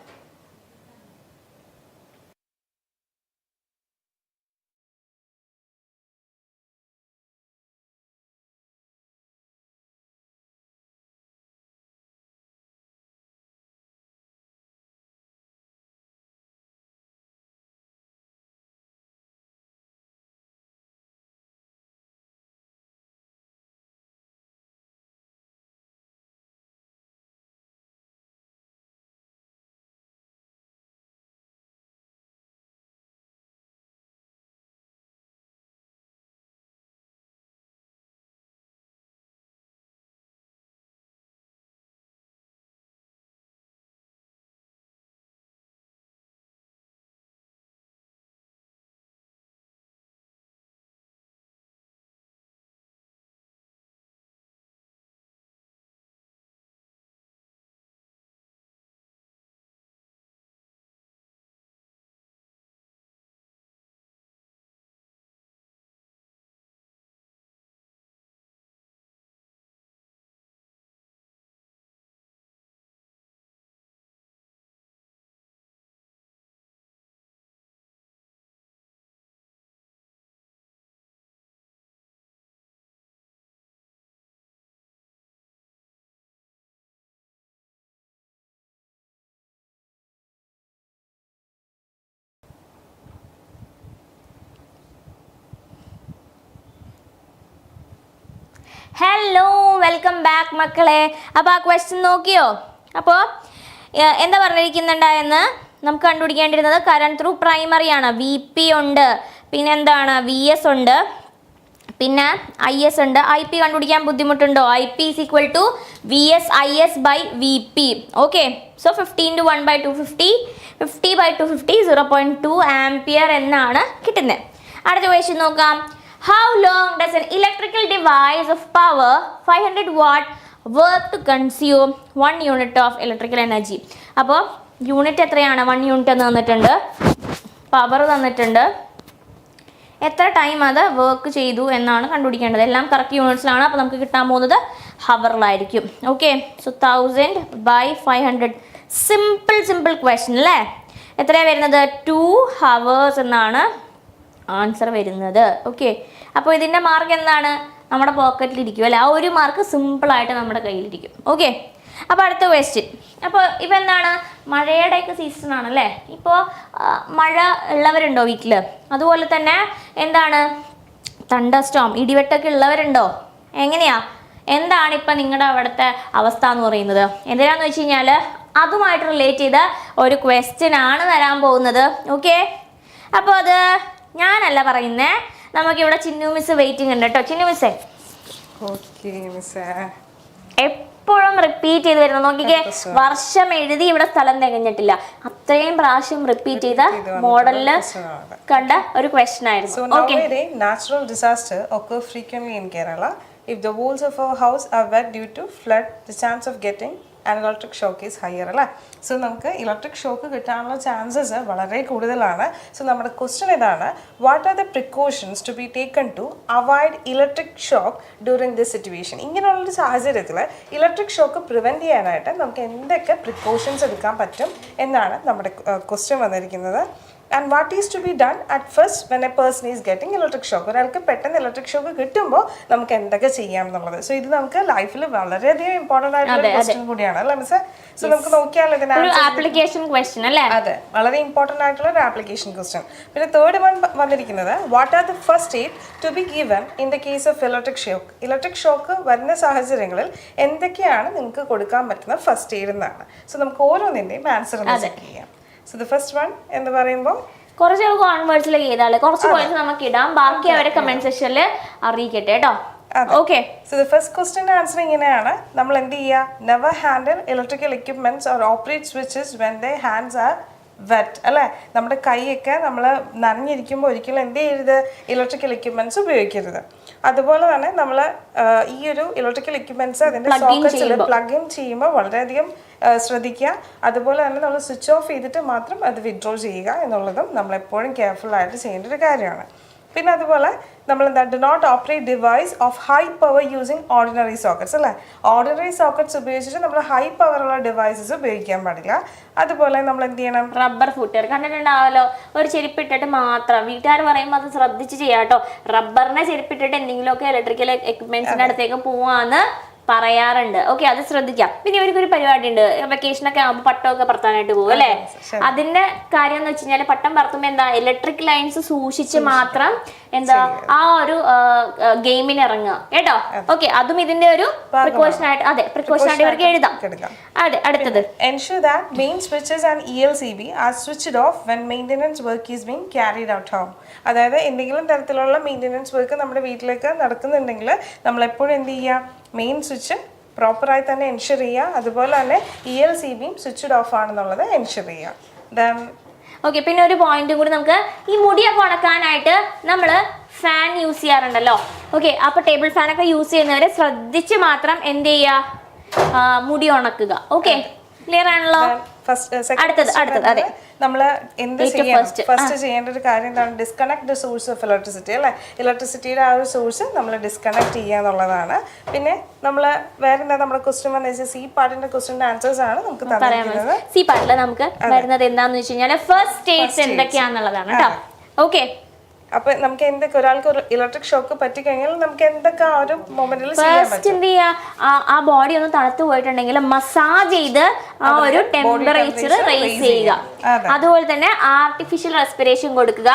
ഹലോ, വെൽക്കം ബാക്ക് മക്കളെ. അപ്പോൾ ആ ക്വസ്റ്റ്യൻ നോക്കിയോ? അപ്പോൾ എന്താ പറഞ്ഞിരിക്കുന്നുണ്ടായെന്ന് നമുക്ക് കണ്ടുപിടിക്കേണ്ടിരുന്നത് കറണ്ട് ത്രൂ പ്രൈമറി ആണ്. വി പി ഉണ്ട്, പിന്നെ എന്താണ് വി എസ് ഉണ്ട്, പിന്നെ ഐ എസ് ഉണ്ട്. ഐ പി കണ്ടുപിടിക്കാൻ ബുദ്ധിമുട്ടുണ്ടോ? I P is equal to V S I S by V P. Okay, so 15 × 1/250, 50/250 0.2 ampere എന്നാണ് കിട്ടുന്നത്. അടുത്ത ക്വസ്റ്റ്യൻ നോക്കാം. How long does an electrical device of power 500 watt work to consume 1 unit of electrical energy? അപ്പോൾ unit എത്രയാണ്? 1 unit എന്ന് തന്നിട്ടുണ്ട്, power തന്നിട്ടുണ്ട്, എത്ര ടൈം അത് വർക്ക് ചെയ്തു എന്നാണ് കണ്ടുപിടിക്കേണ്ടത്. എല്ലാം കറക്റ്റ് യൂണിറ്റ്സിലാണ്. അപ്പോൾ നമുക്ക് കിട്ടാൻ പോകുന്നത് ഹവറിലായിരിക്കും. Okay, so 1000/500. സിമ്പിൾ ക്വസ്റ്റ്യൻ അല്ലേ? എത്രയാണ് വരുന്നത്? 2 hours എന്നാണ് ആൻസർ വരുന്നത്. ഓക്കെ, അപ്പോൾ ഇതിൻ്റെ മാർക്ക് എന്താണ്? നമ്മുടെ പോക്കറ്റിലിരിക്കും അല്ലേ? ആ ഒരു മാർക്ക് സിമ്പിളായിട്ട് നമ്മുടെ കയ്യിലിരിക്കും. ഓക്കെ, അപ്പോൾ അടുത്ത ക്വസ്റ്റ്യൻ. അപ്പോൾ ഇപ്പോൾ എന്താണ്? മഴയുടെയൊക്കെ സീസൺ ആണല്ലേ? ഇപ്പോൾ മഴ ഉള്ളവരുണ്ടോ വീട്ടിൽ? അതുപോലെ തന്നെ എന്താണ് തണ്ടർ സ്റ്റോം, ഇടിവെട്ടൊക്കെ ഉള്ളവരുണ്ടോ? എങ്ങനെയാ, എന്താണ് ഇപ്പം നിങ്ങളുടെ അവിടുത്തെ അവസ്ഥ എന്ന് പറയുന്നത്? എന്തിനാന്ന് വെച്ച് കഴിഞ്ഞാൽ അതുമായിട്ട് റിലേറ്റ് ചെയ്ത ഒരു ക്വസ്റ്റ്യൻ ആണ് വരാൻ പോകുന്നത്. ഓക്കെ, അപ്പോൾ അത് ഞാനല്ല പറയുന്നേ, നമുക്കിവിടെ ചിന്നു മിസ് വെയിറ്റിംഗ് ഉണ്ട് കേട്ടോ. ചിന്നു മിസ്സേ, എപ്പോഴും റിപ്പീറ്റ് ചെയ്ത് വരുന്നത് നോക്കിക്കേ. വർഷം എഴുതി ഇവിടെ സ്ഥലം തികഞ്ഞിട്ടില്ല, അത്രയും പ്രാവശ്യം റിപ്പീറ്റ് ചെയ്ത മോഡലില് കണ്ട ഒരു ക്വസ്റ്റ്യൻ ആയിരുന്നു. Okay, natural disaster occur frequently in Kerala. If the walls of our house are wet due to flood, the chance of getting an electric shock is higher അല്ലേ? സോ നമുക്ക് ഇലക്ട്രിക് ഷോക്ക് കിട്ടാനുള്ള chances വളരെ കൂടുതലാണ്. So നമ്മുടെ question ഇതാണ്, what are the precautions to be taken to avoid electric shock during this situation? ഇങ്ങനെയുള്ളൊരു സാഹചര്യത്തിൽ electric shock prevent ചെയ്യാനായിട്ട് നമുക്ക് എന്തൊക്കെ പ്രിക്കോഷൻസ് എടുക്കാൻ പറ്റും എന്നാണ് നമ്മുടെ ക്വസ്റ്റ്യൻ വന്നിരിക്കുന്നത്. And what is to be done at first when a person is getting electric shock? ഒരാൾക്ക് പെട്ടെന്ന് ഇലക്ട്രിക് ഷോക്ക് കിട്ടുമ്പോൾ നമുക്ക് എന്തൊക്കെ ചെയ്യാം എന്നുള്ളത്. സോ ഇത് നമുക്ക് ലൈഫിൽ വളരെയധികം ഇമ്പോർട്ടൻ്റ് ആയിട്ടുള്ള ക്വസ്റ്റ്യൻ കൂടിയാണ് അല്ലേ മിസ്? സോ നമുക്ക് നോക്കിയാലോ ഇതിന് ആപ്ലിക്കേഷൻ ക്വസ്റ്റ്യൻ അല്ലേ? അതെ, വളരെ ഇമ്പോർട്ടൻ്റ് ആയിട്ടുള്ള ഒരു ആപ്ലിക്കേഷൻ ക്വസ്റ്റ്യൻ. പിന്നെ തേർഡ് വൺ വന്നിരിക്കുന്നത്, what are the first aid to be given in the case of electric shock? Electric shock വരുന്ന സാഹചര്യങ്ങളിൽ എന്തൊക്കെയാണ് നിങ്ങൾക്ക് കൊടുക്കാൻ പറ്റുന്ന ഫസ്റ്റ് എയ്ഡ് എന്നാണ്. സോ നമുക്ക് ഓരോന്നിൻ്റെയും ആൻസർ ചെക്ക് ചെയ്യാം. So the first one എന്ന് പറയുമ്പോൾ കുറച്ച് കോൺവേഴ്സിലേക്ക് ചെയ്താലേ കുറച്ച് പോയിന്റ്സ് നമുക്ക് ഇടാം, ബാക്കി അവരെ കമന്റ് സെക്ഷനിൽ അറിയിക്കട്ടെ കേട്ടോ. ഓക്കെ, സോ ദ ഫസ്റ്റ് ക്വസ്റ്റ്യൻ്റെ ആൻസർ ഇങ്ങനെയാണ്. നമ്മൾ എന്ത് ചെയ്യുക? Never handle electrical equipments or operate switches when the hands are wet അല്ലേ? നമ്മുടെ കൈയൊക്കെ നമ്മൾ നനഞ്ഞിരിക്കുമ്പോൾ ഒരിക്കലും എന്ത് ചെയ്യരുത്? ഇലക്ട്രിക്കൽ എക്യുപ്മെന്റ്സ് ഉപയോഗിക്കരുത്. അതുപോലെ തന്നെ നമ്മൾ ഈ ഒരു ഇലക്ട്രിക്കൽ എക്യുപ്മെന്റ്സ് അതിൻ്റെ സോക്കറ്റ്സിൽ പ്ലഗ് ഇൻ ചെയ്യുമ്പോൾ വളരെയധികം ശ്രദ്ധിക്കുക. അതുപോലെ തന്നെ നമ്മൾ സ്വിച്ച് ഓഫ് ചെയ്തിട്ട് മാത്രം അത് വിഡ്രോ ചെയ്യുക എന്നുള്ളതും നമ്മളെപ്പോഴും കെയർഫുൾ ആയിട്ട് ചെയ്യേണ്ട ഒരു കാര്യമാണ്. പിന്നെ അതുപോലെ നമ്മൾ എന്താ, do not operate device of high power using ordinary sockets അല്ലേ? ഓർഡിനറി സോക്കറ്റ്സ് ഉപയോഗിച്ചിട്ട് നമ്മൾ ഹൈ പവറുള്ള ഡിവൈസസ് ഉപയോഗിക്കാൻ പാടില്ല. അതുപോലെ നമ്മൾ എന്ത് ചെയ്യണം? റബ്ബർ ഫുട്ടർ കണ്ടിട്ടുണ്ടാവല്ലോ, ഒരു ചെരുപ്പിട്ടിട്ട് മാത്രം. വീട്ടുകാർ പറയുമ്പോൾ അത് ശ്രദ്ധിച്ച് ചെയ്യാം കേട്ടോ. റബ്ബറിനെ ചെരുപ്പിട്ടിട്ട് എന്തെങ്കിലുമൊക്കെ ഇലക്ട്രിക്കൽ എക്യുപ്മെന്റ്സിന്റെ അടുത്തേക്ക് പോവാന്ന് പറയാറുണ്ട്. ഓക്കെ, അത് ശ്രദ്ധിക്കാം. പിന്നെ ഇവർക്കൊരു പരിപാടി ഉണ്ട്, വെക്കേഷനൊക്കെ ആകുമ്പോൾ പട്ടമൊക്കെ പറത്താനായിട്ട് പോകും അല്ലേ? അതിന്റെ കാര്യം എന്ന് വെച്ച് കഴിഞ്ഞാൽ പട്ടം പറത്തുമ്പോൾ എന്താ, ഇലക്ട്രിക് ലൈൻസ് സൂക്ഷിച്ച് മാത്രം എന്താ ആ ഒരു ഗെയിമിന് ഇറങ്ങുക കേട്ടോ. ഓക്കെ, അതും ഇതിന്റെ ഒരു പ്രിക്കോഷൻ ആയിട്ട്, അതെ പ്രിക്കോഷൻ ആയിട്ട് ഇവർക്ക് എഴുതാം. അതെ, അടുത്തത് ensure that main switches and ELCB are switched off when maintenance work is being carried out home. അതായത് എന്തെങ്കിലും തരത്തിലുള്ള മെയിൻ്റെനൻസ് വർക്ക് നമ്മുടെ വീട്ടിലേക്ക് നടക്കുന്നുണ്ടെങ്കിൽ നമ്മൾ എപ്പോഴും എന്ത് ചെയ്യുക? മെയിൻ സ്വിച്ച് പ്രോപ്പറായി തന്നെ എൻഷുർ ചെയ്യുക. അതുപോലെ തന്നെ ELCBയും സ്വിച്ച്ഡ് ഓഫ് ആണെന്നുള്ളത് എൻഷുർ ചെയ്യുക. ദെൻ ഓക്കെ, പിന്നെ ഒരു പോയിന്റും കൂടി, നമുക്ക് ഈ മുടിയൊക്കെ ഉണക്കാനായിട്ട് നമ്മൾ ഫാൻ യൂസ് ചെയ്യാറുണ്ടല്ലോ. ഓക്കെ, അപ്പോൾ ടേബിൾ ഫാനൊക്കെ യൂസ് ചെയ്യുന്നവരെ ശ്രദ്ധിച്ച് മാത്രം എന്ത് ചെയ്യുക? മുടി ഉണക്കുക. ഓക്കെ, ക്ലിയർ ആണല്ലോ? അടുത്തത് അതെ, നമ്മൾ എന്ത് ചെയ്യണം? ഫസ്റ്റ് ചെയ്യേണ്ട ഒരു കാര്യം എന്താണ്? Disconnect the source of electricity അല്ലേ? ഇലക്ട്രിസിറ്റിയുടെ ആ ഒരു സോഴ്സ് നമ്മൾ ഡിസ്കണക്ട് ചെയ്യുക എന്നുള്ളതാണ്. പിന്നെ നമ്മൾ വേറെ എന്താ, നമ്മുടെ ക്വസ്റ്റ്യൻ വന്നു വെച്ചാൽ സി പാർട്ടിന്റെ ക്വസ്റ്റ്യന്റെ ആൻസേഴ്സ് ആണ് നമുക്ക് തന്നിരിക്കുന്നത്. സി പാർട്ടിൽ നമുക്ക് വരുന്നത് എന്താണെന്ന് വെച്ച് കഴിഞ്ഞാൽ ഫസ്റ്റ് സ്റ്റേറ്റ്സ് എന്തൊക്കെയാണെന്നുള്ളതാണ് കേട്ടോ. ഓക്കെ, അപ്പൊ നമുക്ക് എന്തൊക്കെ ഒരാൾക്ക് ഒരു ഇലക്ട്രിക് ഷോക്ക് പറ്റിക്കഴിഞ്ഞാൽ നമുക്ക് എന്തൊക്കെ ആ ഒരു മൊമെന്റിൽ ചെയ്യാൻ ഫസ്റ്റ് പറ്റും? എന്ത് ചെയ്യാ, ആ ബോഡി ഒന്ന് തണുത്തു പോയിട്ടുണ്ടെങ്കിൽ മസാജ് ചെയ്ത് ആ ഒരു ടെമ്പറേച്ചർ റേസ് ചെയ്യുക. അതുപോലെ തന്നെ ആർട്ടിഫിഷ്യൽ റെസ്പിറേഷൻ കൊടുക്കുക.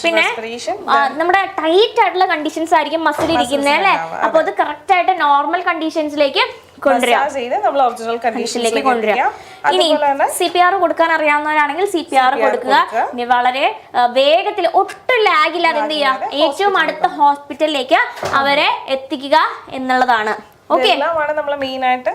പിന്നെ നമ്മുടെ ടൈറ്റ് ആയിട്ടുള്ള കണ്ടീഷൻസ് ആയിരിക്കും മസിൽ ഇരിക്കുന്നത് അല്ലേ, അപ്പൊ അത് കറക്റ്റ് ആയിട്ട് നോർമൽ കണ്ടീഷൻസിലേക്ക് കൊണ്ടുവരാം. ഇനി CPR കൊടുക്കാൻ അറിയാവുന്നവരാണെങ്കിൽ CPR കൊടുക്കുക. ഇനി വളരെ വേഗത്തിൽ ഒട്ടും ലാഗില്ലാതെ എന്ത് ചെയ്യുക, ഏറ്റവും അടുത്ത ഹോസ്പിറ്റലിലേക്ക് അവരെ എത്തിക്കുക എന്നുള്ളതാണ്. ഓക്കെ, നമ്മൾ മെയിൻ ആയിട്ട്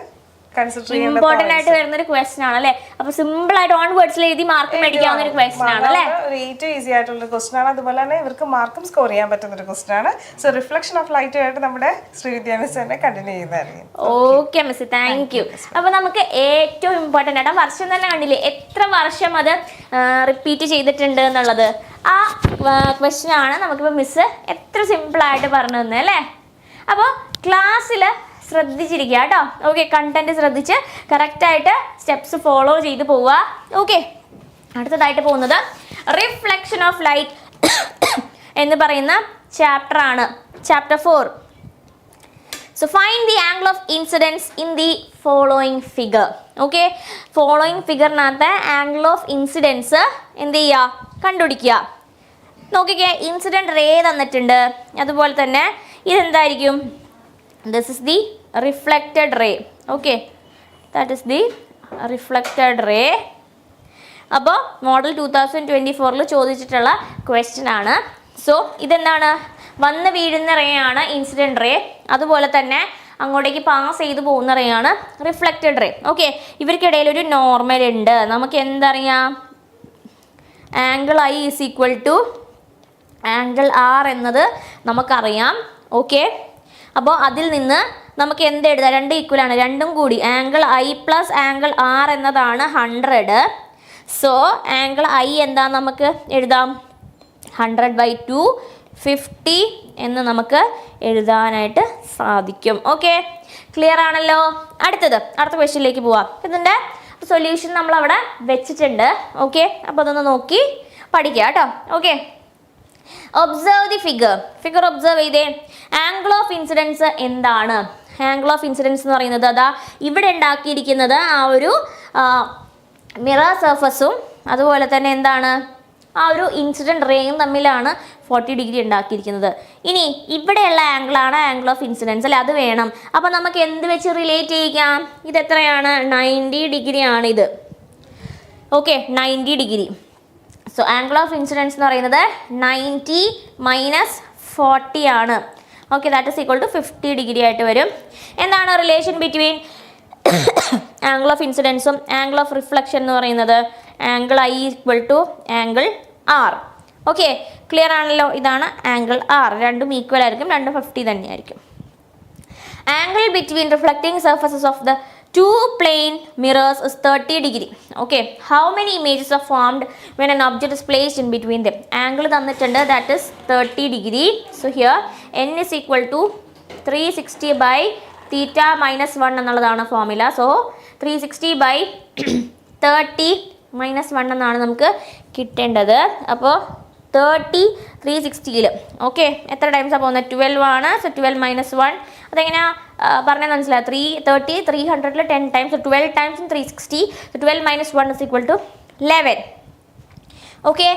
ഇമ്പോർട്ടന്റ് ആയിട്ട് വരുന്ന ഒരു ക്വസ്റ്റൻ ആണ് അല്ലെ. അപ്പൊ സിമ്പിൾ ആയിട്ട് ഓൺ വേർഡ്സിൽ എഴുതി മാർക്ക് മേടിക്കാവുന്ന ഒരു ക്വസ്റ്റൻ ആണ് അല്ലെ. ഏറ്റവും ഈസി ആയിട്ടുള്ള ക്വസ്റ്റൻ ആണ്. അതുപോലെ തന്നെ ഇവർക്ക് മാർക്കും സ്കോർ ചെയ്യാൻ പറ്റുന്ന ഒരു ക്വസ്റ്റൻ ആണ്. സോ റിഫ്ലക്ഷൻ ഓഫ് ലൈറ്റ് ആയിട്ട് നമ്മുടെ ശ്രീവിദ്യ മിസ് തന്നെ കണ്ടിന്യൂ ചെയ്യുന്നതായിരിക്കും. Okay miss, thank you. അപ്പൊ നമുക്ക് ഏറ്റവും ഇമ്പോർട്ടന്റ് ആയിട്ട് വർഷം തന്നെ കണ്ടില്ലേ എത്ര വർഷം അത് റിപ്പീറ്റ് ചെയ്തിട്ടുണ്ട് എന്നുള്ളത്. ആ ക്വസ്റ്റൻ ആണ് നമുക്കിപ്പോ മിസ് എത്ര സിമ്പിൾ ആയിട്ട് പറഞ്ഞു തന്നെ അല്ലേ. അപ്പോൾ ക്ലാസ്സിൽ ശ്രദ്ധിച്ചിരിക്കുക കേട്ടോ. ഓക്കെ, കണ്ടന്റ് ശ്രദ്ധിച്ച് കറക്റ്റായിട്ട് സ്റ്റെപ്സ് ഫോളോ ചെയ്ത് പോവുക. ഓക്കെ, അടുത്തതായിട്ട് പോകുന്നത് റിഫ്ലക്ഷൻ ഓഫ് ലൈറ്റ് എന്ന് പറയുന്ന ചാപ്റ്റർ ആണ്, chapter 4. So find the angle of incidence in the following figure. Okay, following ഫിഗറിനകത്ത് ആംഗിൾ ഓഫ് ഇൻസിഡൻസ് എന്ത് ചെയ്യുക, കണ്ടുപിടിക്കുക. നോക്കിക്കേ, ഇൻസിഡൻറ്റ് റേ തന്നിട്ടുണ്ട്. അതുപോലെ തന്നെ ഇതെന്തായിരിക്കും, this is the reflected ray. Okay, that is the reflected ray. അപ്പോൾ മോഡൽ 2024 ചോദിച്ചിട്ടുള്ള ക്വസ്റ്റ്യൻ ആണ്. സോ ഇതെന്താണ്, വന്ന് വീഴുന്ന റേ ആണ് ഇൻസിഡൻറ്റ് റേ. അതുപോലെ തന്നെ അങ്ങോട്ടേക്ക് പാസ് ചെയ്ത് പോകുന്ന റേ ആണ് റിഫ്ലക്റ്റഡ് റേ. ഓക്കെ, ഇവർക്കിടയിൽ ഒരു നോർമൽ ഉണ്ട്. നമുക്ക് എന്തറിയാം, angle I is equal to angle R എന്നത് നമുക്കറിയാം. ഓക്കെ, അപ്പോൾ അതിൽ നിന്ന് നമുക്ക് എന്ത് എഴുതാം, രണ്ട് ഈക്വലാണ്, രണ്ടും കൂടി angle I plus angle R എന്നതാണ് 100. സോ ആംഗിൾ I എന്താ നമുക്ക് എഴുതാം, 100/2 50 എന്ന് നമുക്ക് എഴുതാനായിട്ട് സാധിക്കും. ഓക്കെ, ക്ലിയർ ആണല്ലോ. അടുത്ത ക്വസ്റ്റ്യനിലേക്ക് പോവാം. ഇതിൻ്റെ സൊല്യൂഷൻ നമ്മളവിടെ വെച്ചിട്ടുണ്ട്. ഓക്കെ, അപ്പോൾ അതൊന്ന് നോക്കി പഠിക്കുക കേട്ടോ. Okay, observe the figure observe ചെയ്തേ. ആംഗിൾ ഓഫ് ഇൻസിഡൻസ് എന്താണ്? ആംഗിൾ ഓഫ് ഇൻസിഡൻസ് എന്ന് പറയുന്നത് അതാ ഇവിടെ ഉണ്ടാക്കിയിരിക്കുന്നത് ആ ഒരു മിറർ സർഫസും അതുപോലെ തന്നെ എന്താണ് ആ ഒരു ഇൻസിഡൻറ്റ് റേയും തമ്മിലാണ് 40 ഡിഗ്രി ഉണ്ടാക്കിയിരിക്കുന്നത്. ഇനി ഇവിടെയുള്ള ആംഗിളാണ് ആംഗിൾ ഓഫ് ഇൻസിഡൻസ് അല്ലേ, അത് വേണം. അപ്പോൾ നമുക്ക് എന്ത് വെച്ച് റിലേറ്റ് ചെയ്യിക്കാം, ഇത് എത്രയാണ്, 90 ഡിഗ്രി ആണ് ഇത്. Okay, 90 degree. So angle of incidence എന്ന് പറയുന്നത് 90 മൈനസ് 40 ആണ്. Okay, that is equal to 50 degree ആയിട്ട് വരും. എന്താണ് റിലേഷൻ ബിറ്റ്വീൻ ആംഗിൾ ഓഫ് ഇൻസിഡൻസും ആംഗിൾ ഓഫ് റിഫ്ലക്ഷൻ എന്ന് പറയുന്നത്? Angle I equal to angle R. Okay, clear ആണല്ലോ. ഇതാണ് ആംഗിൾ R. രണ്ടും ഈക്വൽ ആയിരിക്കും, രണ്ടും 50 തന്നെയായിരിക്കും. Angle between reflecting surfaces of the two plane mirrors is 30 degree. Okay, how many images are formed when an object is placed in between them? Angle തന്നിട്ടുണ്ട്, that is 30 degree. So here n is equal to 360 by theta minus 1 എന്നുള്ളതാണ് formula. So 360 by 30 minus 1 എന്നാണ് നമുക്ക് കിട്ടേണ്ടത്. അപ്പോൾ 30 360 okay, എത്ര ടൈംസാണ് പോകുന്നത്, 12 ആണ്. So 12 minus 1 അതെങ്ങനെയാണ് പറഞ്ഞാൽ മനസ്സിലാവും. 30 300 10 times, 12 times 360. So 12 minus 1 is equal to 11. Okay,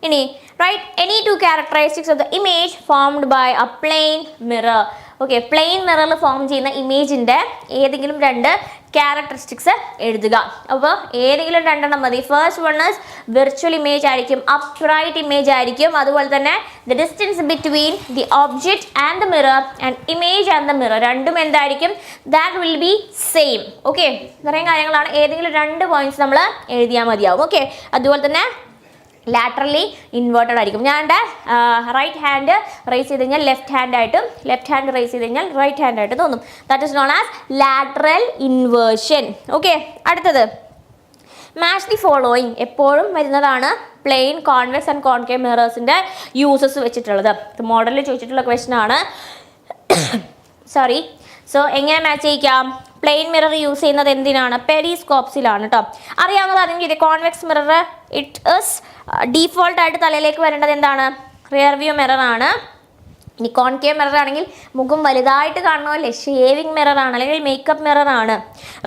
ഇനി write any two characteristics of the image formed by a plane mirror. Okay, plane മിററിൽ ഫോം ചെയ്യുന്ന ഇമേജിൻ്റെ ഏതെങ്കിലും രണ്ട് ക്യാരക്ടറിസ്റ്റിക്സ് എഴുതുക. അപ്പോൾ ഏതെങ്കിലും രണ്ടെണ്ണം മതി. First one is virtual image ആയിരിക്കും, അപ്രൈറ്റ് ഇമേജ് ആയിരിക്കും. അതുപോലെ തന്നെ the distance between the object and the mirror and image and the mirror രണ്ടും എന്തായിരിക്കും, that will be same. Okay, ഇത്രയും കാര്യങ്ങളാണ്. ഏതെങ്കിലും രണ്ട് പോയിന്റ്സ് നമ്മൾ എഴുതിയാൽ മതിയാവും. ഓക്കെ, അതുപോലെ തന്നെ ലാറ്ററലി ഇൻവേർട്ടഡ് ആയിരിക്കും. ഞാൻ എൻ്റെ റൈറ്റ് ഹാൻഡ് റേസ് ചെയ്ത് കഴിഞ്ഞാൽ ലെഫ്റ്റ് ഹാൻഡ് ആയിട്ടും ലെഫ്റ്റ് ഹാൻഡ് റേസ് ചെയ്ത് കഴിഞ്ഞാൽ റൈറ്റ് ഹാൻഡ് ആയിട്ട് തോന്നും. That is known as lateral inversion. Okay, അടുത്തത് മാച്ച് ദി ഫോളോയിങ് എപ്പോഴും വരുന്നതാണ് പ്ലെയിൻ കോൺവെക്സ് ആൻഡ് കോൺകേവ് മിറേഴ്സിൻ്റെ യൂസസ് വെച്ചിട്ടുള്ളത്. മോഡലിൽ ചോദിച്ചിട്ടുള്ള ക്വസ്റ്റൻ ആണ്. സോറി. സോ എങ്ങനെ മാച്ച് ചെയ്യിക്കാം? പ്ലെയിൻ മിറർ യൂസ് ചെയ്യുന്നത് എന്തിനാണ്? പെരിസ്കോപ്സിലാണ് കേട്ടോ. അറിയാവുന്നത് അതിന് convex mirror it is default ആയിട്ട് തലയിലേക്ക് വരേണ്ടത് എന്താണ്? റിയർ വ്യൂ മിറർ ആണ്. ഇനി കോൺകേവ് മിറർ ആണെങ്കിൽ മുഖം വലുതായിട്ട് കാണണമല്ലേ, ഷേവിംഗ് മിറർ ആണ് അല്ലെങ്കിൽ മേക്കപ്പ് മിറർ ആണ്.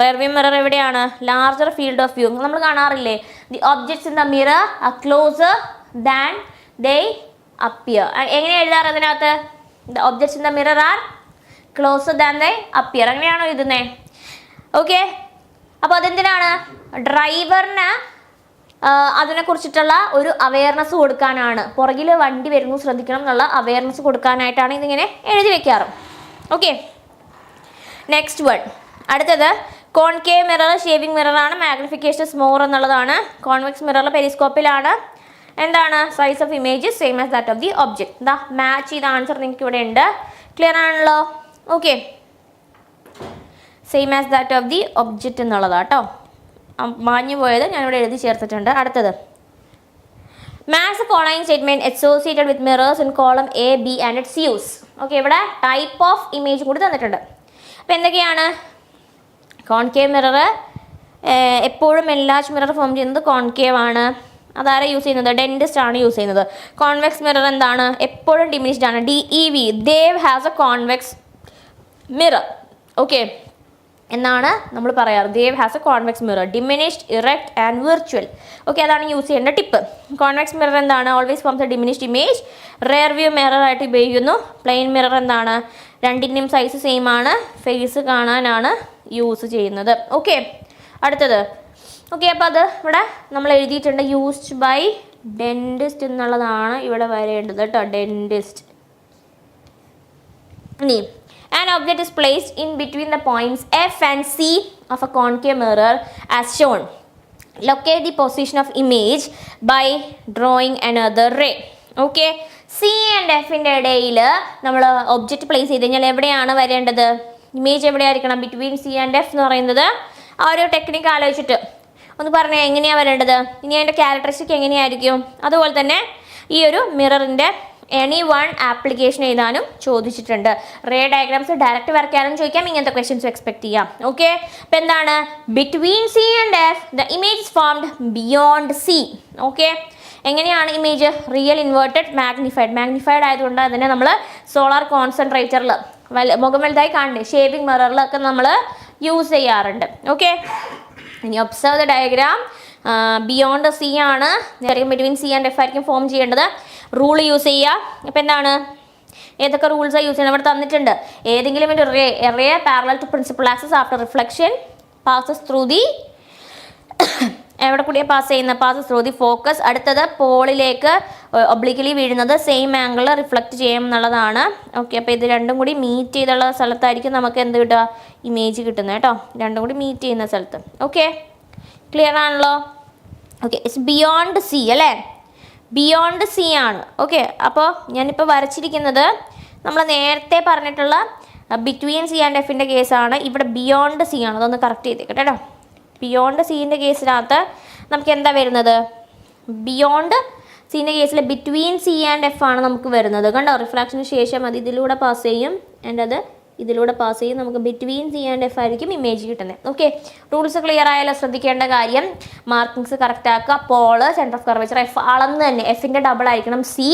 റിയർ വ്യൂ മിറർ എവിടെയാണ്? Larger field of view. നമ്മൾ കാണാറില്ലേ, the objects in the mirror are closer than they appear. എങ്ങനെ എഴുതാറ് അതിനകത്ത്? The objects in the mirror are closer than they appear. അങ്ങനെയാണോ എഴുതുന്നത്? ഓക്കെ. അപ്പോൾ അതെന്തിനാണ്? ഡ്രൈവറിന് അതിനെക്കുറിച്ചിട്ടുള്ള ഒരു അവയർനെസ് കൊടുക്കാനാണ്. പുറകിൽ വണ്ടി വരുന്നു ശ്രദ്ധിക്കണം എന്നുള്ള അവയർനെസ് കൊടുക്കാനായിട്ടാണ് ഇതിങ്ങനെ എഴുതി വെക്കാറ്. Okay, next one. അടുത്തത് കോൺകേവ് മിറർ ഷേവിംഗ് മിററാണ്. മാഗ്നിഫിക്കേഷൻ മോർ എന്നുള്ളതാണ്. കോൺവെക്സ് മിററിൽ പെരിസ്കോപ്പിലാണ്. എന്താണ്? Size of image same as that of the object. ദാ മാച്ച് ചെയ്ത ആൻസർ നിങ്ങൾക്ക് ഇവിടെ ഉണ്ട്. ക്ലിയർ ആണല്ലോ? Okay, same as that of the object എന്നുള്ളതാട്ടോ. മാഞ്ഞു പോയത് ഞാനിവിടെ എഴുതി ചേർത്തിട്ടുണ്ട്. അടുത്തത് match the following statement associated with mirrors in column A B and its use. Okay, ഇവിടെ ടൈപ്പ് ഓഫ് ഇമേജ് കൂടി തന്നിട്ടുണ്ട്. അപ്പോൾ എന്തൊക്കെയാണ്? കോൺകേവ് മിറർ എപ്പോഴും എൻലാർജ് മിറർ ഫോം ചെയ്യുന്നത് കോൺകേവ് ആണ്. അതാരെ യൂസ് ചെയ്യുന്നത്? ഡെന്റിസ്റ്റ് ആണ് യൂസ് ചെയ്യുന്നത്. കോൺവെക്സ് മിറർ എന്താണ്? എപ്പോഴും ഡിമിനിഷ്ഡ് ആണ്. DEV, Dev has A convex mirror. Okay എന്നാണ് നമ്മൾ പറയാറ്. Dev has A convex mirror. Diminished, erect and virtual. Okay, അതാണ് യൂസ് ചെയ്യേണ്ട ടിപ്പ്. കോൺവെക്സ് മിറർ എന്താണ്? Always forms A diminished image. Rear view mirror ആയിട്ട് ഉപയോഗിക്കുന്നു. പ്ലെയിൻ മിറർ എന്താണ്? രണ്ടിൻ്റെയും സൈസ് സെയിം ആണ്. ഫേസ് കാണാനാണ് യൂസ് ചെയ്യുന്നത്. ഓക്കെ, അടുത്തത്. ഓക്കെ, അപ്പോൾ അത് ഇവിടെ നമ്മൾ എഴുതിയിട്ടുണ്ട്. യൂസ്ഡ് ബൈ ഡെന്റിസ്റ്റ് എന്നുള്ളതാണ് ഇവിടെ വരേണ്ടത് കേട്ടോ. ഡെന്റിസ്റ്റ്. ഇനി an object is placed in between the points F and C of a concave mirror as shown. Locate the position of image by drawing another ray. Okay, C and F ൻ്റെ ഇടയിൽ നമ്മൾ object place ചെയ്ത് കഴിഞ്ഞാൽ എവിടെയാണ് വരേണ്ടത്? Image എവിടെയായിരിക്കണം? Between C and F എന്ന് പറയുന്നത്. ആ ഒരു ടെക്നിക്ക് ആലോചിച്ചിട്ട് ഒന്ന് പറഞ്ഞാൽ എങ്ങനെയാണ് വരേണ്ടത്? ഇനി അതിൻ്റെ ക്യാരക്ടറിസ്റ്റിക് എങ്ങനെയായിരിക്കും? അതുപോലെ തന്നെ ഈ ഒരു മിററിൻ്റെ എനി വൺ ആപ്ലിക്കേഷൻ എഴുതാനും ചോദിച്ചിട്ടുണ്ട്. റേ ഡയഗ്രാംസ് ഡയറക്റ്റ് വരയ്ക്കാനും ചോദിക്കാം. ഇങ്ങനത്തെ ക്വസ്റ്റ്യൻസ് എക്സ്പെക്ട് ചെയ്യാം. ഓക്കെ, അപ്പോൾ എന്താണ്? Between C and F the image is formed beyond C. Okay, എങ്ങനെയാണ് ഇമേജ്? റിയൽ ഇൻവേർട്ടഡ് മാഗ്നിഫൈഡ് ആയതുകൊണ്ട് അതിനെ നമ്മൾ സോളാർ കോൺസെൻട്രേറ്ററിൽ മുഖം വലുതായി കാണണ്ടേ, ഷേവിംഗ് മിററിലൊക്കെ നമ്മൾ യൂസ് ചെയ്യാറുണ്ട്. ഓക്കെ, ഇനി observe the diagram. Beyond C ആണ്. ബിറ്റ്വീൻ C and F ആയിരിക്കും ഫോം ചെയ്യേണ്ടത്. റൂൾ യൂസ് ചെയ്യുക. അപ്പോൾ എന്താണ്? ഏതൊക്കെ റൂൾസാണ് യൂസ് ചെയ്യുന്നത്? ഇവിടെ തന്നിട്ടുണ്ട്. ഏതെങ്കിലും ഒരു ray parallel to principal axis after reflection passes through the എവിടെ കൂടിയാണ് പാസ് ചെയ്യുന്നത്? Passes through the focus. അടുത്തത് പോളിലേക്ക് ഒബ്ലിക്കലി വീഴുന്നത് സെയിം ആംഗിളിൽ റിഫ്ലക്റ്റ് ചെയ്യും എന്നുള്ളതാണ്. ഓക്കെ, അപ്പോൾ ഇത് രണ്ടും കൂടി മീറ്റ് ചെയ്തുള്ള സ്ഥലത്തായിരിക്കും നമുക്ക് എന്ത് കിട്ടുക? ഇമേജ് കിട്ടുന്നത് കേട്ടോ. രണ്ടും കൂടി മീറ്റ് ചെയ്യുന്ന സ്ഥലത്ത്. ഓക്കെ, ക്ലിയർ ആണല്ലോ? ഓക്കെ, ഇറ്റ്സ് ബിയോണ്ട് C അല്ലേ? ബിയോണ്ട് C ആണ്. ഓക്കെ, അപ്പോൾ ഞാനിപ്പോൾ വരച്ചിരിക്കുന്നത് നമ്മൾ നേരത്തെ പറഞ്ഞിട്ടുള്ള ബിറ്റ്വീൻ C and F ൻ്റെ കേസാണ്. ഇവിടെ ബിയോണ്ട് C ആണ്. അതൊന്ന് കറക്റ്റ് ചെയ്തേക്കട്ടെ കേട്ടോ. ബിയോണ്ട് C-ൻ്റെ കേസിനകത്ത് നമുക്ക് എന്താ വരുന്നത്? ബിയോണ്ട് C-ൻ്റെ കേസിൽ ബിറ്റ്വീൻ C and F ആണ് നമുക്ക് വരുന്നത്. കണ്ടോ, റിഫ്രാക്ഷന് ശേഷം അത് ഇതിലൂടെ പാസ് ചെയ്യും ആൻഡ് അത് ഇതിലൂടെ പാസ് ചെയ്യും. നമുക്ക് ബിറ്റ്വീൻ C and F ആയിരിക്കും ഇമേജ് കിട്ടുന്നത്. ഓക്കെ, റൂൾസ് ക്ലിയർ ആയാലോ? ശ്രദ്ധിക്കേണ്ട കാര്യം മാർക്കിങ്സ് കറക്റ്റ് ആക്കുക. Pole centre of curvature F അളന്ന് തന്നെ F-ൻ്റെ ഡബിൾ ആയിരിക്കണം C.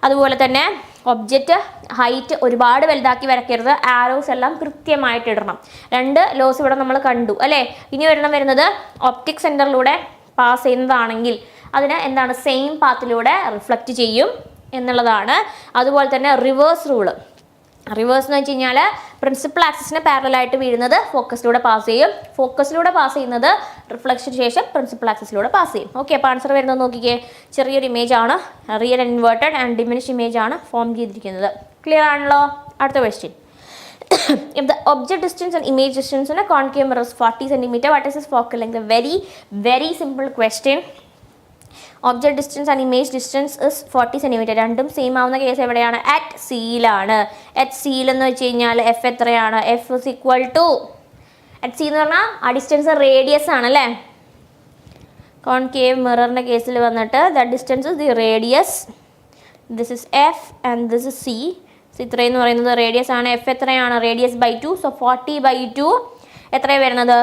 അതുപോലെ തന്നെ ഒബ്ജക്റ്റ് ഹൈറ്റ് ഒരുപാട് വലുതാക്കി വരയ്ക്കരുത്. ആരോസ് എല്ലാം കൃത്യമായിട്ട് ഇടണം. രണ്ട് ലോസ് ഇവിടെ നമ്മൾ കണ്ടു അല്ലേ? ഇനി ഒരെണ്ണം വരുന്നത് ഒപ്റ്റിക് സെൻറ്ററിലൂടെ പാസ് ചെയ്യുന്നതാണെങ്കിൽ അതിന് എന്താണ്? സെയിം പാത്തിലൂടെ റിഫ്ലക്റ്റ് ചെയ്യും എന്നുള്ളതാണ്. അതുപോലെ തന്നെ റിവേഴ്സ് റൂള്. റിവേഴ്സ് എന്ന് വെച്ച് കഴിഞ്ഞാൽ പ്രിൻസിപ്പൽ ആക്സിസിന് പാരലായിട്ട് വീഴുന്നത് ഫോക്കസിലൂടെ പാസ് ചെയ്യും. ഫോക്കസിലൂടെ പാസ് ചെയ്യുന്നത് റിഫ്ലക്ഷന് ശേഷം പ്രിൻസിപ്പൽ ആക്സിസിലൂടെ പാസ് ചെയ്യും. ഓക്കെ, അപ്പോൾ ആൻസർ വരുന്നത് നോക്കിക്കേ. ചെറിയൊരു ഇമേജ് ആണ്. Real inverted and diminish image ആണ് ഫോം ചെയ്തിരിക്കുന്നത്. ക്ലിയർ ആണല്ലോ? അടുത്ത question. If the object distance and image distance in a concave mirror is 40 cm, what is its focal length? A very simple question. Object distance and image distance is 40 cm. രണ്ടും same ആവുന്ന case എവിടെയാണ്? At സിയിലാണ്. At സിയിൽ എന്ന് വെച്ച് കഴിഞ്ഞാൽ F എത്രയാണ്? F is equal to at C എന്ന് പറഞ്ഞാൽ ആ ഡിസ്റ്റൻസ് റേഡിയസ് ആണ് അല്ലേ? കോൺകേവ് മിററിൻ്റെ കേസിൽ വന്നിട്ട് the distance is the radius. This is F and this is C. ഇത്രയെന്ന് പറയുന്നത് റേഡിയസ് ആണ്. എഫ് എത്രയാണ്? Radius by 2. സോ 40/2 എത്രയാണ് വരുന്നത്?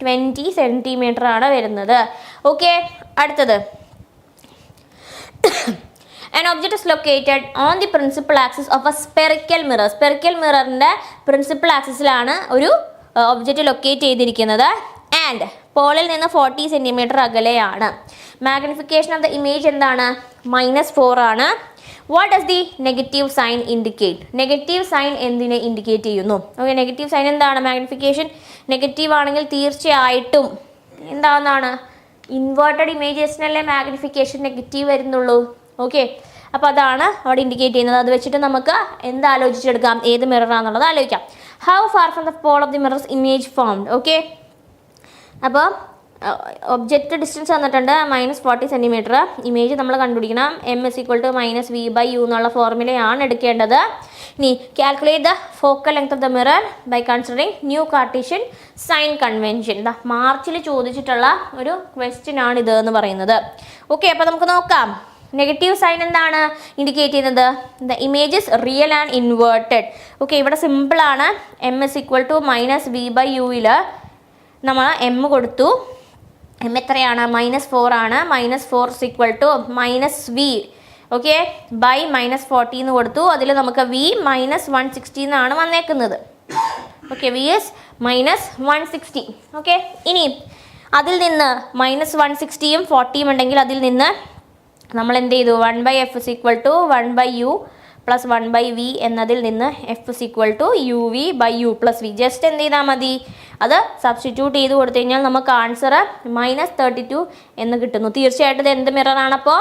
20 സെൻറ്റിമീറ്റർ ആണ് വരുന്നത്. ഓക്കെ, അടുത്തത് An object is located on the principal axis of a spherical mirror. Spherical mirrorന്റെ principal axisലാണ് ഒരു ഒബ്ജക്റ്റ് ലൊക്കേറ്റ് ചെയ്തിരിക്കുന്നത്. ആൻഡ് പോളിൽ നിന്ന് 40 സെൻറ്റിമീറ്റർ അകലെയാണ്. മാഗ്നിഫിക്കേഷൻ ഓഫ് ദ ഇമേജ് എന്താണ്? -4 ആണ്. What does the negative sign indicate? Negative sign എന്തിനെ indicate ചെയ്യുന്നു? Okay, negative sign എന്താണ്? Magnification negative ആണെങ്കിൽ തീർച്ചയായിട്ടും എന്താണെന്നാണ്? ഇൻവേർട്ടഡ് ഇമേജസിനല്ലേ മാഗ്നിഫിക്കേഷൻ നെഗറ്റീവ് വരുന്നുള്ളൂ. ഓക്കെ, അപ്പോൾ അതാണ് അവിടെ ഇൻഡിക്കേറ്റ് ചെയ്യുന്നത്. അത് വെച്ചിട്ട് നമുക്ക് എന്ത് ആലോചിച്ചെടുക്കാം? ഏത് മിററാണെന്നുള്ളത് ആലോചിക്കാം. How far from the pole of the mirrors image formed? Okay, അപ്പോൾ ഒബ്ജക്റ്റ് ഡിസ്റ്റൻസ് തന്നിട്ടുണ്ട് -40 സെൻറ്റിമീറ്റർ. ഇമേജ് നമ്മൾ കണ്ടുപിടിക്കണം. m = -v/u എന്നുള്ള ഫോർമുലയാണ് എടുക്കേണ്ടത്. ഇനി calculate the focal length of the mirror by considering new Cartesian sign convention. മാർച്ചിൽ ചോദിച്ചിട്ടുള്ള ഒരു ക്വസ്റ്റ്യൻ ആണ് ഇത് എന്ന് പറയുന്നത്. ഓക്കെ, അപ്പോൾ നമുക്ക് നോക്കാം. നെഗറ്റീവ് സൈൻ എന്താണ് ഇൻഡിക്കേറ്റ് ചെയ്യുന്നത്? The image is real and inverted. Okay, ഇവിടെ സിമ്പിളാണ്. m =-v/u നമ്മൾ m കൊടുത്തു. m എത്രയാണ്? -4 ആണ്. -4 = -v. ഓക്കെ, ബൈ -40 എന്ന് കൊടുത്തു. അതിൽ നമുക്ക് v -160 എന്നാണ് വന്നേക്കുന്നത്. Okay, v is -160. ഓക്കെ, ഇനി അതിൽ നിന്ന് -160യും 40യും ഉണ്ടെങ്കിൽ അതിൽ നിന്ന് നമ്മൾ എന്ത് ചെയ്തു? 1/f = 1/u + 1/v എന്നതിൽ നിന്ന് f = uv/u + v. ജസ്റ്റ് എന്ത് ചെയ്താൽ മതി? അത് സബ്സ്റ്റിറ്റ്യൂട്ട് ചെയ്ത് കൊടുത്തു കഴിഞ്ഞാൽ നമുക്ക് ആൻസർ -32 എന്ന് കിട്ടുന്നു. തീർച്ചയായിട്ടും ഇത് എന്ത് മിററാണ്? അപ്പോൾ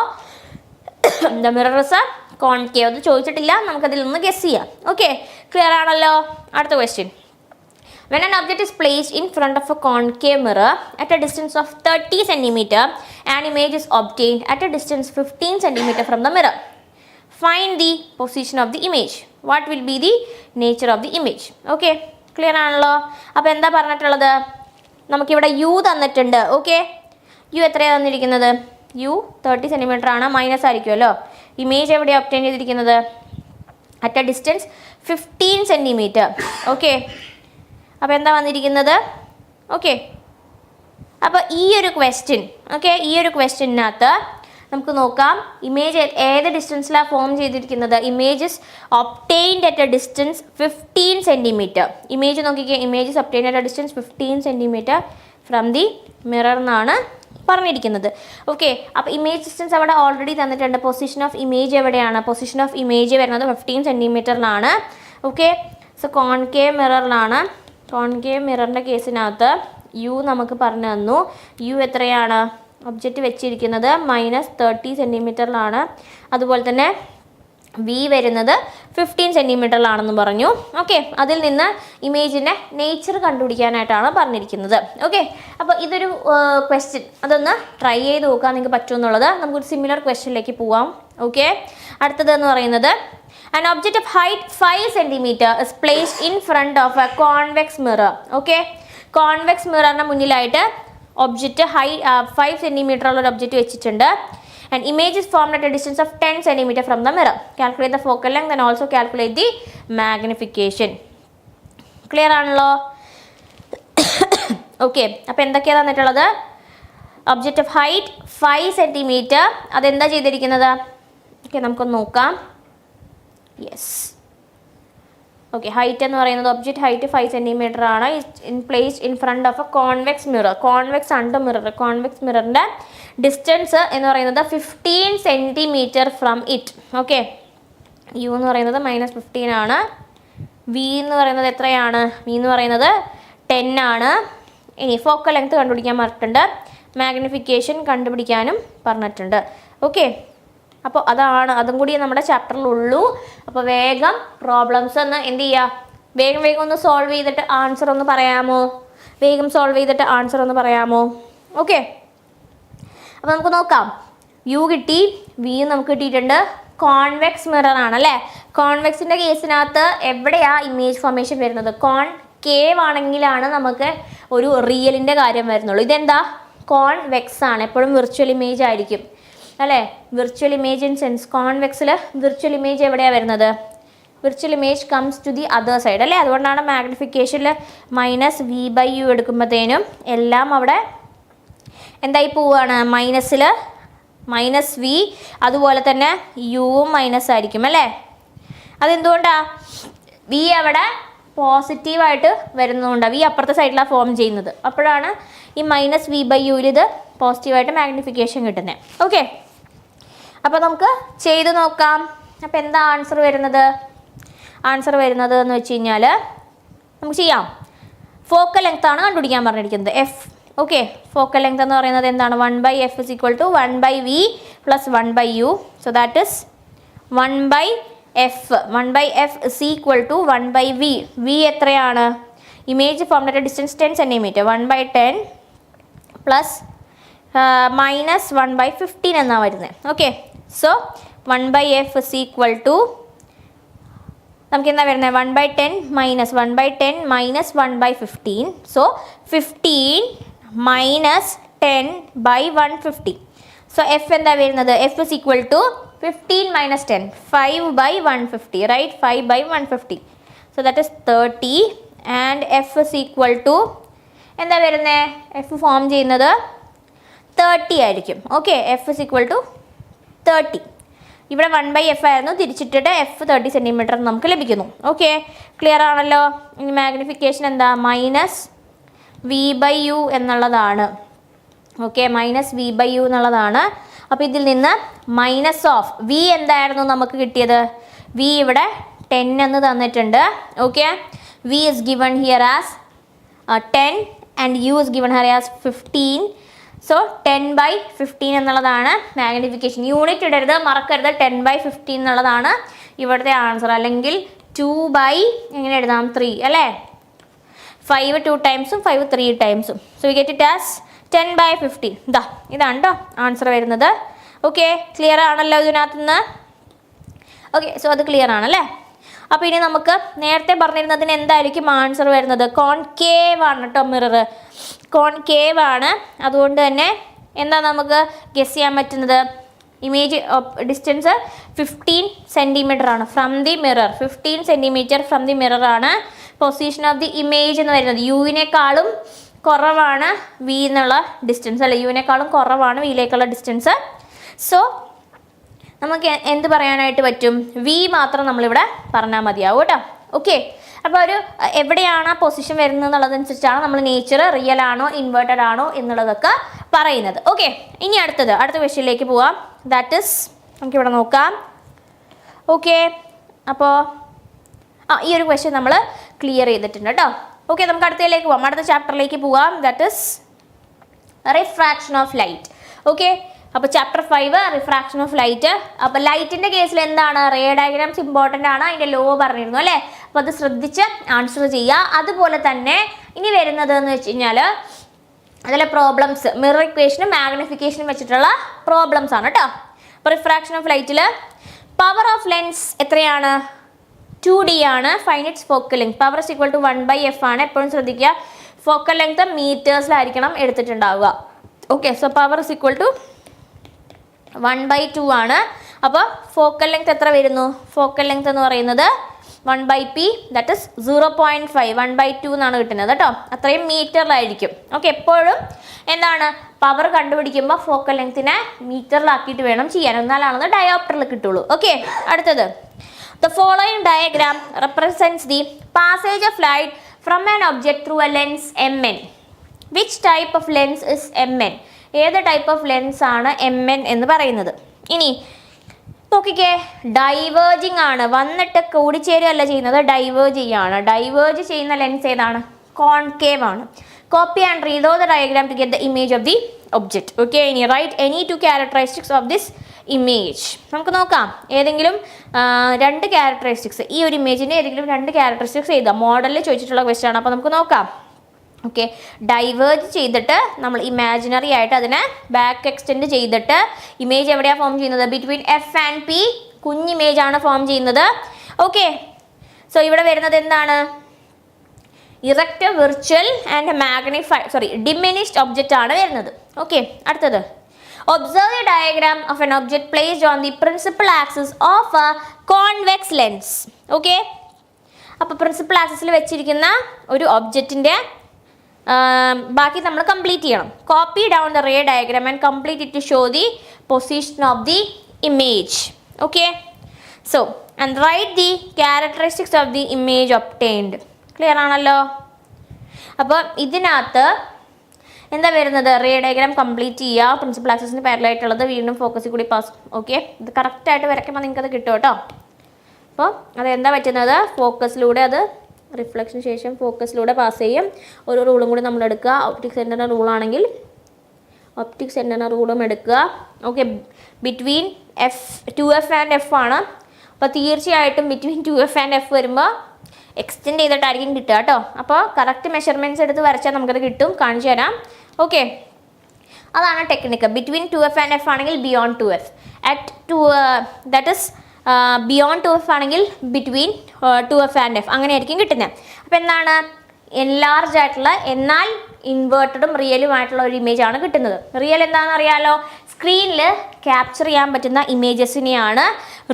the mirror is A concave. അത് ചോദിച്ചിട്ടില്ല, നമുക്കതിൽ നിന്ന് ഗസ് ചെയ്യാം. ഓക്കെ, ക്ലിയർ ആണല്ലോ? അടുത്ത question. When an object is placed in front of a concave mirror at a distance of 30 cm, an image is obtained at a distance 15 cm from the mirror. Find the position of the image. What will be the nature of the image? Okay, clear ആണല്ലോ? അപ്പോൾ എന്താ പറഞ്ഞിട്ടുള്ളത്? നമുക്കിവിടെ u തന്നിട്ടുണ്ട്. Okay, u എത്രയാണ് തന്നിരിക്കുന്നത്? u 30 centimetre ആണ്. Minus ആയിരിക്കുമല്ലോ. ഇമേജ് എവിടെയാണ് ഒബ്റ്റെയിൻ ചെയ്തിരിക്കുന്നത്? At a distance 15 centimetre. Okay, അപ്പോൾ എന്താ വന്നിരിക്കുന്നത്? ഓക്കെ, അപ്പോൾ ഈ ഒരു ക്വസ്റ്റ്യനകത്ത് നമുക്ക് നോക്കാം. ഇമേജ് ഏത് ഡിസ്റ്റൻസിലാണ് ഫോം ചെയ്തിരിക്കുന്നത്? Images obtained at a distance 15 centimetre. Image നോക്കിക്കേ, images obtained at a distance 15 centimetre from the mirror എന്നാണ് പറഞ്ഞിരിക്കുന്നത്. ഓക്കെ, അപ്പോൾ ഇമേജ് ഡിസ്റ്റൻസ് അവിടെ ഓൾറെഡി തന്നിട്ടുണ്ട്. പൊസിഷൻ ഓഫ് ഇമേജ് എവിടെയാണ്? പൊസിഷൻ ഓഫ് ഇമേജ് വരുന്നത് 15 സെൻറ്റിമീറ്ററിലാണ്. ഓക്കെ, സോ കോൺകേവ് മിററിലാണ്. കോൺകേവ് മിററിൻ്റെ കേസിനകത്ത് u നമുക്ക് പറഞ്ഞു തന്നു. u എത്രയാണ്? ഒബ്ജക്റ്റ് വെച്ചിരിക്കുന്നത് -30 സെൻറ്റിമീറ്ററിലാണ്. അതുപോലെ തന്നെ v വരുന്നത് 15 സെൻറ്റിമീറ്ററിലാണെന്ന് പറഞ്ഞു. ഓക്കെ, അതിൽ നിന്ന് ഇമേജിൻ്റെ നേച്ചർ കണ്ടുപിടിക്കാനായിട്ടാണ് പറഞ്ഞിരിക്കുന്നത്. ഓക്കെ, അപ്പോൾ ഇതൊരു ക്വസ്റ്റ്യൻ, അതൊന്ന് ട്രൈ ചെയ്ത് നോക്കാൻ നിങ്ങൾക്ക് പറ്റുമെന്നുള്ളത്. നമുക്കൊരു സിമിലർ ക്വസ്റ്റ്യനിലേക്ക് പോവാം. ഓക്കെ, അടുത്തതെന്ന് പറയുന്നത് an object of height 5 cm is placed in front of a convex mirror. Okay, convex mirror മുന്നിലായിട്ട് ഒബ്ജക്റ്റ് 5 സെൻറ്റിമീറ്റർ ഉള്ള ഒരു ഒബ്ജക്റ്റ് വെച്ചിട്ടുണ്ട്. and image is formed at a distance of 10 cm from the mirror. Calculate the focal length and also calculate the magnification. Clear ആണല്ലോ? Okay, അപ്പോൾ എന്തൊക്കെയാണ് തന്നിട്ടുള്ളത്? Object of height 5 centimetre. അതെന്താ ചെയ്തിരിക്കുന്നത്? ഓക്കെ, നമുക്കൊന്ന് നോക്കാം. യെസ്, ഓക്കെ, ഹൈറ്റ് എന്ന് പറയുന്നത് ഒബ്ജക്റ്റ് ഹൈറ്റ് 5 സെൻറ്റിമീറ്റർ ആണ്. Placed in front of a convex mirror. Convex ആണ് മിറർ. കോൺവെക്സ് മിററിൻ്റെ ഡിസ്റ്റൻസ് എന്ന് പറയുന്നത് 15 centimetre from it. Okay, u എന്ന് പറയുന്നത് -15 ആണ്. v എന്ന് പറയുന്നത് എത്രയാണ്? v എന്ന് പറയുന്നത് 10 ആണ്. ഇനി ഫോക്കൽ ലെങ്ത് കണ്ടുപിടിക്കാൻ പറഞ്ഞിട്ടുണ്ട്. മാഗ്നിഫിക്കേഷൻ കണ്ടുപിടിക്കാനും പറഞ്ഞിട്ടുണ്ട്. ഓക്കെ, അപ്പോൾ അതും കൂടി നമ്മുടെ ചാപ്റ്ററിലുള്ളൂ. അപ്പോൾ വേഗം പ്രോബ്ലംസ് ഒന്ന് എന്ത് ചെയ്യുക? വേഗം ഒന്ന് സോൾവ് ചെയ്തിട്ട് ആൻസർ ഒന്ന് പറയാമോ? ഓക്കെ, അപ്പോൾ നമുക്ക് നോക്കാം. u കിട്ടി, v നമുക്ക് കിട്ടിയിട്ടുണ്ട്. കോൺവെക്സ് മിറർ ആണല്ലേ. കോൺവെക്സിൻ്റെ കേസിനകത്ത് എവിടെയാണ് ഇമേജ് ഫോർമേഷൻ വരുന്നത്? കോൺകേവ് ആണെങ്കിലാണ് നമുക്ക് ഒരു റിയലിൻ്റെ കാര്യം വരുന്നുള്ളൂ. ഇതെന്താ? കോൺവെക്സ് ആണ്. എപ്പോഴും വിർച്വൽ ഇമേജ് ആയിരിക്കും അല്ലേ? വിർച്വൽ ഇമേജ് ഇൻ സെൻസ് കോൺവെക്സിൽ വിർച്വൽ ഇമേജ് എവിടെയാണ് വരുന്നത്? Virtual image comes to the other side അല്ലേ? അതുകൊണ്ടാണ് മാഗ്നിഫിക്കേഷനിൽ -v/u എടുക്കുമ്പോഴത്തേനും എല്ലാം അവിടെ എന്തായി പോവുകയാണ്? മൈനസിൽ മൈനസ് വി, അതുപോലെ തന്നെ യുവും മൈനസ് ആയിരിക്കും അല്ലേ. അതെന്തുകൊണ്ടാണ്? വി അവിടെ പോസിറ്റീവായിട്ട് വരുന്നതുകൊണ്ടാണ്, വി അപ്പുറത്തെ സൈഡിലാണ് ഫോം ചെയ്യുന്നത്. അപ്പോഴാണ് ഈ മൈനസ് വി ബൈ യുവിൽ ഇത് പോസിറ്റീവായിട്ട് മാഗ്നിഫിക്കേഷൻ കിട്ടുന്നത്. ഓക്കെ, അപ്പോൾ നമുക്ക് ചെയ്ത് നോക്കാം. അപ്പോൾ എന്താ ആൻസർ വരുന്നത്? ആൻസർ വരുന്നത് എന്ന് വെച്ച് കഴിഞ്ഞാൽ നമുക്ക് ചെയ്യാം. ഫോക്കൽ ലെങ്ത് ആണ് കണ്ടുപിടിക്കാൻ പറഞ്ഞിരിക്കുന്നത്, എഫ്. ഓക്കെ, ഫോക്കൽ ലെങ്ത് എന്ന് പറയുന്നത് എന്താണ്? 1/f is equal to 1/v plus 1/u. So that is 1/f. 1/f is equal to 1/v. v എത്രയാണ്? Image form at distance 10 cm. 1/10 plus minus 1/15 എന്നാണ് വരുന്നത്. Okay, so 1/f is equal to നമുക്ക് എന്താ വരുന്നത്? 1/10 minus 1/10 minus 1/15. So 15 minus 10/150. So F എന്താ വരുന്നത്? F is equal to 15 minus 10, 5/150, right? 5/150. So that is 30 and F is equal to എന്താ വരുന്നത്? F form ചെയ്യുന്നത് 30 ആയിരിക്കും. Okay, F is equal to 30. ഇവിടെ 1/f ആയിരുന്നു, തിരിച്ചിട്ടിട്ട് എഫ് 30 സെൻറ്റിമീറ്റർ നമുക്ക് ലഭിക്കുന്നു. ഓക്കെ, ക്ലിയർ ആണല്ലോ. ഇനി മാഗ്നിഫിക്കേഷൻ എന്താ? മൈനസ് വി ബൈ യു എന്നുള്ളതാണ്. Okay, minus V by U എന്നുള്ളതാണ്. അപ്പോൾ ഇതിൽ നിന്ന് മൈനസ് ഓഫ് വി എന്തായിരുന്നു നമുക്ക് കിട്ടിയത്? വി ഇവിടെ 10 എന്ന് തന്നിട്ടുണ്ട്. Okay, V is given here as 10 and U is given here as 15. So 10/15 എന്നുള്ളതാണ് മാഗ്നിഫിക്കേഷൻ. യൂണിറ്റ് ഇടരുത്, മറക്കരുത്. 10/15 എന്നുള്ളതാണ് ഇവിടുത്തെ ആൻസർ. അല്ലെങ്കിൽ 2 എങ്ങനെ എഴുതാം? 3 അല്ലേ? 5 2 ടൈംസും 5 3 ടൈംസും. So we get it as 10/15. ഇതാണ് കേട്ടോ ആൻസർ വരുന്നത്. ഓക്കെ, ക്ലിയർ ആണല്ലോ ഇതിനകത്ത് നിന്ന്? ഓക്കെ, സോ അത് ക്ലിയർ ആണല്ലേ. അപ്പോൾ ഇനി നമുക്ക് നേരത്തെ പറഞ്ഞിരുന്നതിന് എന്തായിരിക്കും ആൻസർ വരുന്നത്? കോൺകേവ് ആണ് കേട്ടോ മിറർ, കോൺകേവ് ആണ്. അതുകൊണ്ട് തന്നെ എന്താ നമുക്ക് ഗസ് ചെയ്യാൻ പറ്റുന്നത്? ഇമേജ് ഡിസ്റ്റൻസ് 15 സെൻറ്റിമീറ്റർ ആണ് from the mirror. 15 centimetre from the mirror ആണ് പൊസിഷൻ ഓഫ് ദി ഇമേജ് എന്ന് വരുന്നത്. യുവിനേക്കാളും കുറവാണ് വി എന്നുള്ള ഡിസ്റ്റൻസ് അല്ലേ? യുവിനേക്കാളും കുറവാണ് വിയിലേക്കുള്ള ഡിസ്റ്റൻസ്. സോ നമുക്ക് എന്ത് പറയാനായിട്ട് പറ്റും? വി മാത്രം നമ്മളിവിടെ പറഞ്ഞാൽ മതിയാവും കേട്ടോ. ഓക്കെ, അപ്പോൾ ഒരു എവിടെയാണ് ആ പൊസിഷൻ വരുന്നത് എന്നുള്ളതനുസരിച്ചാണ് നമ്മൾ നേച്ചർ റിയൽ ആണോ ഇൻവേർട്ടഡ് ആണോ എന്നുള്ളതൊക്കെ പറയുന്നത്. ഓക്കെ, ഇനി അടുത്ത ക്വസ്റ്റ്യനിലേക്ക് പോവാം. ദാറ്റ് ഇസ് നമുക്കിവിടെ നോക്കാം. ഓക്കെ, അപ്പോൾ ഈ ഒരു ക്വസ്റ്റ്യൻ നമ്മൾ ക്ലിയർ ചെയ്തിട്ടുണ്ട് കേട്ടോ. ഓക്കെ, നമുക്ക് അടുത്തതിലേക്ക് പോവാം, അടുത്ത ചാപ്റ്ററിലേക്ക് പോവാം. That is refraction of light. Okay, അപ്പോൾ ചാപ്റ്റർ 5 റിഫ്രാക്ഷൻ ഓഫ് ലൈറ്റ്. അപ്പോൾ ലൈറ്റിൻ്റെ കേസിൽ എന്താണ്? റേ ഡയഗ്രാംസ് ഇമ്പോർട്ടൻ്റ് ആണ്, അതിൻ്റെ ലോ പറഞ്ഞിരുന്നു അല്ലേ? അപ്പോൾ അത് ശ്രദ്ധിച്ച് ആൻസർ ചെയ്യുക. അതുപോലെ തന്നെ ഇനി വരുന്നത് എന്ന് വെച്ച് കഴിഞ്ഞാൽ അതിലെ പ്രോബ്ലംസ് മിറർ ഇക്വേഷനും മാഗ്നിഫിക്കേഷനും വെച്ചിട്ടുള്ള പ്രോബ്ലംസ് ആണ് കേട്ടോ. അപ്പോൾ റിഫ്രാക്ഷൻ ഓഫ് ലൈറ്റിൽ പവർ ഓഫ് ലെൻസ് എത്രയാണ്? 2D ആണ്. Find its focal length. Power is equal to 1/f ആണ്. എപ്പോഴും ശ്രദ്ധിക്കുക, ഫോക്കൽ ലെങ്ത് മീറ്റേഴ്സിലായിരിക്കണം എടുത്തിട്ടുണ്ടാവുക. Okay, so power is equal to 1/2 ആണ്. അപ്പോൾ ഫോക്കൽ ലെങ്ത് എത്ര വരുന്നു? ഫോക്കൽ ലെങ്ത് എന്ന് പറയുന്നത് 1/p, ദാറ്റ് ഇസ് 0.5. 1/2 എന്നാണ് കിട്ടുന്നത് കേട്ടോ. അത്രയും മീറ്ററിലായിരിക്കും. ഓക്കെ, എപ്പോഴും എന്താണ് പവർ കണ്ടുപിടിക്കുമ്പോൾ ഫോക്കൽ ലെങ്ത്തിനെ മീറ്ററിലാക്കിയിട്ട് വേണം ചെയ്യാൻ, എന്നാലാണെന്ന് ഡയോപ്റ്ററിൽ കിട്ടുള്ളൂ. ഓക്കെ, അടുത്തത് the following diagram represents the passage of light from an object through a lens mn. Which type of lens is mn? ഏത് ടൈപ്പ് ഓഫ് ലെൻസ് ആണ് mn എന്ന് പറയുന്നത്? ഇനി നോക്കിക്കേ, ഡൈവേർജിങ് ആണ്, വന്നിട്ട് കൂടിച്ചേരുകയല്ല ചെയ്യുന്നത്, ഡൈവേർജ് ചെയ്യാണ്. ഡൈവേർജ് ചെയ്യുന്ന ലെൻസ് ഏതാണ്? കോൺകേവ് ആണ്. Copy and read the diagram to get the image of the object. Okay, ഇനി write any 2 characteristics of this image. നമുക്ക് നോക്കാം ഏതെങ്കിലും 2 ക്യാരക്ടറിസ്റ്റിക്സ്, ഈ ഒരു ഇമേജിൻ്റെ ഏതെങ്കിലും 2 ക്യാരക്ടറിസ്റ്റിക്സ് എഴുതാം. മോഡലിൽ ചോദിച്ചിട്ടുള്ള ക്വസ്റ്റ്യൻ ആണ്. അപ്പോൾ നമുക്ക് നോക്കാം. ഓക്കെ, ഡൈവേർജ് ചെയ്തിട്ട് നമ്മൾ ഇമാജിനറി ആയിട്ട് അതിനെ ബാക്ക് എക്സ്റ്റെൻഡ് ചെയ്തിട്ട് ഇമേജ് എവിടെയാണ് ഫോം ചെയ്യുന്നത്? ബിറ്റ്വീൻ എഫ് ആൻഡ് പി കുഞ്ഞ് ഇമേജ് ആണ് ഫോം ചെയ്യുന്നത്. ഓക്കെ, സോ ഇവിടെ വരുന്നത് എന്താണ്? Erect, virtual and diminished object ആണ് വരുന്നത്. ഓക്കെ, അടുത്തത് observe a diagram of an object placed on the principal axis of a convex lens. Okay, അപ്പോൾ പ്രിൻസിപ്പൽ ആക്സിസിൽ വെച്ചിരിക്കുന്ന ഒരു ഒബ്ജക്റ്റിൻ്റെ ബാക്കി നമ്മൾ കംപ്ലീറ്റ് ചെയ്യണം. Copy down the ray diagram and complete it to show the position of the image. Okay, so and write the characteristics of the image obtained. Clear ആണല്ലോ? അപ്പോൾ ഇതിനകത്ത് എന്താ വരുന്നത്? റേ ഡയഗ്രാം കംപ്ലീറ്റ് ചെയ്യുക, പ്രിൻസിപ്പൽ ആക്സിസിന് പാരലായിട്ടുള്ളത് വീണ്ടും ഫോക്കസിൽ കൂടി പാസ്. ഓക്കെ, ഇത് കറക്റ്റായിട്ട് വരയ്ക്കുമ്പോൾ നിങ്ങൾക്ക് അത് കിട്ടും കേട്ടോ. അപ്പോൾ അതെന്താ പറ്റുന്നത്? ഫോക്കസിലൂടെ അത് റിഫ്ലക്ഷന് ശേഷം ഫോക്കസിലൂടെ പാസ് ചെയ്യും. ഒരു റൂളും കൂടി നമ്മൾ എടുക്കുക. ഒപ്റ്റിക് സെൻറ്ററിൻ്റെ റൂളാണെങ്കിൽ ഒപ്റ്റിക് സെൻറ്ററിൻ്റെ റൂളും എടുക്കുക. Okay, between F2F and F ആണ്. അപ്പോൾ തീർച്ചയായിട്ടും ബിറ്റ്വീൻ 2F ആൻഡ് F വരുമ്പോൾ എക്സ്റ്റെൻഡ് ചെയ്തിട്ടായിരിക്കും കിട്ടുക കേട്ടോ. അപ്പോൾ കറക്റ്റ് മെഷർമെൻറ്റ്സ് എടുത്ത് വരച്ചാൽ നമുക്കത് കിട്ടും. കാണിച്ചു തരാം. ഓക്കെ, അതാണ് technique. Between 2F and F ആണെങ്കിൽ beyond 2F, that is beyond 2F ആണെങ്കിൽ ബിറ്റ്വീൻ 2F ആൻഡ് F, അങ്ങനെയായിരിക്കും കിട്ടുന്നത്. അപ്പോൾ എന്താണ്? എൻലാർജ് ആയിട്ടുള്ള എന്നാൽ ഇൻവേർട്ടഡും റിയലുമായിട്ടുള്ള ഒരു ഇമേജ് ആണ് കിട്ടുന്നത്. റിയൽ എന്താണെന്ന് അറിയാലോ? സ്ക്രീനിൽ ക്യാപ്ചർ ചെയ്യാൻ പറ്റുന്ന ഇമേജസിനെയാണ്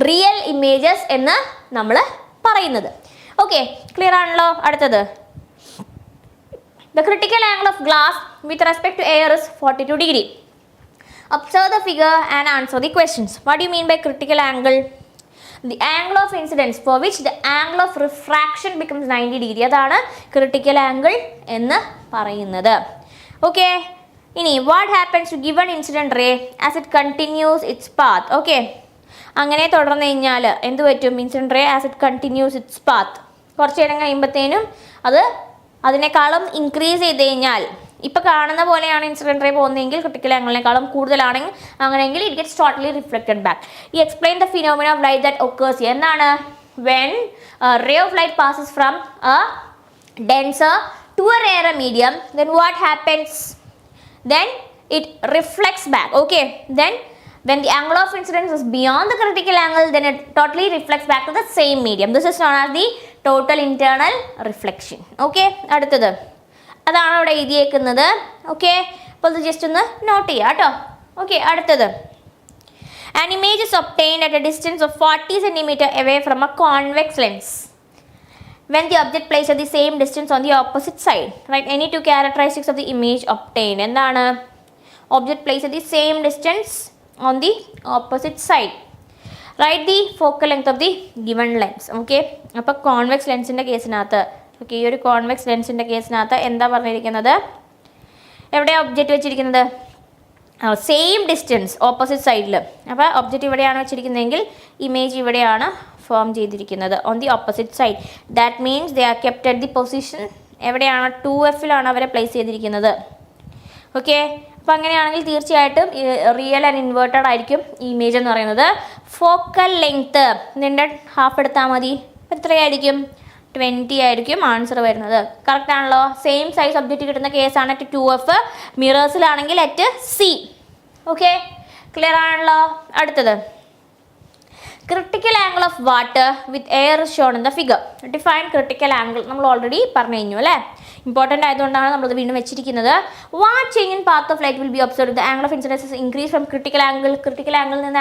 റിയൽ ഇമേജസ് എന്ന് നമ്മൾ പറയുന്നത്. ഓക്കെ, ക്ലിയർ ആണല്ലോ? അടുത്തത്, the critical angle of glass with respect to air is 42 degree. Observe the figure and answer the questions. What do you mean by critical angle? The angle of incidence for which the angle of refraction becomes 90 degree. അതാണ് critical angle എന്ന് പറയുന്നത്. Okay, ഇനി what happens to given incident ray as it continues its path? Okay, അങ്ങനെ തുടർന്ന് കഴിഞ്ഞാൽ എന്ത് പറ്റും? Incident ray as it continues its path. കുറച്ച് നേരം കഴിയുമ്പോഴത്തേനും അത് അതിനേക്കാളും ഇൻക്രീസ് ചെയ്ത് കഴിഞ്ഞാൽ, ഇപ്പോൾ കാണുന്ന പോലെയാണ് ഇൻസിഡൻറ്റ് റേ പോകുന്നതെങ്കിൽ ക്രിട്ടിക്കൽ ആംഗിളിനേക്കാളും കൂടുതലാണെങ്കിൽ അങ്ങനെയെങ്കിൽ it gets totally reflected back. ഈ explain the phenomena of light that occurs. എന്താണ്? When ray of light passes from a denser to a rarer medium, then what happens? Then it reflects back. Okay, then when the angle of incidence is beyond the critical angle, then it totally reflects back to the same medium. This is known as the total internal reflection. Okay, അടുത്തത് അതാണ് അവിടെ എഴുതിയേക്കുന്നത്. Okay, അപ്പോൾ ഇത് just ഒന്ന് not ചെയ്യാം കേട്ടോ. Okay, അടുത്തത്, an image is obtained at a distance of 40 cm away from a convex lens when the object placed at the same distance on the opposite side. Right, any two characteristics of the image obtained. എന്താണ്? Object placed at the same distance on the opposite side. Write the focal length of the given lens. Okay, അപ്പോൾ convex ലെൻസിൻ്റെ കേസിനകത്ത്, okay, ഈ ഒരു convex ലെൻസിൻ്റെ കേസിനകത്ത് എന്താ പറഞ്ഞിരിക്കുന്നത്? എവിടെയാണ് object വെച്ചിരിക്കുന്നത്? Same distance opposite സൈഡിൽ. അപ്പോൾ ഒബ്ജക്റ്റ് ഇവിടെയാണ് വെച്ചിരിക്കുന്നതെങ്കിൽ ഇമേജ് ഇവിടെയാണ് ഫോം ചെയ്തിരിക്കുന്നത്, on the opposite side. That means they are kept at the position എവിടെയാണ്? 2Fലാണ് അവരെ പ്ലേസ് ചെയ്തിരിക്കുന്നത്. ഓക്കെ, അപ്പോൾ അങ്ങനെയാണെങ്കിൽ തീർച്ചയായിട്ടും റിയൽ ആൻഡ് ഇൻവേർട്ടഡ് ആയിരിക്കും ഈ ഇമേജ് എന്ന് പറയുന്നത്. ഫോക്കൽ ലെങ്ത്ത് ഇതിൻ്റെ ഹാഫ് എടുത്താൽ മതി. എത്രയായിരിക്കും? 20 ആയിരിക്കും ആൻസർ വരുന്നത്. കറക്റ്റ് ആണല്ലോ? സെയിം സൈസ് ഒബ്ജക്റ്റ് കിട്ടുന്ന കേസാണ് അറ്റ് 2F, മിറേഴ്സിലാണെങ്കിൽ അറ്റ് C. ഓക്കെ, ക്ലിയർ ആണല്ലോ? അടുത്തത്, critical angle of water with air shown in the figure. Define critical angle നമ്മൾ ഓൾറെഡി പറഞ്ഞു കഴിഞ്ഞു അല്ലേ? ഇമ്പോർട്ടൻ്റ് ആയതുകൊണ്ടാണ് നമ്മളത് വീണ്ടും വെച്ചിരിക്കുന്നത്. What change in path of light will be observe? The angle of incidence increase from critical angle. Critical ആംഗിളിൽ നിന്ന്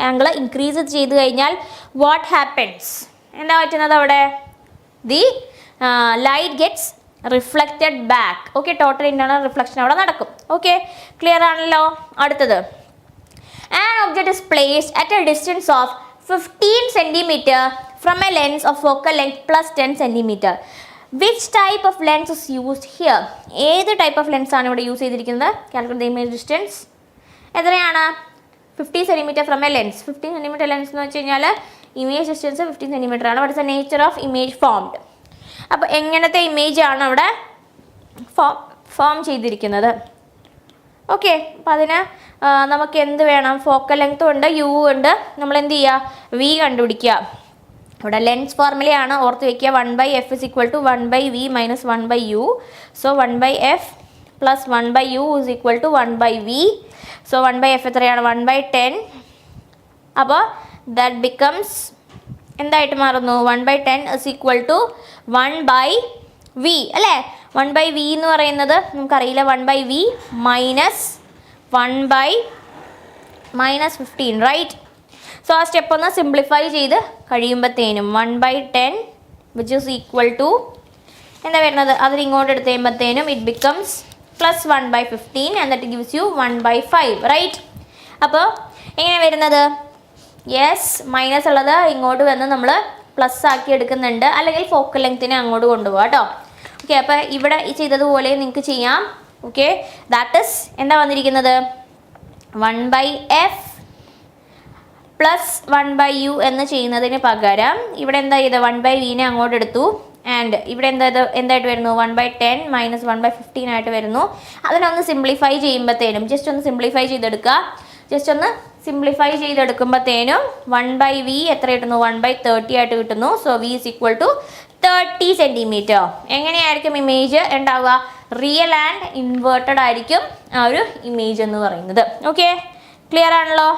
ആംഗിൾ ഇൻക്രീസ് ചെയ്ത് കഴിഞ്ഞാൽ വാട്ട് ഹാപ്പൻസ്? എന്താ പറ്റുന്നത് അവിടെ? The light gets reflected back. Okay, total internal reflection അവിടെ നടക്കും. Okay, clear ആണല്ലോ? അടുത്തത്, an object is placed at a distance of 15 cm from a lens of focal length plus 10 cm. Which type of lens is used here? ഏത് type of lens ആണ് ഇവിടെ use ചെയ്തിരിക്കുന്നത്? Calculate the image distance. എത്രയാണ്? 50 cm from A lens. 15 cm lens എന്ന് വെച്ച് കഴിഞ്ഞാൽ image distance 15 cm ആണ്. What is the nature of image formed? അപ്പോൾ എങ്ങനത്തെ ഇമേജ് ആണ് അവിടെ ഫോം ചെയ്തിരിക്കുന്നത്? ഓക്കെ, അപ്പോൾ അതിന് നമുക്ക് എന്ത് വേണം? ഫോക്കൽ ലെങ്ത്തും ഉണ്ട്, യു ഉണ്ട്. നമ്മൾ എന്ത് ചെയ്യുക? വി കണ്ടുപിടിക്കുക. ഇവിടെ ലെൻസ് ഫോർമുലയാണ്, ഓർത്ത് വയ്ക്കുക. 1/f is equal to 1/v minus 1/u. So 1/f plus 1/u is equal to 1/v. So 1/f എത്രയാണ്? 1/10. അപ്പോൾ that becomes എന്തായിട്ട് മാറുന്നു? 1/10 is equal to 1/v അല്ലേ? 1/v എന്ന് പറയുന്നത് നമുക്കറിയില്ല. 1/v minus 1/15, right? സോ ആ സ്റ്റെപ്പ് ഒന്ന് സിംപ്ലിഫൈ ചെയ്ത് കഴിയുമ്പോഴത്തേനും 1/10 വിച്ച് ഈസ് ഈക്വൽ ടു എന്താ വരുന്നത് അതിന് ഇങ്ങോട്ട് എടുത്ത് കഴിയുമ്പോഴത്തേനും it becomes plus 1/15 and that gives you 1/5 right. അപ്പോൾ എങ്ങനെ വരുന്നത് യെസ് മൈനസ് ഉള്ളത് ഇങ്ങോട്ട് വന്ന് നമ്മൾ പ്ലസ് ആക്കി എടുക്കുന്നുണ്ട്, അല്ലെങ്കിൽ ഫോക്കൽ ലെങ്ത്തിനെ അങ്ങോട്ട് കൊണ്ടുപോകാം കേട്ടോ. ഓക്കെ, അപ്പോൾ ഇവിടെ ഈ ചെയ്തതുപോലെ നിങ്ങൾക്ക് ചെയ്യാം. ഓക്കെ, ദാറ്റ് ഇസ് എന്താ വന്നിരിക്കുന്നത് 1/f പ്ലസ് 1/u എന്ന് ചെയ്യുന്നതിന് പകരം ഇവിടെ എന്താ ചെയ്ത് 1/vനെ അങ്ങോട്ട് എടുത്തു. ആൻഡ് ഇവിടെ എന്തായിട്ട് വരുന്നു 1/10 മൈനസ് 1/15 ആയിട്ട് വരുന്നു. അതിനൊന്ന് സിംപ്ലിഫൈ ചെയ്യുമ്പോഴത്തേനും ജസ്റ്റ് ഒന്ന് സിംപ്ലിഫൈ ചെയ്തെടുക്കുക. ജസ്റ്റ് ഒന്ന് സിംപ്ലിഫൈ ചെയ്തെടുക്കുമ്പോഴത്തേനും 1/v എത്ര കിട്ടുന്നു 1/30 ആയിട്ട് കിട്ടുന്നു. So v is equal to 30 centimetre. എങ്ങനെയായിരിക്കും ഇമേജ് ഉണ്ടാവുക? റിയൽ ആൻഡ് ഇൻവേർട്ടഡ് ആയിരിക്കും ആ ഒരു ഇമേജ് എന്ന് പറയുന്നത്. ഓക്കെ, ക്ലിയർ ആണല്ലോ.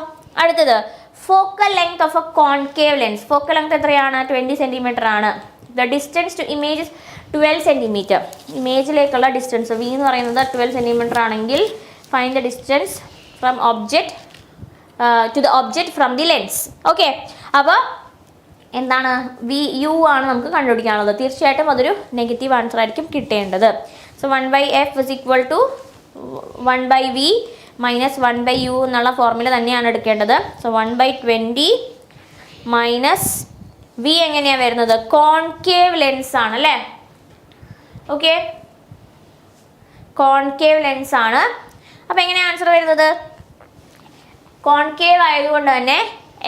അടുത്തത് focal length of a concave lens. Focal length എത്രയാണ് 20 സെൻറ്റിമീറ്റർ ആണ്. The distance to image 12 centimetre. ഇമേജിലേക്കുള്ള ഡിസ്റ്റൻസ് v എന്ന് പറയുന്നത് 12 സെൻറ്റിമീറ്റർ ആണെങ്കിൽ find the distance from object to the object from the lens. Okay, അപ്പോൾ എന്താണ് u ആണ് നമുക്ക് കണ്ടുപിടിക്കാനുള്ളത്. തീർച്ചയായിട്ടും അതൊരു നെഗറ്റീവ് ആൻസർ ആയിരിക്കും കിട്ടേണ്ടത്. So 1/f is equal to 1/v minus 1/u എന്നുള്ള ഫോർമുല തന്നെയാണ് എടുക്കേണ്ടത്. സോ 1/20 മൈനസ് v എങ്ങനെയാണ് വരുന്നത് കോൺകേവ് ലെൻസ് ആണ് അല്ലേ. ഓക്കെ, കോൺകേവ് ലെൻസ് ആണ്. അപ്പോൾ എങ്ങനെയാണ് ആൻസർ വരുന്നത്? കോൺകേവ് ആയതുകൊണ്ട് തന്നെ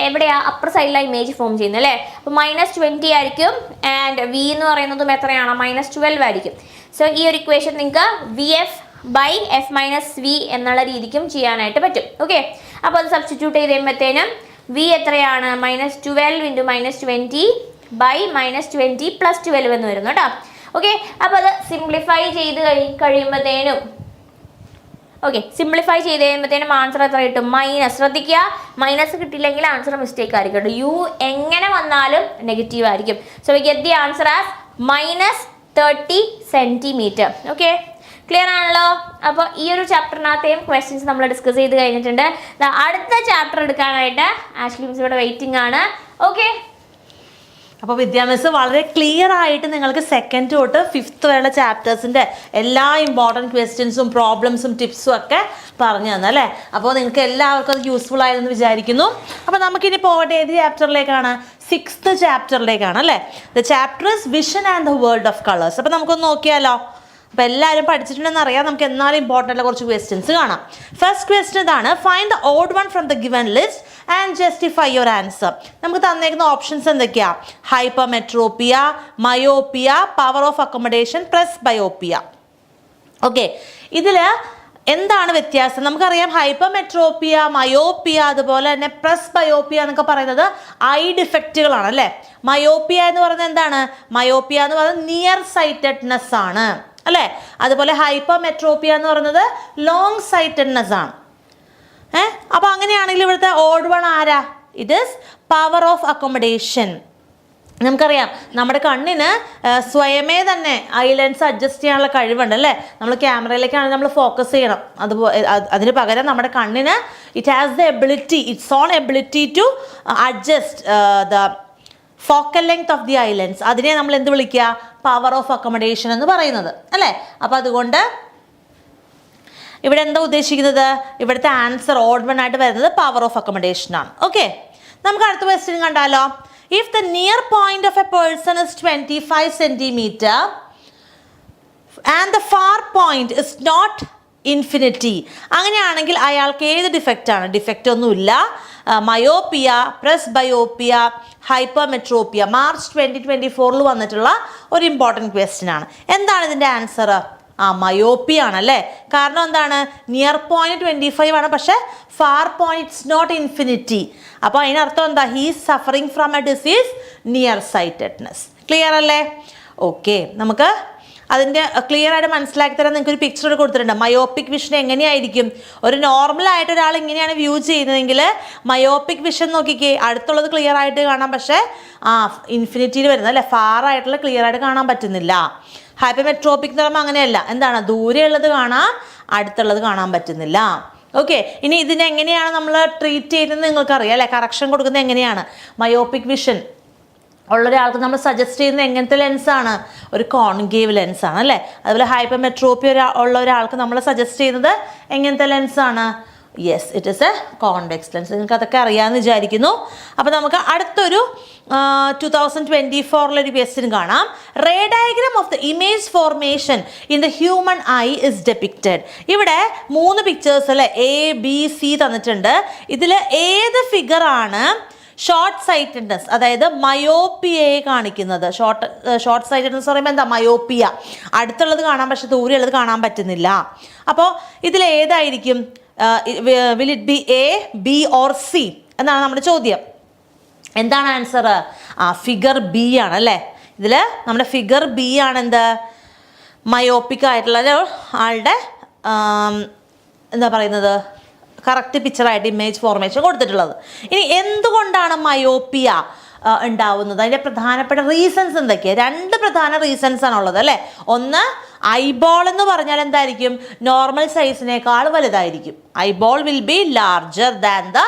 എവിടെയാ അപ്പർ സൈഡിലാണ് ഇമേജ് ഫോം ചെയ്യുന്നത് അല്ലേ. അപ്പോൾ -20 ആയിരിക്കും. ആൻഡ് v എന്ന് പറയുന്നതും എത്രയാണ് -12 ആയിരിക്കും. സോ ഈ ഒരു ഇക്വേഷൻ നിങ്ങൾക്ക് vf/f-v എന്നുള്ള രീതിക്കും ചെയ്യാനായിട്ട് പറ്റും. ഓക്കെ, അപ്പോൾ അത് സബ്സ്റ്റിറ്റ്യൂട്ട് ചെയ്ത് കഴിയുമ്പോഴത്തേനും v എത്രയാണ് -12 × -20 -20 + 12 എന്ന് വരുന്നു കേട്ടോ. ഓക്കെ, അപ്പോൾ അത് സിംപ്ലിഫൈ ചെയ്ത് കഴിയുമ്പോഴത്തേനും സിംപ്ലിഫൈ ചെയ്ത് കഴിയുമ്പോഴത്തേനും ആൻസർ എത്ര കിട്ടും മൈനസ്. ശ്രദ്ധിക്കുക, മൈനസ് കിട്ടിയില്ലെങ്കിൽ ആൻസർ മിസ്റ്റേക്ക് ആയിരിക്കും കേട്ടോ. യു എങ്ങനെ വന്നാലും നെഗറ്റീവ് ആയിരിക്കും. So we get the answer as -30 centimetre. Okay, clear ആണല്ലോ. അപ്പോൾ ഈ ഒരു ചാപ്റ്ററിനകത്തെയും ക്വസ്റ്റ്യൻസ് നമ്മൾ ഡിസ്കസ് ചെയ്ത് കഴിഞ്ഞിട്ടുണ്ട്. അടുത്ത ചാപ്റ്റർ എടുക്കാനായിട്ട് ആഷ്ലി മിസ് ഇവിടെ വെയിറ്റിംഗ് ആണ്. ഓക്കെ, അപ്പോൾ വിദ്യാഭ്യാസം വളരെ ക്ലിയർ ആയിട്ട് നിങ്ങൾക്ക് 2nd തൊട്ട് 5th വരെയുള്ള ചാപ്റ്റേഴ്സിൻ്റെ എല്ലാ ഇമ്പോർട്ടൻറ്റ് ക്വസ്റ്റ്യൻസും പ്രോബ്ലംസും ടിപ്സും ഒക്കെ പറഞ്ഞു തന്നെ അല്ലേ. അപ്പോൾ നിങ്ങൾക്ക് എല്ലാവർക്കും അത് യൂസ്ഫുൾ ആയെന്ന് വിചാരിക്കുന്നു. അപ്പോൾ നമുക്കിനി പോകട്ടെ ഏത് ചാപ്റ്ററിലേക്കാണ്? 6th ചാപ്റ്ററിലേക്കാണ് അല്ലേ. The chapter is vision and the world of colours. അപ്പോൾ നമുക്കൊന്ന് നോക്കിയാലോ. അപ്പോൾ എല്ലാവരും പഠിച്ചിട്ടുണ്ടെന്ന് അറിയാം. നമുക്ക് എന്നാലും ഇമ്പോർട്ടൻ്റ് കുറച്ച് ക്വസ്റ്റ്യൻസ് കാണാം. ഫസ്റ്റ് ക്വസ്റ്റ്യൻ ഇതാണ്, find the odd one from the given list and justify your answer. നമുക്ക് തന്നേക്കുന്ന ഓപ്ഷൻസ് എന്തൊക്കെയാണ്? Hypermetropia, myopia, power of accommodation, presbyopia. Okay, ഇതിൽ എന്താണ് വ്യത്യാസം? നമുക്കറിയാം ഹൈപ്പർമെട്രോപ്പിയ, മയോപ്പിയ, അതുപോലെ തന്നെ പ്രസ്ബയോപ്പിയ എന്നൊക്കെ പറയുന്നത് ഐ ഡിഫക്റ്റുകളാണ് അല്ലേ. മയോപ്പിയ എന്ന് പറയുന്നത് എന്താണ്? മയോപ്പിയ എന്ന് പറയുന്നത് നിയർ സൈറ്റഡ്നെസ് ആണ് അല്ലേ. അതുപോലെ ഹൈപ്പർമെട്രോപ്പിയ എന്ന് പറയുന്നത് ലോങ് സൈറ്റഡ്നെസ് ആണ്. അപ്പോൾ അങ്ങനെയാണെങ്കിൽ ഇവിടുത്തെ ഓഡ് വൺ ആരാ? It is power of accommodation. നമുക്കറിയാം നമ്മുടെ കണ്ണിന് സ്വയമേ തന്നെ ഐ ലെൻസ് അഡ്ജസ്റ്റ് ചെയ്യാനുള്ള കഴിവുണ്ട് അല്ലേ. നമ്മൾ ക്യാമറയിലേക്കാണ് നമ്മൾ ഫോക്കസ് ചെയ്യണം. അതുപോലെ അതിന് പകരം നമ്മുടെ കണ്ണിന് it has the ability, its own ability to adjust the focal length of the eye lens. അതിനെ നമ്മൾ എന്ത് വിളിക്കുക? പവർ ഓഫ് അക്കോമഡേഷൻ എന്ന് പറയുന്നത് അല്ലേ. അപ്പോൾ അതുകൊണ്ട് ഇവിടെ എന്താ ഉദ്ദേശിക്കുന്നത്? ഇവിടുത്തെ ആൻസർ ഓഡ് വൺ ആയിട്ട് വരുന്നത് പവർ ഓഫ് അക്കോമഡേഷൻ ആണ്. ഓക്കെ, നമുക്ക് അടുത്ത ക്വസ്റ്റ്യൻ കണ്ടാലോ. If the near point of a person is 25 centimetre and the far point is not infinity, അങ്ങനെയാണെങ്കിൽ അയാൾക്ക് ഏത് ഡിഫക്റ്റ് ആണ്? ഡിഫക്റ്റ് ഒന്നുമില്ല. മയോപ്പിയ, പ്രസ്ബയോപ്പിയ, ഹൈപ്പർമെട്രോപ്പിയ മാർച്ച് 2024 വന്നിട്ടുള്ള ഒരു ഇമ്പോർട്ടൻറ്റ് ക്വസ്റ്റ്യൻ ആണ്. എന്താണ് ഇതിൻ്റെ ആൻസർ? മയോപ്പിയ ആണല്ലേ. കാരണം എന്താണ്? നിയർ പോയിന്റ് 25 ആണ്, പക്ഷേ far point it's not infinity. അപ്പോൾ അതിനർത്ഥം എന്താ? He is suffering from a disease near sightedness. Clear അല്ലേ? ഓക്കെ, നമുക്ക് അതിൻ്റെ ക്ലിയർ ആയിട്ട് മനസ്സിലാക്കി തരാൻ നിങ്ങൾക്ക് ഒരു പിക്ചർ കൊടുത്തിട്ടുണ്ട്. മയോപ്പിക് വിഷൻ എങ്ങനെയായിരിക്കും? ഒരു നോർമലായിട്ട് ഒരാൾ ഇങ്ങനെയാണ് വ്യൂ ചെയ്യുന്നതെങ്കിൽ മയോപ്പിക് വിഷൻ നോക്കിക്കേ, അടുത്തുള്ളത് ക്ലിയർ ആയിട്ട് കാണാം, പക്ഷേ ഇൻഫിനിറ്റിയിൽ വരുന്നത് അല്ലേ, ഫാർ ആയിട്ടുള്ള ക്ലിയർ ആയിട്ട് കാണാൻ പറ്റുന്നില്ല. ഹൈപ്പർമെട്രോപ്പിക് എന്ന് പറയുമ്പോൾ അങ്ങനെയല്ല. എന്താണ്? ദൂരെയുള്ളത് കാണാം, അടുത്തുള്ളത് കാണാൻ പറ്റുന്നില്ല. ഓക്കെ, ഇനി ഇതിനെങ്ങനെയാണ് നമ്മൾ ട്രീറ്റ് ചെയ്യുന്നത് നിങ്ങൾക്കറിയാം അല്ലേ. കറക്ഷൻ കൊടുക്കുന്നത് എങ്ങനെയാണ്? മയോപ്പിക് വിഷൻ ഉള്ള ഒരാൾക്ക് നമ്മൾ സജസ്റ്റ് ചെയ്യുന്നത് എങ്ങനത്തെ ലെൻസാണ്? ഒരു കോൺകേവ് ലെൻസാണ് അല്ലേ. അതുപോലെ ഹൈപ്പർമെട്രോപ്പി ഉള്ള ഒരാൾക്ക് നമ്മൾ സജസ്റ്റ് ചെയ്യുന്നത് എങ്ങനത്തെ ലെൻസാണ്? Yes, it is a convex lens. നിങ്ങൾക്ക് അതൊക്കെ അറിയാമെന്ന് വിചാരിക്കുന്നു. അപ്പോൾ നമുക്ക് അടുത്തൊരു 2024 ക്വസ്റ്റ്യൻ കാണാം. Ray diagram of the image formation in the human eye is depicted. ഇവിടെ 3 പിക്ചേഴ്സ് അല്ലേ, ABC തന്നിട്ടുണ്ട്. ഇതിൽ ഏത് ഫിഗറാണ് ഷോർട്ട് സൈറ്റഡ്നെസ്, അതായത് മയോപ്പിയയെ കാണിക്കുന്നത്? ഷോർട്ട് സൈറ്റഡ്നെസ് പറയുമ്പോൾ എന്താ? മയോപ്പിയ. അടുത്തുള്ളത് കാണാൻ പക്ഷെ ദൂരെയുള്ളത് കാണാൻ പറ്റുന്നില്ല. അപ്പോൾ ഇതിൽ ഏതായിരിക്കും? Will it be A, B or C എന്നാണ് നമ്മുടെ ചോദ്യം. എന്താണ് ആൻസർ? ഫിഗർ B ആണ് അല്ലേ. ഇതിൽ നമ്മുടെ ഫിഗർ B ആണ് എന്ത്? മയോപ്പിക് ആയിട്ടുള്ള ആളുടെ എന്താ പറയുന്നത്, കറക്റ്റ് പിക്ചറായിട്ട് ഇമേജ് ഫോർമേഷൻ കൊടുത്തിട്ടുള്ളത്. ഇനി എന്തുകൊണ്ടാണ് മയോപ്പിയ ഉണ്ടാവുന്നത്? അതിൻ്റെ പ്രധാനപ്പെട്ട റീസൺസ് എന്തൊക്കെയാണ്? 2 പ്രധാന റീസൺസ് ആണുള്ളത് അല്ലേ. ഒന്ന്, ഐബോൾ എന്ന് പറഞ്ഞാൽ എന്തായിരിക്കും? നോർമൽ സൈസിനേക്കാൾ വലുതായിരിക്കും. Eyeball will be larger than the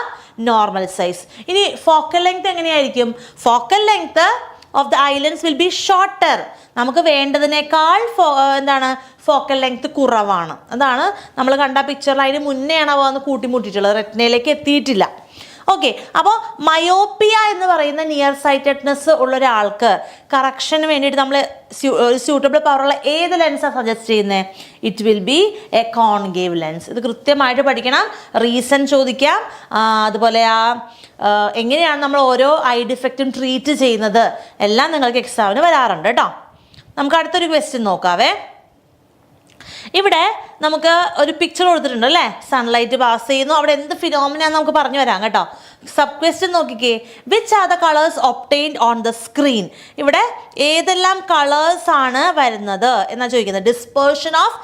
normal size. ഇനി ഫോക്കൽ ലെങ്ത് എങ്ങനെയായിരിക്കും? Focal length of the islands will be shorter. നമുക്ക് വേണ്ടതിനേക്കാൾ എന്താണ് ഫോക്കൽ ലെങ്ത് കുറവാണ്. അതാണ് നമ്മൾ കണ്ട പിക്ചറിൽ. അതിന് മുന്നെയാണ് അവ കൂട്ടിമുട്ടിയിട്ടുള്ളത്, റെറ്റിനയിലേക്ക് എത്തിയിട്ടില്ല. ഓക്കെ, അപ്പോൾ മയോപ്പിയ എന്ന് പറയുന്ന നിയർ സൈറ്റഡ്നെസ് ഉള്ള ഒരാൾക്ക് കറക്ഷന് വേണ്ടിയിട്ട് നമ്മൾ ഒരു സ്യൂട്ടബിൾ പവറുള്ള ഏത് ലെൻസാണ് സജസ്റ്റ് ചെയ്യുന്നത്? It will be A concave lens. ഇത് കൃത്യമായിട്ട് പഠിക്കണം. റീസൺ ചോദിക്കാം. അതുപോലെ എങ്ങനെയാണ് നമ്മൾ ഓരോ ഐ ഡിഫക്റ്റും ട്രീറ്റ് ചെയ്യുന്നത് എല്ലാം നിങ്ങൾക്ക് എക്സാമിന് വരാറുണ്ട് കേട്ടോ. നമുക്ക് അടുത്തൊരു ക്വസ്റ്റ്യൻ നോക്കാവേ. ഇവിടെ നമുക്ക് ഒരു പിക്ചർ കൊടുത്തിട്ടുണ്ട് അല്ലേ. സൺലൈറ്റ് പാസ് ചെയ്യുന്നു. അവിടെ എന്ത് ഫിനോമിനാന്ന് നമുക്ക് പറഞ്ഞു വരാം കേട്ടോ. സബ് ക്വസ്റ്റ്യൻ നോക്കിക്കേ. Which are the colours obtained on the screen? ഇവിടെ ഏതെല്ലാം കളേഴ്സ് ആണ് വരുന്നത് എന്നാണ് ചോദിക്കുന്നത്. ഡിസ്പേർഷൻ ഓഫ്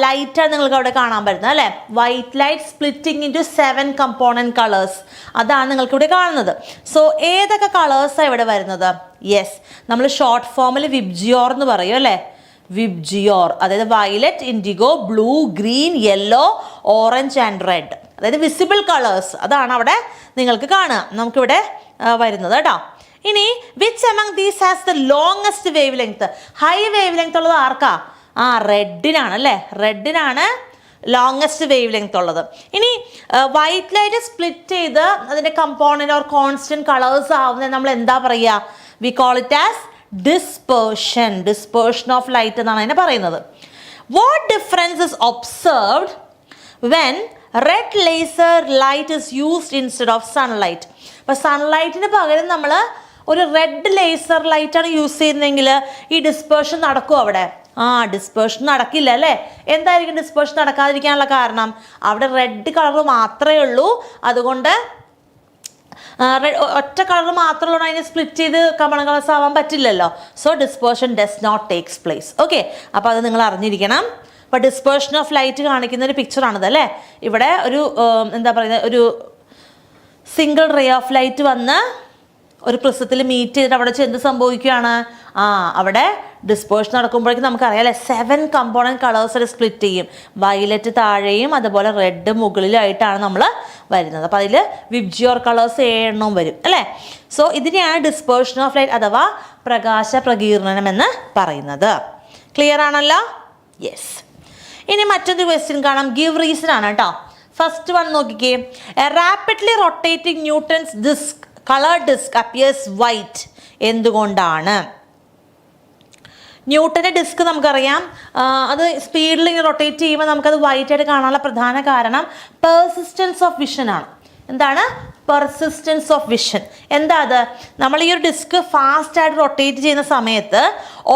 ലൈറ്റാണ് നിങ്ങൾക്ക് അവിടെ കാണാൻ പറ്റുന്നത് അല്ലേ. White light splitting into 7 component colours, അതാണ് നിങ്ങൾക്ക് ഇവിടെ കാണുന്നത്. സോ ഏതൊക്കെ കളേഴ്സാണ് ഇവിടെ വരുന്നത്? യെസ്, നമ്മൾ ഷോർട്ട് ഫോമിൽ വിബ്ജിയോർ എന്ന് പറയും അല്ലേ. വിബ്ജിയോർ, അതായത് violet, IndiGo, blue, green, yellow, orange and red, അതായത് വിസിബിൾ കളേഴ്സ്. അതാണ് അവിടെ നിങ്ങൾക്ക് കാണുക നമുക്കിവിടെ വരുന്നത് കേട്ടോ. ഇനി which among these has the longest wave length? High wave length ഉള്ളത് ആർക്കാ? റെഡിനാണ് അല്ലേ. റെഡിനാണ് ലോങ്ങസ്റ്റ് വേവ് ലെങ്ത് ഉള്ളത്. ഇനി വൈറ്റ് ലൈറ്റ് സ്പ്ലിറ്റ് ചെയ്ത് അതിൻ്റെ കമ്പോണൻറ്റ് ഓർ കോൺസ്റ്റൻറ്റ് കളേഴ്സ് ആവുന്നത് നമ്മൾ എന്താ പറയുക? We call it as dispersion of light എന്നാണ് അതിനെ പറയുന്നത്. What difference is observed when red laser light is used instead of sunlight? അപ്പോൾ സൺലൈറ്റിന് പകരം നമ്മൾ ഒരു റെഡ് ലേസർ ലൈറ്റാണ് യൂസ് ചെയ്യുന്നതെങ്കിൽ ഈ ഡിസ്പേർഷൻ നടക്കുമോ അവിടെ? ഡിസ്പേർഷൻ നടക്കില്ല അല്ലേ. എന്തായിരിക്കും ഡിസ്പേർഷൻ നടക്കാതിരിക്കാനുള്ള കാരണം? അവിടെ റെഡ് കളർ മാത്രമേ ഉള്ളൂ. അതുകൊണ്ട് ഒറ്റ കളർ മാത്രമുള്ള അതിനെ സ്പ്ലിറ്റ് ചെയ്ത് കമ്പണ കളേഴ്സ് ആവാൻ പറ്റില്ലല്ലോ. So dispersion does not takes place. Okay, അപ്പോൾ അത് നിങ്ങൾ അറിഞ്ഞിരിക്കണം. അപ്പോൾ ഡിസ്പേർഷൻ ഓഫ് ലൈറ്റ് കാണിക്കുന്ന ഒരു പിക്ചറാണിത് അല്ലേ. ഇവിടെ ഒരു എന്താ പറയുന്നത്, ഒരു സിംഗിൾ റേ ഓഫ് ലൈറ്റ് വന്ന് ഒരു പ്രിസത്തിൽ മീറ്റ് ചെയ്തിട്ട് അവിടെ ചെന്ന് സംഭവിക്കുകയാണ്. അവിടെ ഡിസ്പേർഷൻ നടക്കുമ്പോഴേക്കും നമുക്കറിയാം അല്ലേ, 7 കമ്പോണൻറ്റ് കളേഴ്സിൽ സ്പ്ലിറ്റ് ചെയ്യും. വയലറ്റ് താഴെയും അതുപോലെ റെഡ് മുകളിലായിട്ടാണ് നമ്മൾ വരുന്നത്. അപ്പോൾ അതിൽ വിബ്ജിയോർ കളേഴ്സ് 7 വരും അല്ലേ. സോ ഇതിനെയാണ് ഡിസ്പേർഷൻ ഓഫ് ലൈറ്റ് അഥവാ പ്രകാശ പ്രകീർണനം എന്ന് പറയുന്നത്. ക്ലിയർ ആണല്ലോ? യെസ്. ഇനി മറ്റൊരു ക്വസ്റ്റ്യൻ കാണാം. ഗിവ് റീസൺ ആണ് കേട്ടോ. ഫസ്റ്റ് വൺ നോക്കിക്കേ. A rapidly rotating Newton's disc colour disc appears white. എന്തുകൊണ്ടാണ്? ന്യൂട്ടൻ്റെ ഡിസ്ക് നമുക്കറിയാം, അത് സ്പീഡിൽ ഇങ്ങനെ റൊട്ടേറ്റ് ചെയ്യുമ്പോൾ നമുക്കത് വൈറ്റ് ആയിട്ട് കാണാനുള്ള പ്രധാന കാരണം പെർസിസ്റ്റൻസ് ഓഫ് വിഷൻ ആണ്. എന്താണ് പെർസിസ്റ്റൻസ് ഓഫ് വിഷൻ? എന്താ അത്? നമ്മൾ ഈ ഒരു ഡിസ്ക് ഫാസ്റ്റായിട്ട് റൊട്ടേറ്റ് ചെയ്യുന്ന സമയത്ത്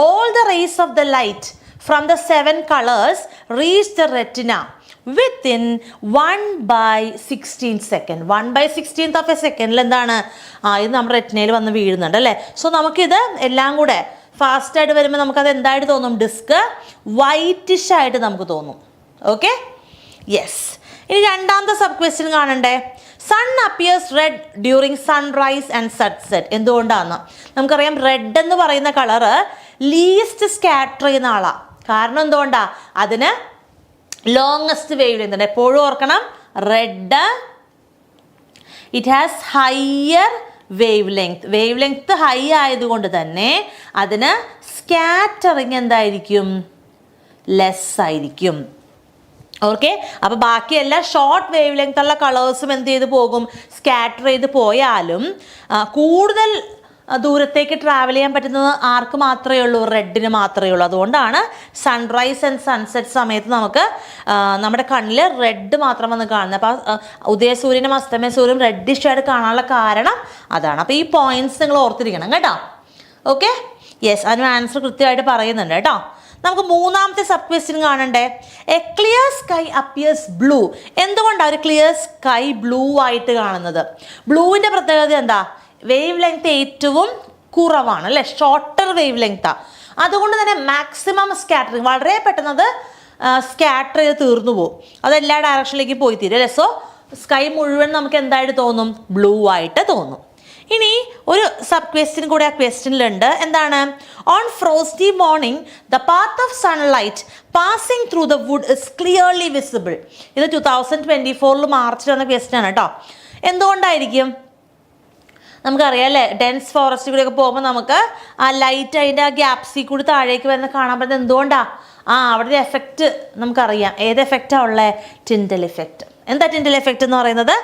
all the race of the light from the 7 colours reach the retina within 1/16 second. 1/16 of A സെക്കൻഡിൽ എന്താണ് ഇത് നമ്മുടെ റെറ്റിനയിൽ വന്ന് വീഴുന്നുണ്ട് അല്ലേ. സോ നമുക്കിത് എല്ലാം കൂടെ ഫാസ്റ്റായിട്ട് വരുമ്പോൾ നമുക്കത് എന്തായിട്ട് തോന്നും? ഡിസ്ക് വൈറ്റിഷ് ആയിട്ട് നമുക്ക് തോന്നും. Okay, yes. ഇനി രണ്ടാമത്തെ സബ് ക്വസ്റ്റ്യൻ കാണണ്ടേ. Sun appears red during sunrise and sunset. എന്തുകൊണ്ടാണ്? നമുക്കറിയാം റെഡ് എന്ന് പറയുന്ന കളറ് ലീസ്റ്റ് സ്കാറ്റർ ചെയ്യുന്ന ആളാണ്. കാരണം എന്തുകൊണ്ടാ? അതിന് ലോങ്ങസ്റ്റ് വേവ് ലെങ്ത് ഉണ്ട്. എപ്പോഴും ഓർക്കണം, red it has higher wave length high ആയതുകൊണ്ട് തന്നെ അതിന് സ്കാറ്ററിങ് എന്തായിരിക്കും, ലെസ് ആയിരിക്കും. ഓക്കെ, അപ്പോൾ ബാക്കിയെല്ലാം ഷോർട്ട് വേവ് ലെങ്ത് ഉള്ള കളേഴ്സും എന്ത് ചെയ്ത് പോകും, സ്കാറ്റർ ചെയ്ത് പോയാലും കൂടുതൽ ദൂരത്തേക്ക് ട്രാവൽ ചെയ്യാൻ പറ്റുന്നത് ആർക്ക് മാത്രമേ ഉള്ളൂ, റെഡിന് മാത്രമേ ഉള്ളൂ. അതുകൊണ്ടാണ് സൺറൈസ് ആൻഡ് സൺസെറ്റ് സമയത്ത് നമുക്ക് നമ്മുടെ കണ്ണിൽ റെഡ് മാത്രം വന്ന് കാണുന്നത്. അപ്പോൾ ഉദയസൂര്യനും അസ്തമയ സൂര്യനും റെഡിഷ് ആയിട്ട് കാണാനുള്ള കാരണം അതാണ്. അപ്പോൾ ഈ പോയിന്റ്സ് നിങ്ങൾ ഓർത്തിരിക്കണം കേട്ടോ. ഓക്കെ, യെസ്, അതിന് ആൻസർ കൃത്യമായിട്ട് പറയുന്നുണ്ട് കേട്ടോ. നമുക്ക് മൂന്നാമത്തെ സബ് ക്വസ്റ്റ്യൻ കാണണ്ടേ. A clear sky appears blue. എന്തുകൊണ്ടാണ് ഒരു ക്ലിയർ സ്കൈ ബ്ലൂ ആയിട്ട് കാണുന്നത്? ബ്ലൂവിൻ്റെ പ്രത്യേകത എന്താ, വേവ് ലെങ്ത് ഏറ്റവും കുറവാണ് അല്ലേ, ഷോർട്ടർ വേവ് ലെങ്താണ്. അതുകൊണ്ട് തന്നെ മാക്സിമം സ്കാറ്ററിങ്, വളരെ പെട്ടെന്നത് സ്കാറ്റർ ചെയ്ത് തീർന്നു പോകും, അത് എല്ലാ ഡയറക്ഷനിലേക്ക് പോയി തീരും അല്ലേ. സോ സ്കൈ മുഴുവൻ നമുക്ക് എന്തായിട്ട് തോന്നും, ബ്ലൂ ആയിട്ട് തോന്നും. ഇനി ഒരു സബ് ക്വസ്റ്റ്യൻ കൂടെ ആ ക്വസ്റ്റ്യനിലുണ്ട്. എന്താണ്, on frosty morning the path of sunlight passing through the wood is clearly visible. ഇത് 2024 മാർച്ചിൽ വന്ന ക്വസ്റ്റ്യൻ ആണ് കേട്ടോ. എന്തുകൊണ്ടായിരിക്കും? നമുക്കറിയാം അല്ലേ, ഡെൻസ് ഫോറസ്റ്റ് കൂടെയൊക്കെ പോകുമ്പോൾ നമുക്ക് ആ ലൈറ്റ് അതിൻ്റെ ആ ഗ്യാപ്സിൽ കൂടി താഴേക്ക് വരുന്ന കാണാൻ പറ്റുന്നത് എന്തുകൊണ്ടാണ്? അവിടെ ഒരു എഫക്റ്റ് നമുക്കറിയാം. ഏത് എഫക്റ്റാണ് ഉള്ളത്? Tyndall effect. എന്താ ടിൻഡൽ എഫക്റ്റ് എന്ന് പറയുന്നത്?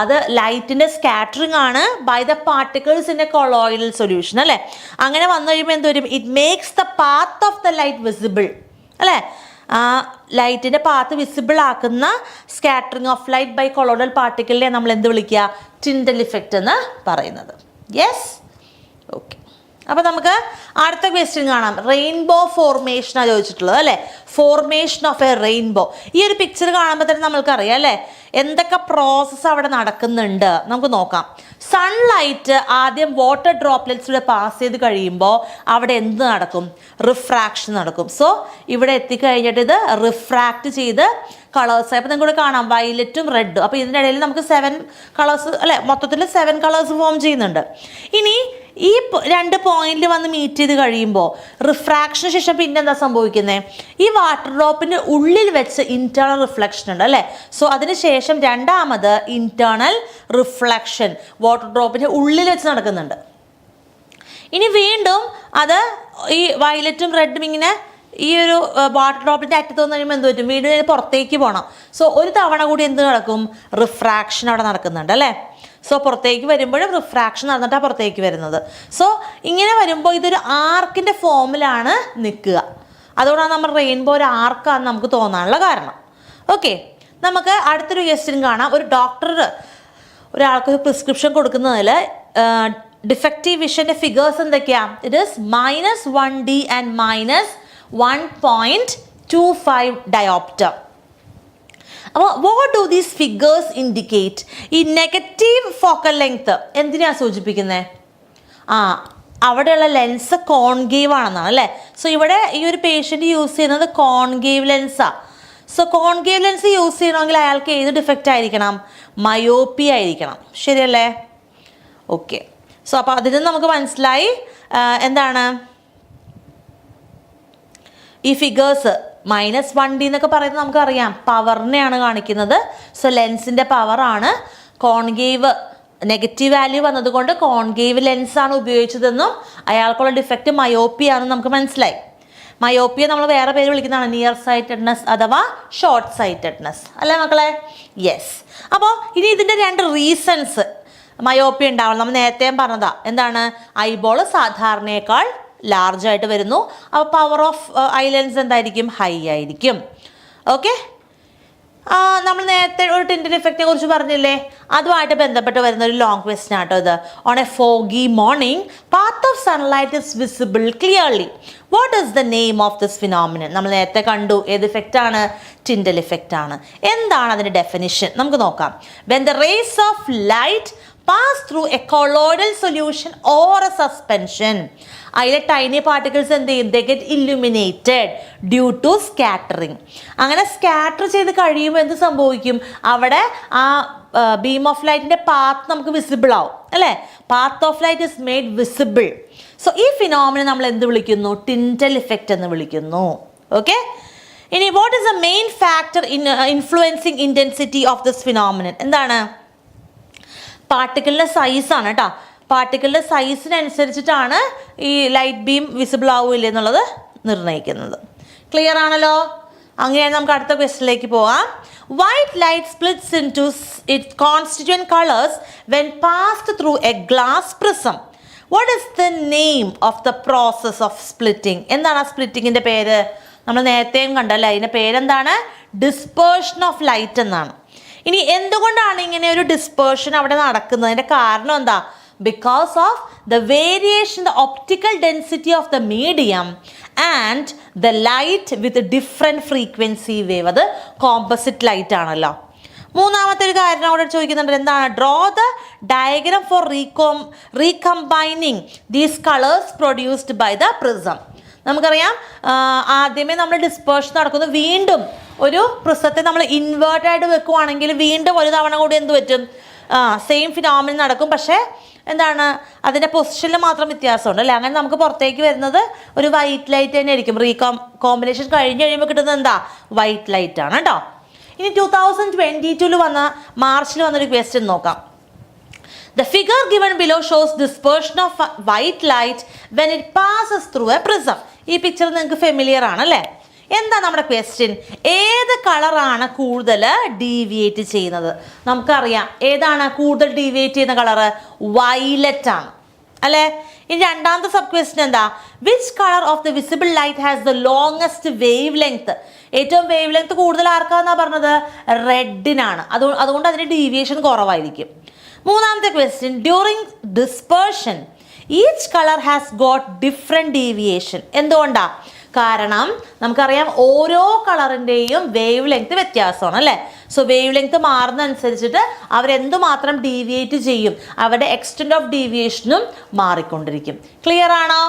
അത് ലൈറ്റിൻ്റെ സ്കാറ്ററിങ് ആണ് by the particles in a colloidal solution അല്ലേ. അങ്ങനെ വന്നു കഴിയുമ്പോൾ എന്ത് വരും? It makes the path of the light visible അല്ലേ. ലൈറ്റിൻ്റെ പാത്ത് വിസിബിൾ ആക്കുന്ന scattering of light by colloidal പാർട്ടിക്കിളിനെ നമ്മൾ എന്ത് വിളിക്കുക? ടിൻഡൽ ഇഫക്റ്റ് എന്ന് പറയുന്നത്. Yes, okay. അപ്പോൾ നമുക്ക് അടുത്ത ക്വസ്റ്റ്യൻ കാണാം. റെയിൻബോ ഫോർമേഷനാണ് ചോദിച്ചിട്ടുള്ളത് അല്ലേ. Formation of a rainbow. ഈ ഒരു പിക്ചർ കാണുമ്പോൾ തന്നെ നമ്മൾക്കറിയാം അല്ലേ എന്തൊക്കെ പ്രോസസ്സ് അവിടെ നടക്കുന്നുണ്ട്. നമുക്ക് നോക്കാം. സൺലൈറ്റ് ആദ്യം വാട്ടർ ഡ്രോപ്ലെറ്റ്സിലൂടെ പാസ് ചെയ്ത് കഴിയുമ്പോൾ അവിടെ എന്ത് നടക്കും? റിഫ്രാക്ഷൻ നടക്കും. സോ ഇവിടെ എത്തിക്കഴിഞ്ഞിട്ട് ഇത് റിഫ്രാക്റ്റ് ചെയ്ത് കളേഴ്സ്. അപ്പോൾ നിങ്ങൾക്ക് കാണാം വയലറ്റും റെഡും. അപ്പോൾ ഇതിൻ്റെ ഇടയിൽ നമുക്ക് 7 കളേഴ്സ് അല്ലേ, മൊത്തത്തിൽ 7 കളേഴ്സ് ഫോം ചെയ്യുന്നുണ്ട്. ഇനി ഈ 2 പോയിന്റിൽ വന്ന് മീറ്റ് ചെയ്ത് കഴിയുമ്പോൾ റിഫ്രാക്ഷന് ശേഷം പിന്നെ എന്താ സംഭവിക്കുന്നത്? ഈ വാട്ടർ ഡ്രോപ്പിൻ്റെ ഉള്ളിൽ വെച്ച് ഇൻറ്റേർണൽ റിഫ്ലക്ഷൻ ഉണ്ട് അല്ലേ. സോ അതിന് ശേഷം രണ്ടാമത് ഇൻറ്റേർണൽ റിഫ്ലക്ഷൻ വാട്ടർ ഡ്രോപ്പിൻ്റെ ഉള്ളിൽ വെച്ച് നടക്കുന്നുണ്ട്. ഇനി വീണ്ടും അത് ഈ വയലറ്റും റെഡും ഇങ്ങനെ ഈ ഒരു വാട്ടർ ഡ്രോപ്പിൻ്റെ അറ്റത്ത് വന്നു കഴിയുമ്പോൾ എന്ത് പറ്റും? വീണ്ടും പുറത്തേക്ക് പോകണം. സോ ഒരു തവണ കൂടി എന്ത് നടക്കും? റിഫ്രാക്ഷൻ അവിടെ നടക്കുന്നുണ്ട് അല്ലേ. സോ പുറത്തേക്ക് വരുമ്പോഴും റിഫ്രാക്ഷൻ നടന്നിട്ടാണ് പുറത്തേക്ക് വരുന്നത്. സോ ഇങ്ങനെ വരുമ്പോൾ ഇതൊരു ആർക്കിൻ്റെ ഫോമിലാണ് നിൽക്കുക. അതുകൊണ്ടാണ് നമ്മൾ റെയിൻബോ ഒരു ആർക്കാന്ന് നമുക്ക് തോന്നാനുള്ള കാരണം. ഓക്കെ, നമുക്ക് അടുത്തൊരു ക്വസ്റ്റ്യൻ കാണാം. ഒരു ഡോക്ടർ ഒരാൾക്ക് പ്രിസ്ക്രിപ്ഷൻ കൊടുക്കുന്നതിൽ ഡിഫക്റ്റീവ് വിഷൻ്റെ ഫിഗേഴ്സ് എന്തൊക്കെയാണ്? It is -1D and -1.25 dioptre. അപ്പോൾ what do these figures indicate? ഈ നെഗറ്റീവ് ഫോക്കൽ ലെങ്ത് എന്തിനാണ് സൂചിപ്പിക്കുന്നത്? അവിടെയുള്ള ലെൻസ് കോൺകേവ് ആണെന്നാണ് അല്ലേ. സോ ഇവിടെ ഈ ഒരു പേഷ്യൻ്റ് യൂസ് ചെയ്യുന്നത് കോൺകേവ് ലെൻസാണ്. സോ കോൺകേവ് ലെൻസ് യൂസ് ചെയ്യണമെങ്കിൽ അയാൾക്ക് ഏത് ഡിഫക്റ്റ് ആയിരിക്കണം? മയോപ്പി ആയിരിക്കണം. ശരിയല്ലേ? ഓക്കെ. സോ അപ്പോൾ അതിൽ നിന്ന് നമുക്ക് മനസ്സിലായി എന്താണ് ഈ ഫിഗേഴ്സ്. -1D എന്നൊക്കെ പറയുന്നത് നമുക്കറിയാം പവറിനെയാണ് കാണിക്കുന്നത്. സോ ലെൻസിൻ്റെ പവറാണ്. കോൺകേവ് നെഗറ്റീവ് വാല്യൂ വന്നതുകൊണ്ട് കോൺകേവ് ലെൻസാണ് ഉപയോഗിച്ചതെന്നും അയാൾക്കുള്ള ഡിഫക്റ്റ് മയോപ്പിയാണെന്ന് നമുക്ക് മനസ്സിലായി. മയോപ്പിയെ നമ്മൾ വേറെ പേര് വിളിക്കുന്നതാണ് നിയർ സൈറ്റഡ്നെസ് അഥവാ ഷോർട്ട് സൈറ്റഡ്നെസ് അല്ലേ മക്കളെ? യെസ്. അപ്പോൾ ഇനി ഇതിൻ്റെ 2 റീസൺസ് മയോപ്പി ഉണ്ടാവണം. നമ്മൾ നേരത്തെ പറഞ്ഞതാ. എന്താണ്? ഐബോൾ സാധാരണയേക്കാൾ ലാർജായിട്ട് വരുന്നു. അപ്പോൾ പവർ ഓഫ് ഐ ലെൻസ് എന്തായിരിക്കും? ഹൈ ആയിരിക്കും. ഓക്കെ, നമ്മൾ നേരത്തെ ഒരു ടിൻഡൽ ഇഫക്റ്റിനെ കുറിച്ച് പറഞ്ഞില്ലേ, അതുമായിട്ട് ബന്ധപ്പെട്ട് വരുന്ന ഒരു ലോങ് ക്വസ്റ്റ്യൻ ആട്ടോ ഇത്. On A foggy morning path of sunlight is visible clearly. What is the name of this phenomenon? നമ്മൾ നേരത്തെ കണ്ടു. ഏത് ഇഫക്റ്റ് ആണ്? ടിൻഡൽ ഇഫക്റ്റ് ആണ്. എന്താണ് അതിൻ്റെ ഡെഫിനിഷൻ? നമുക്ക് നോക്കാം. When the race of light pass through a colloidal solution or a suspension, അതിലെ ടൈനി പാർട്ടിക്കിൾസ് എന്ത് ചെയ്യും? they get illuminated due to scattering. അങ്ങനെ സ്കാറ്റർ ചെയ്ത് കഴിയുമ്പോൾ എന്ത് സംഭവിക്കും? അവിടെ ആ ബീം ഓഫ് ലൈറ്റിൻ്റെ പാത്ത് നമുക്ക് വിസിബിൾ ആവും അല്ലേ. Path of light is made visible. So ഈ ഫിനോമിനൻ നമ്മൾ എന്ത് വിളിക്കുന്നു? ടിൻഡൽ ഇഫക്റ്റ് എന്ന് വിളിക്കുന്നു. ഓക്കെ, ഇനി what is the main factor influencing intensity of this phenomenon? എന്താണ്? പാർട്ടിക്കിളിൻ്റെ സൈസാണ് കേട്ടോ. പാർട്ടിക്കിളിൻ്റെ സൈസിനനുസരിച്ചിട്ടാണ് ഈ ലൈറ്റ് ബീം വിസിബിൾ ആവില്ല എന്നുള്ളത് നിർണ്ണയിക്കുന്നത്. ക്ലിയർ ആണല്ലോ? അങ്ങനെയാണ് നമുക്ക് അടുത്ത ക്വസ്റ്റ്യനിലേക്ക് പോകാം. White light splits in to its constituent colours when passed through a glass prism. What is the name of the process of splitting? എന്താണ് ആ സ്പ്ലിറ്റിങ്ങിൻ്റെ പേര്? നമ്മൾ നേരത്തെയും കണ്ടല്ലേ, അതിൻ്റെ പേരെന്താണ്? ഡിസ്പേർഷൻ ഓഫ് ലൈറ്റ് എന്നാണ്. ഇനി എന്തുകൊണ്ടാണ് ഇങ്ങനെ ഒരു ഡിസ്പേർഷൻ അവിടെ നടക്കുന്നത്? അതിൻ്റെ കാരണം എന്താ? Because of the variation in the optical density of the medium and the light with a different frequency wave. അത് കോമ്പസിറ്റ് ലൈറ്റ് ആണല്ലോ. മൂന്നാമത്തെ ഒരു കാര്യം അവിടെ ചോദിക്കുന്നുണ്ട്, എന്താണ്? Draw the diagram for recombining these colours produced by the prism. നമുക്കറിയാം, ആദ്യമേ നമ്മൾ ഡിസ്പേർഷൻ നടക്കുന്നു, വീണ്ടും ഒരു പ്രിസത്തെ നമ്മൾ ഇൻവേർട്ടായിട്ട് വെക്കുവാണെങ്കിൽ വീണ്ടും ഒരു തവണ കൂടി എന്ത് പറ്റും? സെയിം ഫിനോമിനൻ നടക്കും, പക്ഷേ എന്താണ്, അതിൻ്റെ പൊസിഷനിൽ മാത്രം വ്യത്യാസമുണ്ട് അല്ലേ? അങ്ങനെ നമുക്ക് പുറത്തേക്ക് വരുന്നത് ഒരു വൈറ്റ് ലൈറ്റ് തന്നെ ആയിരിക്കും. കോമ്പിനേഷൻ കഴിഞ്ഞ് കഴിയുമ്പോൾ കിട്ടുന്നത് എന്താ? വൈറ്റ് ലൈറ്റ് ആണ് കേട്ടോ. ഇനി 2022 വന്ന മാർച്ചിൽ വന്നൊരു ക്വസ്റ്റ്യൻ നോക്കാം. The figure given below shows dispersion of white light when it passes through a prism. ഈ പിക്ചർ നിങ്ങൾക്ക് ഫെമിലിയർ ആണല്ലേ? എന്താ നമ്മുടെ ക്വസ്റ്റ്യൻ? ഏത് കളറാണ് കൂടുതൽ ഡീവിയേറ്റ് ചെയ്യുന്നത്? നമുക്കറിയാം ഏതാണ് കൂടുതൽ ഡീവിയേറ്റ് ചെയ്യുന്ന കളറ്? വയലറ്റ് ആണ് അല്ലേ? ഇനി രണ്ടാമത്തെ സബ് ക്വസ്റ്റ്യൻ എന്താ? Which colour of the visible light has the longest wave length? ഏറ്റവും വേവ് ലെങ്ത് കൂടുതൽ ആർക്കാന്നാ പറഞ്ഞത്? റെഡിനാണ്. അതുകൊണ്ട് അതിന് ഡീവിയേഷൻ കുറവായിരിക്കും. മൂന്നാമത്തെ question, during dispersion each colour has got different deviation. എന്തുകൊണ്ടാ? കാരണം നമുക്കറിയാം ഓരോ കളറിൻ്റെയും വേവ് ലെങ്ത് വ്യത്യാസമാണ് അല്ലേ? സോ വേവ് ലെങ്ത് മാറുന്നതനുസരിച്ചിട്ട് അവരെന്തുമാത്രം ഡീവിയേറ്റ് ചെയ്യും, അവരുടെ എക്സ്റ്റെൻറ്റ് ഓഫ് ഡീവിയേഷനും മാറിക്കൊണ്ടിരിക്കും. ക്ലിയർ ആണോ?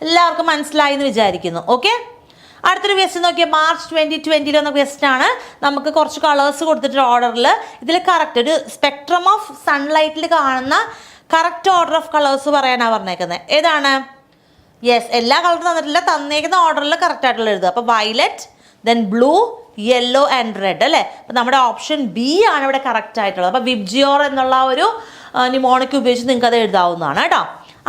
എല്ലാവർക്കും മനസ്സിലായി എന്ന് വിചാരിക്കുന്നു. ഓക്കെ, അടുത്തൊരു ക്വസ്റ്റ്യൻ നോക്കിയാൽ മാർച്ച് 2020 വന്ന ക്വസ്റ്റ്യൻ ആണ്. നമുക്ക് കുറച്ച് കളേഴ്സ് കൊടുത്തിട്ട് ഓർഡറിൽ ഇതിൽ കറക്റ്റ് ഒരു സ്പെക്ട്രം ഓഫ് സൺലൈറ്റിൽ കാണുന്ന കറക്റ്റ് ഓർഡർ ഓഫ് കളേഴ്സ് പറയാനാണ് പറഞ്ഞേക്കുന്നത്. ഏതാണ്? യെസ്, എല്ലാ കളറും തന്നിട്ടില്ല, തന്നേക്കുന്ന ഓർഡറിൽ കറക്റ്റ് ആയിട്ടുള്ള എഴുതുക. അപ്പോൾ violet, then blue, yellow and red അല്ലേ? അപ്പോൾ നമ്മുടെ ഓപ്ഷൻ ബി ആണ് ഇവിടെ കറക്റ്റ് ആയിട്ടുള്ളത്. അപ്പോൾ വിബ്ജിയോർ എന്നുള്ള ഒരു നിമോണിക് ഉപയോഗിച്ച് നിങ്ങൾക്ക് അത് എഴുതാവുന്നതാണ് കേട്ടോ.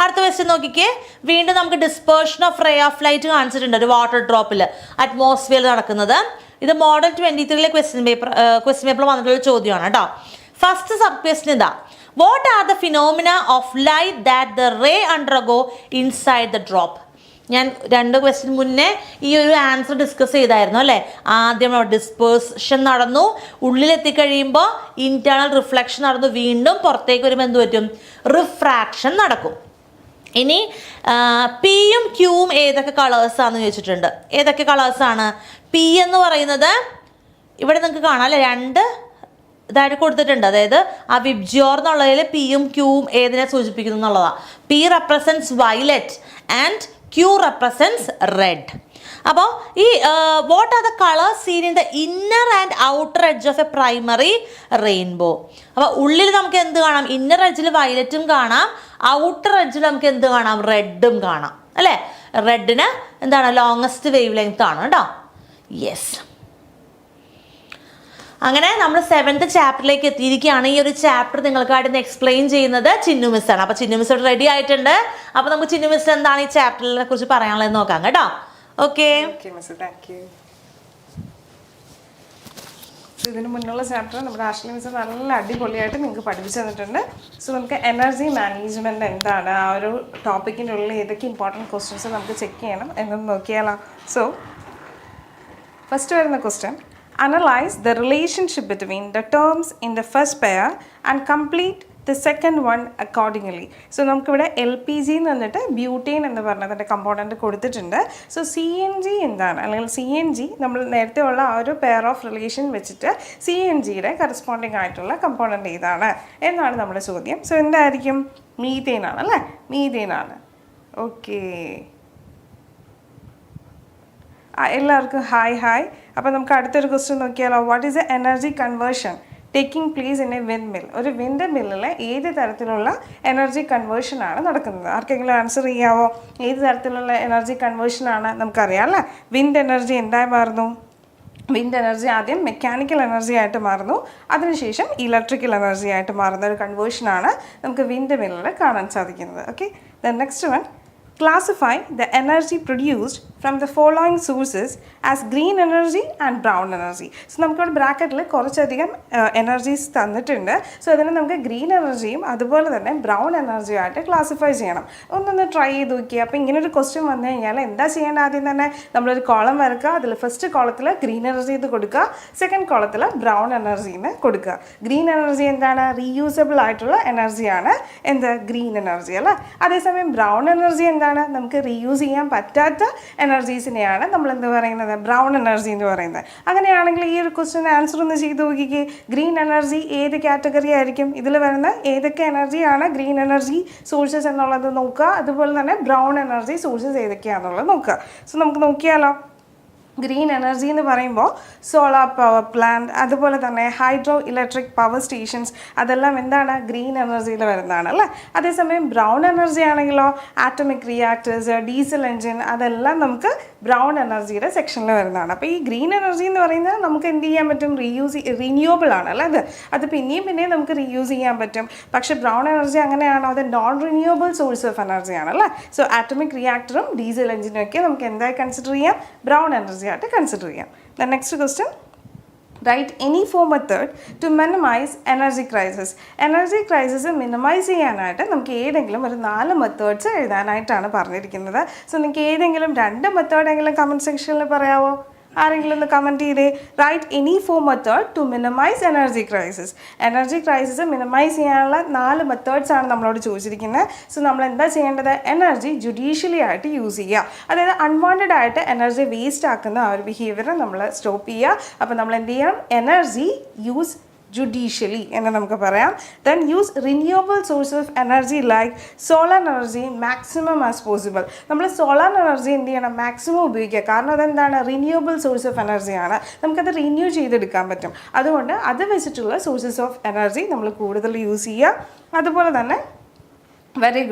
അടുത്ത ക്വസ്റ്റ്യൻ നോക്കിക്കേ. വീണ്ടും നമുക്ക് dispersion of ray of light കാണിച്ചിട്ടുണ്ട് ഒരു വാട്ടർ ഡ്രോപ്പിൽ അറ്റ്മോസ്ഫിയറിൽ നടക്കുന്നത്. ഇത് മോഡൽ 23 ക്വസ്റ്റ്യൻ പേപ്പർ വന്നിട്ടുള്ള ചോദ്യമാണ് കേട്ടോ. ഫസ്റ്റ് സബ് ക്വസ്റ്റ്യൻ ഇതാ, what are the phenomena of light that the ray undergo inside the drop? ഞാൻ 2 ക്വസ്റ്റ്യൻ മുന്നേ ഈ ഒരു ആൻസർ ഡിസ്കസ് ചെയ്തായിരുന്നു അല്ലേ? ആദ്യം ഡിസ്പേർഷൻ നടന്നു, ഉള്ളിലെത്തിക്കഴിയുമ്പോൾ ഇന്റേണൽ റിഫ്ലക്ഷൻ നടന്നു, വീണ്ടും പുറത്തേക്ക് വരുമ്പോൾ എന്ത് പറ്റും? റിഫ്രാക്ഷൻ നടക്കും. ഇനി പിയും ക്യൂവും ഏതൊക്കെ കളേഴ്സാണെന്ന് ചോദിച്ചിട്ടുണ്ട്. ഏതൊക്കെ കളേഴ്സാണ്? പി എന്ന് പറയുന്നത് ഇവിടെ നിങ്ങൾക്ക് കാണാം അല്ലേ, 2 ഇതായിട്ട് കൊടുത്തിട്ടുണ്ട്. അതായത് ആ വിബ്ജിയോർ എന്നുള്ളതിൽ പിയും ക്യൂവും ഏതിനെ സൂചിപ്പിക്കുന്നു എന്നുള്ളതാണ്. P represents violet and Q represents red. അപ്പോൾ ഈ what are the colours seen in the inner and outer edge of a primary rainbow? അപ്പോൾ ഉള്ളിൽ നമുക്ക് എന്ത് കാണാം? ഇന്നർ എഡ്ജിൽ വയലറ്റും കാണാം, ഔട്ടർ എഡ്ജിൽ നമുക്ക് എന്ത് കാണാം? റെഡും കാണാം അല്ലേ? റെഡിന് എന്താണ്? ലോങ്ങസ്റ്റ് വേവ് ലെങ്ത് ആണ് കേട്ടോ. യെസ്, അങ്ങനെ നമ്മൾ 7th ചാപ്റ്ററിലേക്ക് എത്തിയിരിക്കുകയാണ്. ഈ ഒരു ചാപ്റ്റർ നിങ്ങൾക്കായിട്ട് എക്സ്പ്ലെയിൻ ചെയ്യുന്നത് ചിന്നു മിസ്സാണ്. അപ്പോൾ ചിന്നു മിസ് റെഡി ആയിട്ടുണ്ട്. അപ്പോൾ നമുക്ക് ചിന്നു മിസ് എന്താണ് ഈ ചാപ്റ്ററിനെ കുറിച്ച് പറയാനുള്ളത് നോക്കാം കേട്ടോ. ഓക്കെ, ഇതിന് മുന്നുള്ള ചാപ്റ്റർ നമ്മുടെ ആഷ്ലി മിസ് നല്ല അടിപൊളിയായിട്ട് നിങ്ങൾക്ക് പഠിപ്പിച്ചു തന്നിട്ടുണ്ട്. സോ നമുക്ക് എനർജി മാനേജ്മെൻറ്റ് എന്താണ്, ആ ഒരു ടോപ്പിക്കിൻ്റെ ഉള്ളിൽ ഏതൊക്കെ ഇമ്പോർട്ടൻറ്റ് ക്വസ്റ്റ്യൻസ് നമുക്ക് ചെക്ക് ചെയ്യണം എന്നൊന്ന് നോക്കിയാലോ. സോ ഫസ്റ്റ് വരുന്ന question, analyze the relationship between the terms in the first pair and complete the second one accordingly. So നമുക്കിവിടെ LPG എന്ന് വന്നിട്ട് ബ്യൂട്ടേൻ എന്ന് പറഞ്ഞതിൻ്റെ കമ്പോണൻറ്റ് കൊടുത്തിട്ടുണ്ട്. സോ CNG എന്താണ്, അല്ലെങ്കിൽ CNG നമ്മൾ നേരത്തെ ഉള്ള ആ ഒരു പെയർ ഓഫ് റിലേഷൻ വെച്ചിട്ട് CNGയുടെ കറസ്പോണ്ടിങ് ആയിട്ടുള്ള കമ്പോണൻറ്റ് ഏതാണ് എന്നാണ് നമ്മുടെ ചോദ്യം. സോ എന്തായിരിക്കും? മീഥേൻ ആണ് അല്ലേ? മീഥേൻ ആണ്. ഓക്കെ, എല്ലാവർക്കും ഹായ്. അപ്പോൾ നമുക്ക് അടുത്തൊരു ക്വസ്റ്റ്യൻ നോക്കിയാലോ. What is A energy conversion taking place in A wind mill? ഒരു വിൻഡ് മില്ലിൽ ഏത് തരത്തിലുള്ള എനർജി കൺവേർഷനാണ് നടക്കുന്നത്? ആർക്കെങ്കിലും ആൻസർ ചെയ്യാവോ? ഏത് തരത്തിലുള്ള എനർജി കൺവേർഷനാണ്? നമുക്കറിയാം അല്ലേ, വിൻഡ് എനർജി എന്തായി മാറുന്നു? വിൻഡ് എനർജി ആദ്യം മെക്കാനിക്കൽ എനർജി ആയിട്ട് മാറുന്നു, അതിനുശേഷം ഇലക്ട്രിക്കൽ എനർജി ആയിട്ട് മാറുന്ന ഒരു കൺവേർഷനാണ് നമുക്ക് വിൻഡ് മില്ലിൽ കാണാൻ സാധിക്കുന്നത്. Okay, then next one, classify the energy produced from the following sources as green energy and brown energy. So നമുക്കിവിടെ ബ്രാക്കറ്റിൽ കുറച്ചധികം എനർജീസ് തന്നിട്ടുണ്ട്. സോ അതിനെ നമുക്ക് ഗ്രീൻ എനർജിയും അതുപോലെ തന്നെ ബ്രൗൺ എനർജിയും ആയിട്ട് ക്ലാസിഫൈ ചെയ്യണം. ഒന്നൊന്ന് ട്രൈ ചെയ്ത് നോക്കിയാൽ. അപ്പോൾ ഇങ്ങനെ ഒരു ക്വസ്റ്റ്യൻ വന്നു കഴിഞ്ഞാൽ എന്താ ചെയ്യേണ്ടത്? ആദ്യം തന്നെ നമ്മളൊരു കോളം വരക്കുക. അതിൽ ഫസ്റ്റ് കോളത്തിൽ ഗ്രീൻ എനർജി എന്ന് കൊടുക്കുക, സെക്കൻഡ് കോളത്തിൽ ബ്രൗൺ എനർജിന്ന് കൊടുക്കുക. ഗ്രീൻ എനർജി എന്താണ്? റീയൂസബിൾ ആയിട്ടുള്ള എനർജിയാണ് എന്ത്? ഗ്രീൻ എനർജി അല്ലേ. അതേസമയം ബ്രൗൺ എനർജി എന്താണ്? നമുക്ക് റീയൂസ് ചെയ്യാൻ പറ്റാത്ത എനർജീസിനെയാണ് നമ്മൾ എന്ത് പറയുന്നത്? ബ്രൗൺ എനർജി എന്ന് പറയുന്നത്. അങ്ങനെയാണെങ്കിൽ ഈ ഒരു ക്വസ്റ്റ്യൻ ആൻസർ ഒന്ന് ചെയ്ത് നോക്കിക്കേ. ഗ്രീൻ എനർജി ഏത് കാറ്റഗറി ആയിരിക്കും? ഇതിൽ വരുന്ന ഏതൊക്കെ എനർജിയാണ് ഗ്രീൻ എനർജി സോഴ്സസ് എന്നുള്ളത് നോക്കുക. അതുപോലെ തന്നെ ബ്രൗൺ എനർജി സോഴ്സസ് ഏതൊക്കെയാണെന്നുള്ളത് നോക്കുക. സോ നമുക്ക് നോക്കിയാലോ. ഗ്രീൻ എനർജി എന്ന് പറയുമ്പോൾ സോളാർ പവർ പ്ലാന്റ്, അതുപോലെ തന്നെ ഹൈഡ്രോ ഇലക്ട്രിക് പവർ സ്റ്റേഷൻസ്, അതെല്ലാം എന്താണ്? ഗ്രീൻ എനർജിയിൽ വരുന്നതാണ് അല്ലേ. അതേസമയം ബ്രൗൺ എനർജി ആണെങ്കിലോ ആറ്റോമിക് റിയാക്ടേഴ്സ്, ഡീസൽ എൻജിൻ, അതെല്ലാം നമുക്ക് ബ്രൗൺ എനർജിയുടെ സെക്ഷനിൽ വരുന്നതാണ്. അപ്പോൾ ഈ ഗ്രീൻ എനർജി എന്ന് പറയുന്നത് നമുക്ക് എന്ത് ചെയ്യാൻ പറ്റും? റിന്യൂവബിൾ ആണ് അല്ലേ. അത് പിന്നെയും നമുക്ക് റീയൂസ് ചെയ്യാൻ പറ്റും. പക്ഷേ ബ്രൗൺ എനർജി അങ്ങനെയാണോ? അത് നോൺ റിന്യൂവബിൾ സോഴ്സ് ഓഫ് എനർജിയാണ് അല്ലേ. സോ ആറ്റോമിക് റിയാക്ടറും ഡീസൽ എൻജിനും ഒക്കെ നമുക്ക് എന്തായി കൺസിഡർ ചെയ്യാം? ബ്രൗൺ എനർജി ആയിട്ട് കൺസിഡർ ചെയ്യാം. The next question, write any four method to minimize energy crisis. Energy crisis minimise ചെയ്യാനായിട്ട് നമുക്ക് ഏതെങ്കിലും ഒരു 4 മെത്തേഡ്സ് എഴുതാനായിട്ടാണ് പറഞ്ഞിരിക്കുന്നത്. സോ നിങ്ങൾക്ക് ഏതെങ്കിലും 2 മെത്തേഡെങ്കിലും കമൻറ്റ് സെക്ഷനിൽ പറയാമോ? ആരെങ്കിലും ഒന്ന് കമൻറ്റ് ചെയ്തേ. Write any 4 method to minimise energy crisis. Energy crisis minimise ചെയ്യാനുള്ള 4 മെത്തേഡ്സ് ആണ് നമ്മളോട് ചോദിച്ചിരിക്കുന്നത്. സോ നമ്മൾ എന്താ ചെയ്യേണ്ടത്? എനർജി ജുഡീഷ്യലി ആയിട്ട് യൂസ് ചെയ്യുക. അതായത് അൺവാണ്ടഡ് ആയിട്ട് എനർജി വേസ്റ്റ് ആക്കുന്ന ആ ഒരു ബിഹേവിയർ നമ്മൾ സ്റ്റോപ്പ് ചെയ്യുക. അപ്പോൾ നമ്മൾ എന്ത് ചെയ്യണം? എനർജി യൂസ് judicially എന്ന് നമുക്ക് പറയാം. Then use renewable sources of energy like solar energy maximum as possible. നമ്മൾ സോളാർ എനർജി എന്ത് ചെയ്യണം? മാക്സിമം ഉപയോഗിക്കുക. കാരണം അതെന്താണ്? റിന്യൂവബിൾ സോഴ്സ് ഓഫ് എനർജിയാണ്. നമുക്കത് റിന്യൂ ചെയ്തെടുക്കാൻ പറ്റും. അതുകൊണ്ട് അത് വെച്ചിട്ടുള്ള സോഴ്സസ് ഓഫ് എനർജി നമ്മൾ കൂടുതൽ യൂസ് ചെയ്യുക. അതുപോലെ തന്നെ very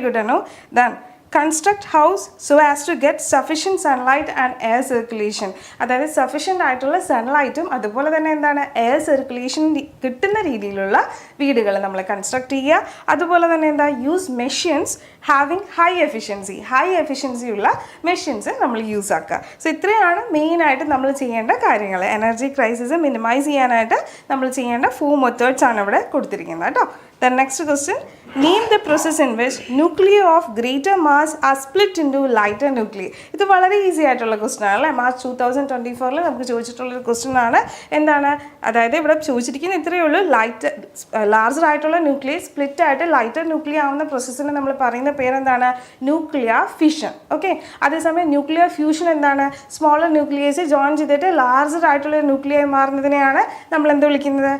good Anu. Then construct house so as to get sufficient sunlight and air circulation. അതായത് സഫിഷ്യൻ്റ് ആയിട്ടുള്ള സൺലൈറ്റും അതുപോലെ തന്നെ എന്താണ്? എയർ സർക്കുലേഷൻ കിട്ടുന്ന രീതിയിലുള്ള വീടുകൾ നമ്മൾ കൺസ്ട്രക്ട് ചെയ്യുക. അതുപോലെ തന്നെ എന്താ? Use machines having high efficiency ഉള്ള മെഷീൻസ് നമ്മൾ യൂസ് ആക്കുക. സോ ഇത്രയാണ് മെയിനായിട്ട് നമ്മൾ ചെയ്യേണ്ട കാര്യങ്ങൾ. എനർജി ക്രൈസിസ് മിനിമൈസ് ചെയ്യാനായിട്ട് നമ്മൾ ചെയ്യേണ്ട 4 മെത്തേഡ്സ് ആണ് ഇവിടെ കൊടുത്തിരിക്കുന്നത് കേട്ടോ. The next question, name the process in which nuclei of greater mass are split into lighter nuclei. ഇത് വളരെ ഈസി ആയിട്ടുള്ള ക്വസ്റ്റൻ ആണ് അല്ലേ. മാർച്ച് 2024 നമുക്ക് ചോദിച്ചിട്ടുള്ളൊരു ക്വസ്റ്റൻ ആണ്. എന്താണ്? അതായത് ഇവിടെ ചോദിച്ചിരിക്കുന്ന ഇത്രയേ ഉള്ളൂ. ലാർജർ ആയിട്ടുള്ള ന്യൂക്ലിയസ് സ്പ്ലിറ്റ് ആയിട്ട് ലൈറ്റർ ന്യൂക്ലിയർ ആവുന്ന പ്രോസസ്സിന് നമ്മൾ പറയുന്ന പേരെന്താണ്? Nuclear fission. ഓക്കെ. അതേസമയം ന്യൂക്ലിയർ ഫ്യൂഷൻ എന്താണ്? സ്മോളർ ന്യൂക്ലിയസ് ജോയിൻ ചെയ്തിട്ട് ലാർജർ ആയിട്ടുള്ള ന്യൂക്ലിയർ മാറുന്നതിനെയാണ് നമ്മൾ എന്ത് വിളിക്കുന്നത്?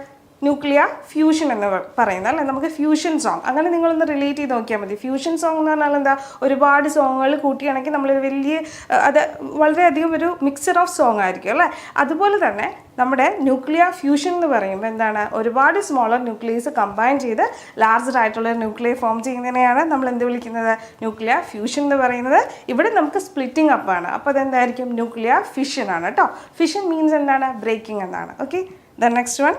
ന്യൂക്ലിയർ ഫ്യൂഷൻ എന്ന് പറയുന്നത് അല്ലേ. നമുക്ക് ഫ്യൂഷൻ സോങ് അങ്ങനെ നിങ്ങളൊന്ന് റിലേറ്റ് ചെയ്ത് നോക്കിയാൽ മതി. ഫ്യൂഷൻ സോങ് എന്ന് പറഞ്ഞാൽ എന്താ? ഒരുപാട് സോങ്ങുകൾ കൂട്ടിയാണെങ്കിൽ നമ്മളൊരു വലിയ അത് വളരെയധികം ഒരു മിക്സർ ഓഫ് സോങ് ആയിരിക്കും അല്ലേ. അതുപോലെ തന്നെ നമ്മുടെ ന്യൂക്ലിയർ ഫ്യൂഷൻ എന്ന് പറയുമ്പോൾ എന്താണ്? ഒരുപാട് സ്മോളർ ന്യൂക്ലിയസ് കമ്പൈൻ ചെയ്ത് ലാർജർ ആയിട്ടുള്ള ന്യൂക്ലിയർ ഫോം ചെയ്യുന്നതിനെയാണ് നമ്മൾ എന്ത് വിളിക്കുന്നത്? ന്യൂക്ലിയർ ഫ്യൂഷൻ എന്ന് പറയുന്നത്. ഇവിടെ നമുക്ക് സ്പ്ലിറ്റിംഗ് അപ്പ് ആണ്. അപ്പോൾ അതെന്തായിരിക്കും? ന്യൂക്ലിയർ ഫിഷൻ ആണ് കേട്ടോ. ഫിഷൻ മീൻസ് എന്താണ്? ബ്രേക്കിംഗ് എന്നാണ്. Okay. The next one,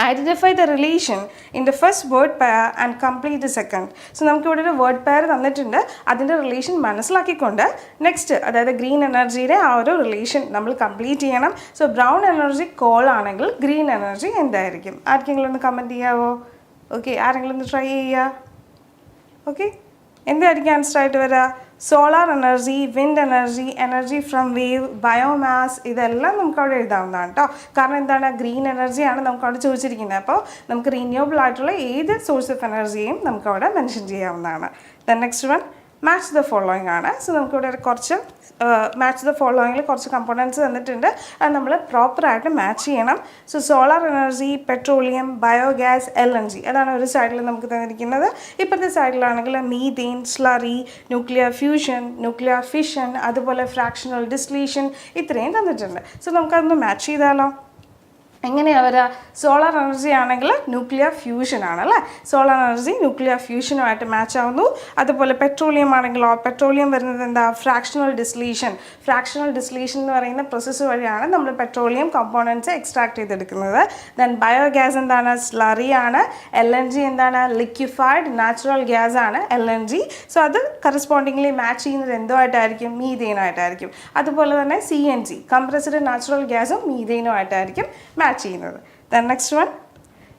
identify the relation in the first word pair and complete the second. So നമുക്ക് ഇവിടെ ഒരു വേർഡ് പെയർ തന്നിട്ടുണ്ട്. അതിൻ്റെ റിലേഷൻ മനസ്സിലാക്കിക്കൊണ്ട് നെക്സ്റ്റ് അതായത് ഗ്രീൻ എനർജിയുടെ ആ ഒരു റിലേഷൻ നമ്മൾ കംപ്ലീറ്റ് ചെയ്യണം. സോ ബ്രൗൺ എനർജി കോൾ ആണെങ്കിൽ ഗ്രീൻ എനർജി എന്തായിരിക്കും? ആർക്കെങ്കിലും ഒന്ന് കമൻറ്റ് ചെയ്യാവോ? ഓക്കെ, ആരെങ്കിലും ഒന്ന് ട്രൈ ചെയ്യുക. ഓക്കെ, എന്തായിരിക്കും ആൻസർ ആയിട്ട് വരിക? Solar energy, wind energy, energy from wave, biomass, ഇതെല്ലാം നമുക്ക് അവിടെ എഴുതാവുന്നതാണ് കേട്ടോ. കാരണം എന്താണ്? ഗ്രീൻ എനർജിയാണ് നമുക്ക് അവിടെ ചോദിച്ചിരിക്കുന്നത്. അപ്പോൾ നമുക്ക് റിന്യൂവബിൾ ആയിട്ടുള്ള ഏത് സോഴ്സ് ഓഫ് എനർജിയും നമുക്ക് അവിടെ മെൻഷൻ ചെയ്യാവുന്നതാണ്. Then next one, match the following ആണ്. സോ നമുക്കിവിടെ കുറച്ച് മാച്ച് ദ ഫോളോയിങ്ങിൽ കുറച്ച് കമ്പോണൻറ്റ്സ് തന്നിട്ടുണ്ട്. അത് നമ്മൾ പ്രോപ്പറായിട്ട് മാച്ച് ചെയ്യണം. So solar energy, petroleum, biogas, LNG, അതാണ് ഒരു സൈഡിൽ നമുക്ക് തന്നിരിക്കുന്നത്. ഇപ്പോഴത്തെ സൈഡിലാണെങ്കിൽ methane, slurry, nuclear fusion, nuclear fission, അതുപോലെ ഫ്രാക്ഷണൽ ഡിസ്റ്റിലേഷൻ, ഇത്രയും തന്നിട്ടുണ്ട്. സോ നമുക്കതൊന്ന് മാച്ച് ചെയ്താലോ. എങ്ങനെയാണ് വരിക? സോളാർ എനർജി ആണെങ്കിൽ ന്യൂക്ലിയർ ഫ്യൂഷൻ ആണ് അല്ലേ? സോളാർ എനർജി ന്യൂക്ലിയർ ഫ്യൂഷനുമായിട്ട് മാച്ച് ആവുന്നു. അതുപോലെ പെട്രോളിയം ആണെങ്കിലോ, പെട്രോളിയം വരുന്നത് എന്താ? ഫ്രാക്ഷണൽ ഡിസ്ലീഷൻ. ഫ്രാക്ഷണൽ ഡിസ്ലീഷൻ എന്ന് പറയുന്ന പ്രോസസ്സ് വഴിയാണ് നമ്മൾ പെട്രോളിയം കമ്പോണൻസ് എക്സ്ട്രാക്ട് ചെയ്തെടുക്കുന്നത്. ദെൻ ബയോഗ്യാസ് എന്താണ്? സ്ലറി ആണ്. LNG എന്താണ്? ലിക്വിഫൈഡ് നാച്ചുറൽ ഗ്യാസ് ആണ് LNG. സോ അത് കറസ്പോണ്ടിങ്ലി മാച്ച് ചെയ്യുന്നത് എന്തുമായിട്ടായിരിക്കും? മീതെയിനായിട്ടായിരിക്കും. അതുപോലെ തന്നെ CNG കംപ്രസ്ഡ് നാച്ചുറൽ ഗ്യാസും മീതെയിനുമായിട്ടായിരിക്കും match ചെയ്യുന്നത്. Then next one,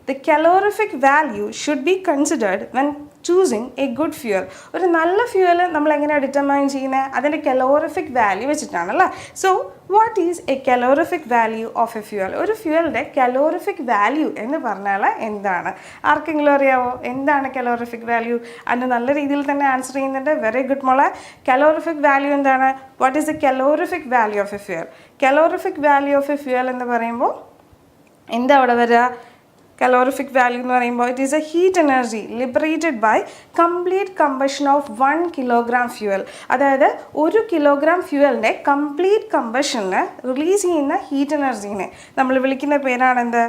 the calorific value should be considered when choosing a good fuel. ഒരു നല്ല ഫ്യൂവൽ നമ്മൾ എങ്ങനെയാണ് ഡിറ്റർമൈൻ ചെയ്യുന്നത്? അതിൻ്റെ calorific value വെച്ചിട്ടാണല്ലേ. So what is a calorific value of a fuel? ഒരു ഫ്യൂവലിൻ്റെ calorific value എന്ന് പറഞ്ഞാൽ എന്താണ്? ആർക്കെങ്കിലും അറിയാവോ എന്താണ് calorific value? അതിന് നല്ല രീതിയിൽ തന്നെ ആൻസർ ചെയ്യുന്നുണ്ട്. വെരി ഗുഡ് മോളെ. calorific value എന്താണ്? What is a calorific value of a fuel? calorific value of a fuel എന്ന് പറയുമ്പോൾ എന്താ അവിടെ വരിക? calorific value എന്ന് പറയുമ്പോൾ it is a heat energy liberated by complete combustion of 1 kilogram fuel. അതായത് 1 kilogram ഫ്യൂവലിൻ്റെ കംപ്ലീറ്റ് കമ്പഷന് റിലീസ് ചെയ്യുന്ന ഹീറ്റ് എനർജീനെ നമ്മൾ വിളിക്കുന്ന പേരാണ് എന്ത്?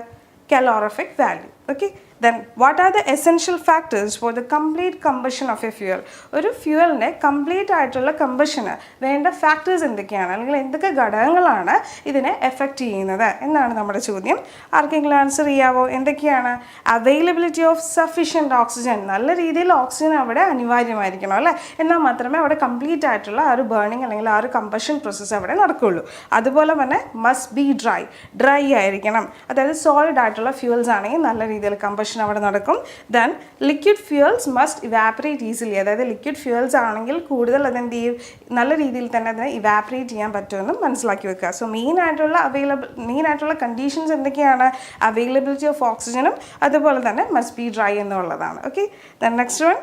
calorific value. Okay, then what are the essential factors for the complete combustion of a fuel? ഒരു ഫ്യൂവലിൻ്റെ കംപ്ലീറ്റ് ആയിട്ടുള്ള കമ്പഷന് വേണ്ട ഫാക്ടേഴ്സ് എന്തൊക്കെയാണ്, അല്ലെങ്കിൽ എന്തൊക്കെ ഘടകങ്ങളാണ് ഇതിനെ എഫക്റ്റ് ചെയ്യുന്നത് എന്നാണ് നമ്മുടെ ചോദ്യം. ആർക്കെങ്കിലും ആൻസർ ചെയ്യാവോ? എന്തൊക്കെയാണ്? Availability of sufficient oxygen. നല്ല രീതിയിൽ ഓക്സിജൻ അവിടെ അനിവാര്യമായിരിക്കണം അല്ലേ? എന്നാൽ മാത്രമേ അവിടെ കംപ്ലീറ്റ് ആയിട്ടുള്ള ആ ഒരു ബേണിംഗ് അല്ലെങ്കിൽ ആ ഒരു കമ്പഷൻ പ്രോസസ്സ് അവിടെ നടക്കുകയുള്ളൂ. അതുപോലെ തന്നെ മസ്റ്റ് ബി ഡ്രൈ ആയിരിക്കണം. അതായത് സോളിഡ് ആയിട്ടുള്ള ഫ്യൂവൽസ് ആണെങ്കിൽ നല്ല രീതിയിൽ കമ്പഷൻ അവിടെ നടക്കും. Then liquid fuels must evaporate easily. അതായത് ലിക്വിഡ് ഫ്യൂവൽസ് ആണെങ്കിൽ കൂടുതൽ അതെന്ത് ചെയ്യും? നല്ല രീതിയിൽ തന്നെ അതിനെ ഇവാപറേറ്റ് ചെയ്യാൻ പറ്റുമെന്നും മനസ്സിലാക്കി വെക്കുക. സോ മെയിൻ ആയിട്ടുള്ള കണ്ടീഷൻസ് എന്തൊക്കെയാണ്? അവൈലബിലിറ്റി ഓഫ് ഓക്സിജനും അതുപോലെ തന്നെ മസ്റ്റ് ബി ഡ്രൈ എന്നുള്ളതാണ്. ഓക്കെ, ദെൻ നെക്സ്റ്റ് വൺ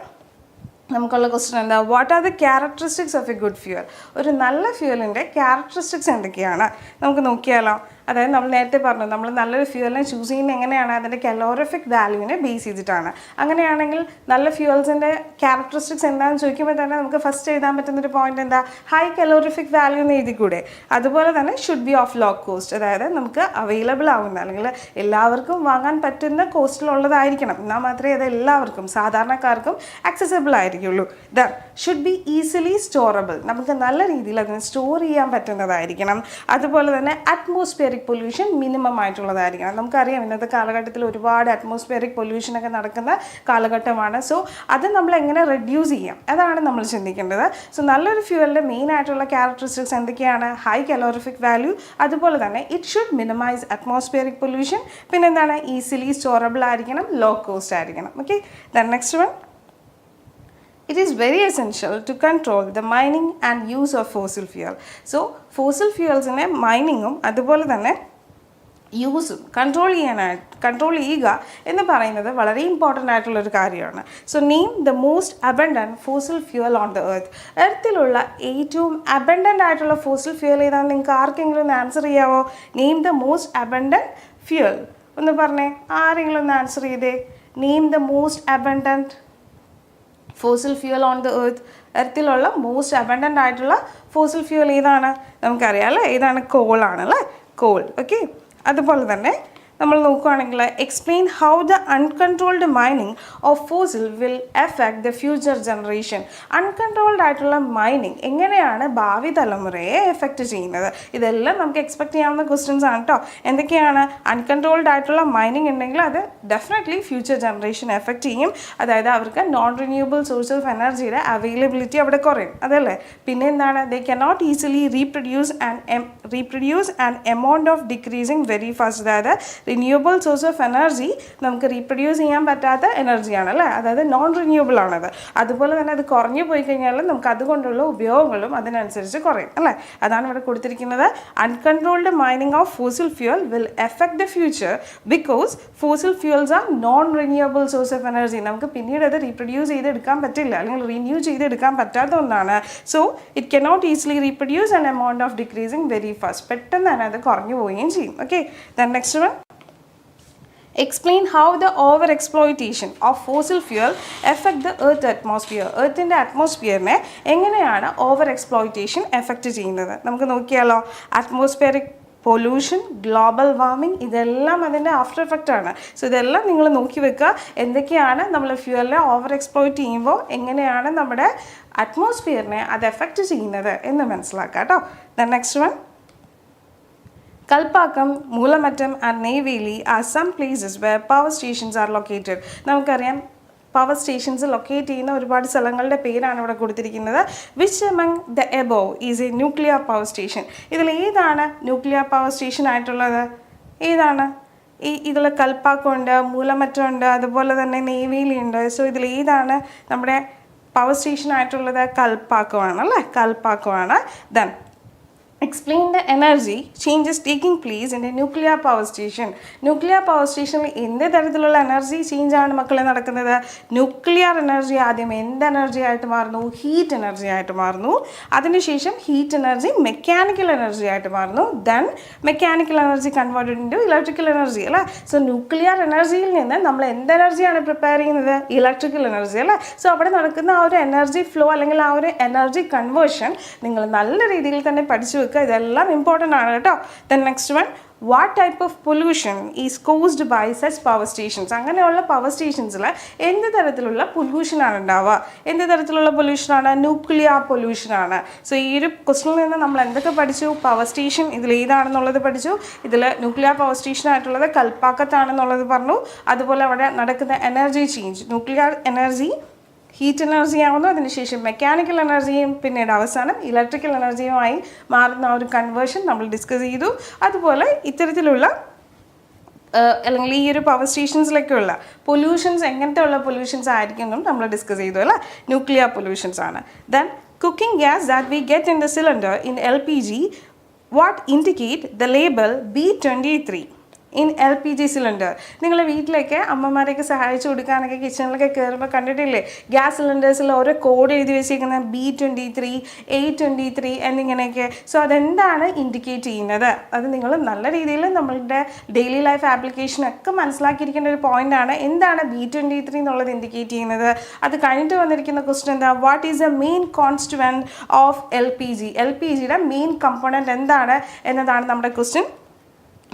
നമുക്കുള്ള ക്വസ്റ്റ്യൻ എന്താ? What are the characteristics of A good fuel? ഒരു നല്ല ഫ്യൂവലിൻ്റെ ക്യാരക്ടറിസ്റ്റിക്സ് എന്തൊക്കെയാണ് നമുക്ക് നോക്കിയാലോ? അതായത് നമ്മൾ നേരത്തെ പറഞ്ഞു നമ്മൾ നല്ലൊരു ഫ്യൂവലിനെ ചൂസ് ചെയ്യുന്നത് എങ്ങനെയാണ്? അതിൻ്റെ calorific വാല്യൂവിനെ ബേസ് ചെയ്തിട്ടാണ്. അങ്ങനെയാണെങ്കിൽ നല്ല ഫ്യൂവൽസിൻ്റെ ക്യാരക്ടറിസ്റ്റിക്സ് എന്താണെന്ന് ചോദിക്കുമ്പോൾ തന്നെ നമുക്ക് ഫസ്റ്റ് എഴുതാൻ പറ്റുന്നൊരു പോയിന്റ് എന്താ? ഹൈ calorific വാല്യൂ എന്ന് എഴുതിക്കൂടെ? അതുപോലെ തന്നെ should be of low cost. അതായത് നമുക്ക് അവൈലബിൾ ആവുന്ന അല്ലെങ്കിൽ എല്ലാവർക്കും വാങ്ങാൻ പറ്റുന്ന കോസ്റ്റിലുള്ളതായിരിക്കണം. എന്നാൽ മാത്രമേ അത് എല്ലാവർക്കും സാധാരണക്കാർക്കും ആക്സസിബിൾ ആയിരിക്കുള്ളൂ. The should be easily storable. നമുക്ക് നല്ല രീതിയിൽ അതിനെ സ്റ്റോർ ചെയ്യാൻ പറ്റുന്നതായിരിക്കണം. അതുപോലെ തന്നെ അറ്റ്മോസ്ഫിയറിക് പൊല്യൂഷൻ മിനിമം ആയിട്ടുള്ളതായിരിക്കണം. നമുക്കറിയാം ഇന്നത്തെ കാലഘട്ടത്തിൽ ഒരുപാട് അറ്റ്മോസ്ഫിയറിക് പൊല്യൂഷനൊക്കെ നടക്കുന്ന കാലഘട്ടമാണ്. സോ അത് നമ്മൾ എങ്ങനെ റെഡ്യൂസ് ചെയ്യാം അതാണ് നമ്മൾ ചിന്തിക്കേണ്ടത്. സോ നല്ലൊരു ഫ്യൂവലിൻ്റെ മെയിൻ ആയിട്ടുള്ള ക്യാരക്ടറിസ്റ്റിക്സ് എന്തൊക്കെയാണ്? ഹൈ calorific വാല്യൂ, അതുപോലെ തന്നെ it should minimise atmospheric pollution, പിന്നെ എന്താണ്? ഈസിലി സ്റ്റോറബിൾ ആയിരിക്കണം, ലോ കോസ്റ്റ് ആയിരിക്കണം. Okay, then next one, it is very essential to control the mining and use of fossil fuel. So fossil fuelsനെ മൈനിങ്ങും അതുപോലെ തന്നെ യൂസും control ചെയ്യുക എന്ന് പറയുന്നത് വളരെ ഇമ്പോർട്ടൻ്റ് ആയിട്ടുള്ളൊരു കാര്യമാണ്. So name the most abundant fossil fuel on the earth. എർത്തിലുള്ള ഏറ്റവും അബൻഡൻ്റ് ആയിട്ടുള്ള ഫോസിൽ ഫ്യൂവൽ ഏതാണ്? നിങ്ങൾക്ക് ആർക്കെങ്കിലും ഒന്ന് ആൻസർ ചെയ്യാവോ? Name the most abundant fuel ഒന്ന് പറഞ്ഞേ. ആരെങ്കിലും ഒന്ന് ആൻസർ ചെയ്തേ. Name the most abundant fossil fuel on the earth. എർത്തിലുള്ള മോസ്റ്റ് അബൻഡൻ്റ് ആയിട്ടുള്ള ഫോസിൽ ഫ്യൂവൽ ഏതാണ്? നമുക്കറിയാം അല്ലേ? ഏതാണ്? കോളാണ് അല്ലേ? കോൾ. ഓക്കെ, അതുപോലെ തന്നെ നമ്മൾ നോക്കുകയാണെങ്കിൽ explain how the uncontrolled mining of fossil will effect the future generation. Uncontrolled ആയിട്ടുള്ള മൈനിങ് എങ്ങനെയാണ് ഭാവി തലമുറയെ എഫക്റ്റ് ചെയ്യുന്നത്? ഇതെല്ലാം നമുക്ക് എക്സ്പെക്ട് ചെയ്യാവുന്ന ക്വസ്റ്റ്യൻസ് ആണ് കേട്ടോ. എന്തൊക്കെയാണ്? അൺകൺട്രോൾഡ് ആയിട്ടുള്ള മൈനിങ് ഉണ്ടെങ്കിൽ അത് ഡെഫിനറ്റ്ലി ഫ്യൂച്ചർ ജനറേഷൻ എഫക്റ്റ് ചെയ്യും. അതായത് അവർക്ക് നോൺ റിന്യൂവബിൾ സോഴ്സ് ഓഫ് എനർജിയുടെ അവൈലബിലിറ്റി അവിടെ കുറയും, അതല്ലേ? പിന്നെ എന്താണ്? They cannot easily reproduce and amount of decreasing very fast. അതായത് റിന്യൂവബിൾ സോഴ്സ് ഓഫ് എനർജി നമുക്ക് റീപ്രൊഡ്യൂസ് ചെയ്യാൻ പറ്റാത്ത എനർജിയാണ് അല്ലേ? അതായത് നോൺ റിന്യൂവബിൾ ആണത്. അതുപോലെ തന്നെ അത് കുറഞ്ഞു പോയി കഴിഞ്ഞാൽ നമുക്ക് അതുകൊണ്ടുള്ള ഉപയോഗങ്ങളും അതിനനുസരിച്ച് കുറയും അല്ലേ? അതാണ് ഇവിടെ കൊടുത്തിരിക്കുന്നത്. Uncontrolled mining of fossil fuel will effect the future because fossil fuels are non renewable source of energy. നമുക്ക് പിന്നീട് അത് റീപ്രൊഡ്യൂസ് ചെയ്തെടുക്കാൻ പറ്റില്ല, അല്ലെങ്കിൽ റിന്യൂ ചെയ്തെടുക്കാൻ പറ്റാത്ത ഒന്നാണ്. So it cannot easily reproduce and amount of decreasing very fast. പെട്ടെന്ന് തന്നെ അത് കുറഞ്ഞു പോവുകയും ചെയ്യും. Okay, then next one, explain how the overexploitation of fossil fuel affect the earth atmosphere. എർത്തിൻ്റെ അറ്റ്മോസ്ഫിയറിനെ എങ്ങനെയാണ് ഓവർ എക്സ്പ്ലോയിറ്റേഷൻ എഫക്റ്റ് ചെയ്യുന്നത് നമുക്ക് നോക്കിയാലോ. അറ്റ്മോസ്ഫിയറിക് പൊല്യൂഷൻ, ഗ്ലോബൽ വാർമിംഗ്, ഇതെല്ലാം അതിൻ്റെ ആഫ്റ്റർ എഫക്റ്റ് ആണ്. സോ ഇതെല്ലാം നിങ്ങൾ നോക്കി വെക്കുക. എന്തൊക്കെയാണ് നമ്മൾ ഫ്യൂവലിനെ ഓവർ എക്സ്പ്ലോയിറ്റ് ചെയ്യുമ്പോൾ എങ്ങനെയാണ് നമ്മുടെ അറ്റ്മോസ്ഫിയറിനെ അത് എഫക്റ്റ് ചെയ്യുന്നത് എന്ന് മനസ്സിലാക്കുക കേട്ടോ. Then next one, Kalpakkam, Moolamattom and Neyveli are some places where power stations are located. നമുക്കറിയാം പവർ സ്റ്റേഷൻസ് ലൊക്കേറ്റ് ചെയ്യുന്ന ഒരുപാട് സ്ഥലങ്ങളുടെ പേരാണ് ഇവിടെ കൊടുത്തിരിക്കുന്നത്. Which among the above is a nuclear power station? ഇതിൽ ഏതാണ് ന്യൂക്ലിയർ പവർ സ്റ്റേഷൻ ആയിട്ടുള്ളത്? ഏതാണ്? ഇതിൽ കൽപ്പാക്കമുണ്ട്, മൂലമറ്റമുണ്ട്, അതുപോലെ തന്നെ നെയ്വേലി ഉണ്ട്. സോ ഇതിൽ ഏതാണ് നമ്മുടെ പവർ സ്റ്റേഷൻ ആയിട്ടുള്ളത്? കൽപ്പാക്കമാണ് അല്ലേ, കൽപ്പാക്കമാണ്. Then explain the energy changes taking place in a nuclear power station. Nuclear power സ്റ്റേഷനിൽ എന്ത് തരത്തിലുള്ള എനർജി ചേഞ്ച് ആണ് മക്കളെ നടക്കുന്നത്? ന്യൂക്ലിയർ എനർജി ആദ്യം എന്ത് എനർജി ആയിട്ട് മാറുന്നു? ഹീറ്റ് എനർജി ആയിട്ട് മാറുന്നു. അതിനുശേഷം ഹീറ്റ് എനർജി മെക്കാനിക്കൽ എനർജി ആയിട്ട് മാറുന്നു. Then mechanical energy converted into electrical energy അല്ലേ. സോ ന്യൂക്ലിയർ എനർജിയിൽ നിന്ന് നമ്മൾ എന്ത് എനർജിയാണ് പ്രിപ്പയർ ചെയ്യുന്നത്? ഇലക്ട്രിക്കൽ എനർജി അല്ലേ. സോ അവിടെ നടക്കുന്ന ആ ഒരു എനർജി ഫ്ലോ അല്ലെങ്കിൽ ആ ഒരു എനർജി കൺവേർഷൻ നിങ്ങൾ നല്ല രീതിയിൽ തന്നെ പഠിച്ചു വെക്കുക. ഇതെല്ലാം ഇമ്പോർട്ടൻ്റ് ആണ് കേട്ടോ. Then next one, what type of pollution is caused by such power stations? അങ്ങനെയുള്ള പവർ സ്റ്റേഷൻസിൽ എന്ത് തരത്തിലുള്ള പൊല്യൂഷനാണ് ഉണ്ടാവുക? എന്ത് തരത്തിലുള്ള പൊല്യൂഷനാണ്? ന്യൂക്ലിയർ പൊല്യൂഷനാണ്. സോ ഈ ഒരു ക്വസ്റ്റിനിൽ നിന്ന് നമ്മൾ എന്തൊക്കെ പഠിച്ചു? പവർ സ്റ്റേഷൻ ഇതിൽ ഏതാണെന്നുള്ളത് പഠിച്ചു. ഇതിൽ ന്യൂക്ലിയർ പവർ സ്റ്റേഷൻ ആയിട്ടുള്ളത് കൽപ്പാക്കത്താണെന്നുള്ളത് പറഞ്ഞു. അതുപോലെ അവിടെ നടക്കുന്ന energy change, nuclear energy heat energy ആവുന്നു, അതിനുശേഷം മെക്കാനിക്കൽ എനർജിയും പിന്നീട് അവസാനം ഇലക്ട്രിക്കൽ എനർജിയുമായി മാറുന്ന ഒരു കൺവേർഷൻ നമ്മൾ ഡിസ്കസ് ചെയ്തു. അതുപോലെ ഇത്തരത്തിലുള്ള അല്ലെങ്കിൽ ഈ ഒരു പവർ സ്റ്റേഷൻസിലൊക്കെയുള്ള പൊല്യൂഷൻസ് എങ്ങനത്തെ ഉള്ള പൊല്യൂഷൻസ് ആയിരിക്കും എന്നും നമ്മൾ ഡിസ്കസ് ചെയ്തു അല്ലേ. ന്യൂക്ലിയർ പൊല്യൂഷൻസ് ആണ്. Then cooking gas that we get in the cylinder in LPG, what indicate the label B23 in LPG cylinder? നിങ്ങൾ വീട്ടിലേക്ക് അമ്മമാരെയൊക്കെ സഹായിച്ചു കൊടുക്കാനൊക്കെ കിച്ചണിലൊക്കെ കയറുമ്പോൾ കണ്ടിട്ടില്ലേ ഗ്യാസ് സിലിണ്ടേഴ്സിൽ ഓരോ കോഡ് എഴുതി വെച്ചിരിക്കുന്ന B23, A23 എന്നിങ്ങനെയൊക്കെ. സോ അതെന്താണ് ഇൻഡിക്കേറ്റ് ചെയ്യുന്നത്? അത് നിങ്ങൾ നല്ല രീതിയിൽ നമ്മളുടെ ഡെയിലി ലൈഫ് ആപ്ലിക്കേഷനൊക്കെ മനസ്സിലാക്കിയിരിക്കേണ്ട ഒരു പോയിൻ്റാണ്. എന്താണ് B23 എന്നുള്ളത് ഇൻഡിക്കേറ്റ് ചെയ്യുന്നത്? അത് കഴിഞ്ഞിട്ട് വന്നിരിക്കുന്ന ക്വസ്റ്റ്യൻ എന്താ? What is the main constituent of LPG? LPGയുടെ മെയിൻ കമ്പോണൻറ്റ് എന്താണ് എന്നതാണ് നമ്മുടെ ക്വസ്റ്റ്യൻ.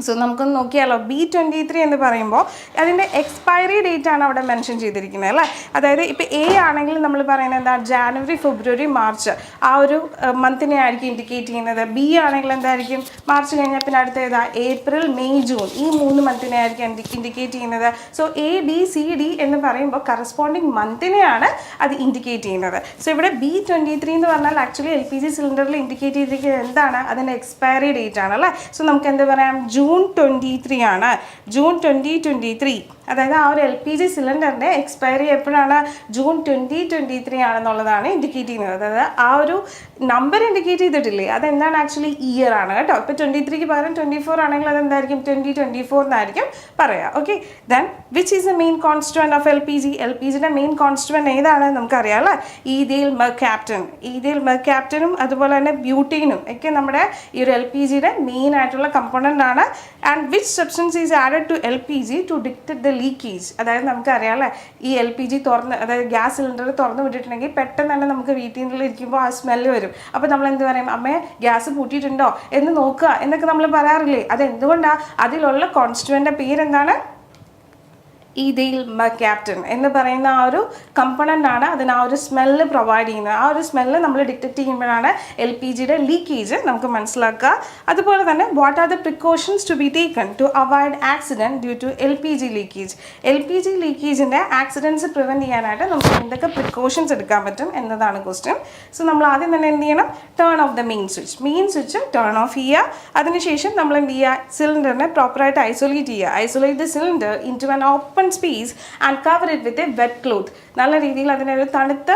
സോ നമുക്കൊന്ന് നോക്കിയാലോ. B23 എന്ന് പറയുമ്പോൾ അതിൻ്റെ എക്സ്പയറി ഡേറ്റ് ആണ് അവിടെ മെൻഷൻ ചെയ്തിരിക്കുന്നത് അല്ലേ. അതായത് ഇപ്പോൾ A ആണെങ്കിൽ നമ്മൾ പറയുന്നത് എന്താ? ജാനുവരി, ഫെബ്രുവരി, മാർച്ച് ആ ഒരു മന്തിനെ ആയിരിക്കും ഇൻഡിക്കേറ്റ് ചെയ്യുന്നത്. B ആണെങ്കിൽ എന്തായിരിക്കും? മാർച്ച് കഴിഞ്ഞാൽ പിന്നെ അടുത്ത ഏതാ? ഏപ്രിൽ, മെയ്, ജൂൺ, ഈ 3 മന്തിനെ ആയിരിക്കും ഇൻഡിക്കേറ്റ് ചെയ്യുന്നത്. സോ ABCD എന്ന് പറയുമ്പോൾ കറസ്പോണ്ടിങ് മന്തിനെയാണ് അത് ഇൻഡിക്കേറ്റ് ചെയ്യുന്നത്. സോ ഇവിടെ B23 എന്ന് പറഞ്ഞാൽ ആക്ച്വലി LPG സിലിണ്ടറിൽ ഇൻഡിക്കേറ്റ് ചെയ്തിരിക്കുന്നത് എന്താണ്? അതിൻ്റെ എക്സ്പയറി ഡേറ്റ് ആണ് അല്ലേ. സോ നമുക്ക് എന്ത് പറയാം? ജൂൺ 23 ആണ്. ജൂൺ 2023. അതായത് ആ ഒരു LPG സിലിണ്ടറിൻ്റെ എക്സ്പയറി എപ്പോഴാണ്? ജൂൺ 2023 ആണെന്നുള്ളതാണ് ഇൻഡിക്കേറ്റ് ചെയ്യുന്നത്. അതായത് ആ ഒരു നമ്പർ ഇൻഡിക്കേറ്റ് ചെയ്തിട്ടില്ലേ, അതെന്താണ്? ആക്ച്വലി ഇയർ ആണ് കേട്ടോ. ഇപ്പോൾ 23ക്ക് പകരം 24 ആണെങ്കിൽ അതെന്തായിരിക്കും? 2024 എന്നായിരിക്കും പറയാം. Okay. Then which is the main constituent of LPG? LPGയുടെ മെയിൻ കോൺസ്റ്റുവൻറ്റ് ഏതാണ്? നമുക്കറിയാം അല്ലേ. Ethyl mercaptan. ഈഥൈൽ മെർക്യാപ്റ്റനും അതുപോലെ തന്നെ ബ്യൂട്ടീനും ഒക്കെ നമ്മുടെ ഈ ഒരു LPGയുടെ മെയിൻ ആയിട്ടുള്ള കമ്പോണൻ്റ് ആണ്. And which substance is added to LPG to detect the leakage? അതായത് നമുക്കറിയാം അല്ലേ, ഈ LPG തുറന്ന്, അതായത് ഗ്യാസ് സിലിണ്ടർ തുറന്ന് വിട്ടിട്ടുണ്ടെങ്കിൽ പെട്ടെന്ന് തന്നെ നമുക്ക് വീട്ടിൽ ഇരിക്കുമ്പോൾ ആ സ്മെല്ല് വരും. അപ്പോൾ നമ്മൾ എന്ത് പറയും? അമ്മേ ഗ്യാസ് പൂട്ടിയിട്ടുണ്ടോ എന്ന് നോക്കുക എന്നൊക്കെ നമ്മൾ പറയാറില്ലേ. അതെന്തുകൊണ്ടാണ്? അതിലുള്ള കോൺസ്റ്റുവൻ്റെ പേരെന്താണ്? ഈഥൈൽ മെർക്യാപ്റ്റൻ എന്ന് പറയുന്ന ആ ഒരു കമ്പണൻ്റ് ആണ് അതിന് ആ ഒരു സ്മെല്ല് പ്രൊവൈഡ് ചെയ്യുന്നത്. ആ ഒരു സ്മെല്ല് നമ്മൾ ഡിറ്റക്ട് ചെയ്യുമ്പോഴാണ് LPGയുടെ ലീക്കേജ് നമുക്ക് മനസ്സിലാക്കുക. അതുപോലെ തന്നെ what are the precautions to be taken to avoid accident due to LPG leakage? LPG ലീക്കേജിൻ്റെ ആക്സിഡൻറ്റ്സ് പ്രിവെൻറ്റ് ചെയ്യാനായിട്ട് നമുക്ക് എന്തൊക്കെ പ്രിക്കോഷൻസ് എടുക്കാൻ പറ്റും എന്നതാണ് ക്വസ്റ്റ്യൻ. സോ നമ്മൾ ആദ്യം തന്നെ എന്ത് ചെയ്യണം? Turn off the main switch turn off ചെയ്യുക. അതിനുശേഷം നമ്മൾ എന്ത് ചെയ്യുക? സിലിണ്ടറിനെ പ്രോപ്പറായിട്ട് ഐസൊലേറ്റ് ചെയ്യുക. Isolate the cylinder into an open space and cover it with a wet cloth. നല്ല രീതിയിൽ അതിനെ ഒരു തണുത്ത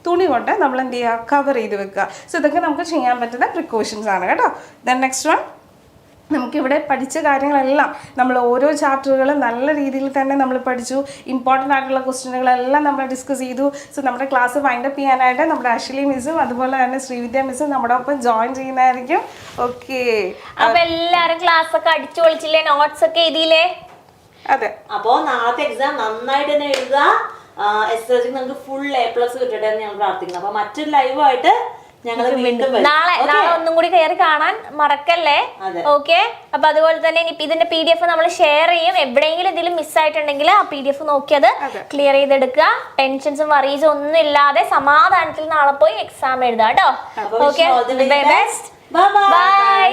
തുണി കൊണ്ട് നമ്മൾ എന്ത് ചെയ്യുക? കവർ ചെയ്ത് വെക്കുക. സോ ഇതൊക്കെ നമുക്ക് ചെയ്യാൻ പറ്റുന്ന പ്രിക്കോഷൻസ് ആണ് കേട്ടോ. ദെൻ നെക്സ്റ്റ് വൺ, നമുക്കിവിടെ പഠിച്ച കാര്യങ്ങളെല്ലാം നമ്മൾ ഓരോ ചാപ്റ്ററുകളും നല്ല രീതിയിൽ തന്നെ നമ്മൾ പഠിച്ചു. ഇമ്പോർട്ടൻ്റ് ആയിട്ടുള്ള ക്വസ്റ്റ്യനുകളെല്ലാം നമ്മൾ ഡിസ്കസ് ചെയ്തു. സോ നമ്മുടെ ക്ലാസ് വൈൻഡപ്പ് ചെയ്യാനായിട്ട് നമ്മുടെ അശ്വലി മിസ്സും അതുപോലെ തന്നെ ശ്രീവിദ്യ മിസ്സും നമ്മുടെ ഒപ്പം ജോയിൻ ചെയ്യുന്നതായിരിക്കും. ഓക്കെ. അപ്പൊ എല്ലാവരും ക്ലാസ് ഒക്കെ അടിച്ചു പൊളിച്ചില്ലേ? നോട്ട്സ് ഒക്കെ എഴുതിയില്ലേ? അതെ. അപ്പോൾ നാളത്തെ എക്സാം നന്നായിട്ട് തന്നെ എഴുതുക. SSLC നമുക്ക് ഫുൾ A+ കിട്ടട്ടെ എന്ന് ഞങ്ങൾ പ്രാർത്ഥിക്കുന്നു. അപ്പോൾ മറ്റൊരു ലൈവായിട്ട് ഞങ്ങൾ വീണ്ടും വരും. നാളെ ഒന്നും കൂടി കയറി കാണാൻ മറക്കല്ലേ. ഓക്കെ, അപ്പൊ അതുപോലെ തന്നെ ഇതിന്റെ PDF നമ്മൾ ഷെയർ ചെയ്യും. എവിടെയെങ്കിലും എന്തെങ്കിലും മിസ്സായിട്ടുണ്ടെങ്കിൽ ആ PDF നോക്കി അത് ക്ലിയർ ചെയ്തെടുക്കുക. ടെൻഷൻസും വറീസും ഒന്നും ഇല്ലാതെ സമാധാനത്തിൽ നാളെ പോയി എക്സാം എഴുതാം കേട്ടോ. Okay, best, by.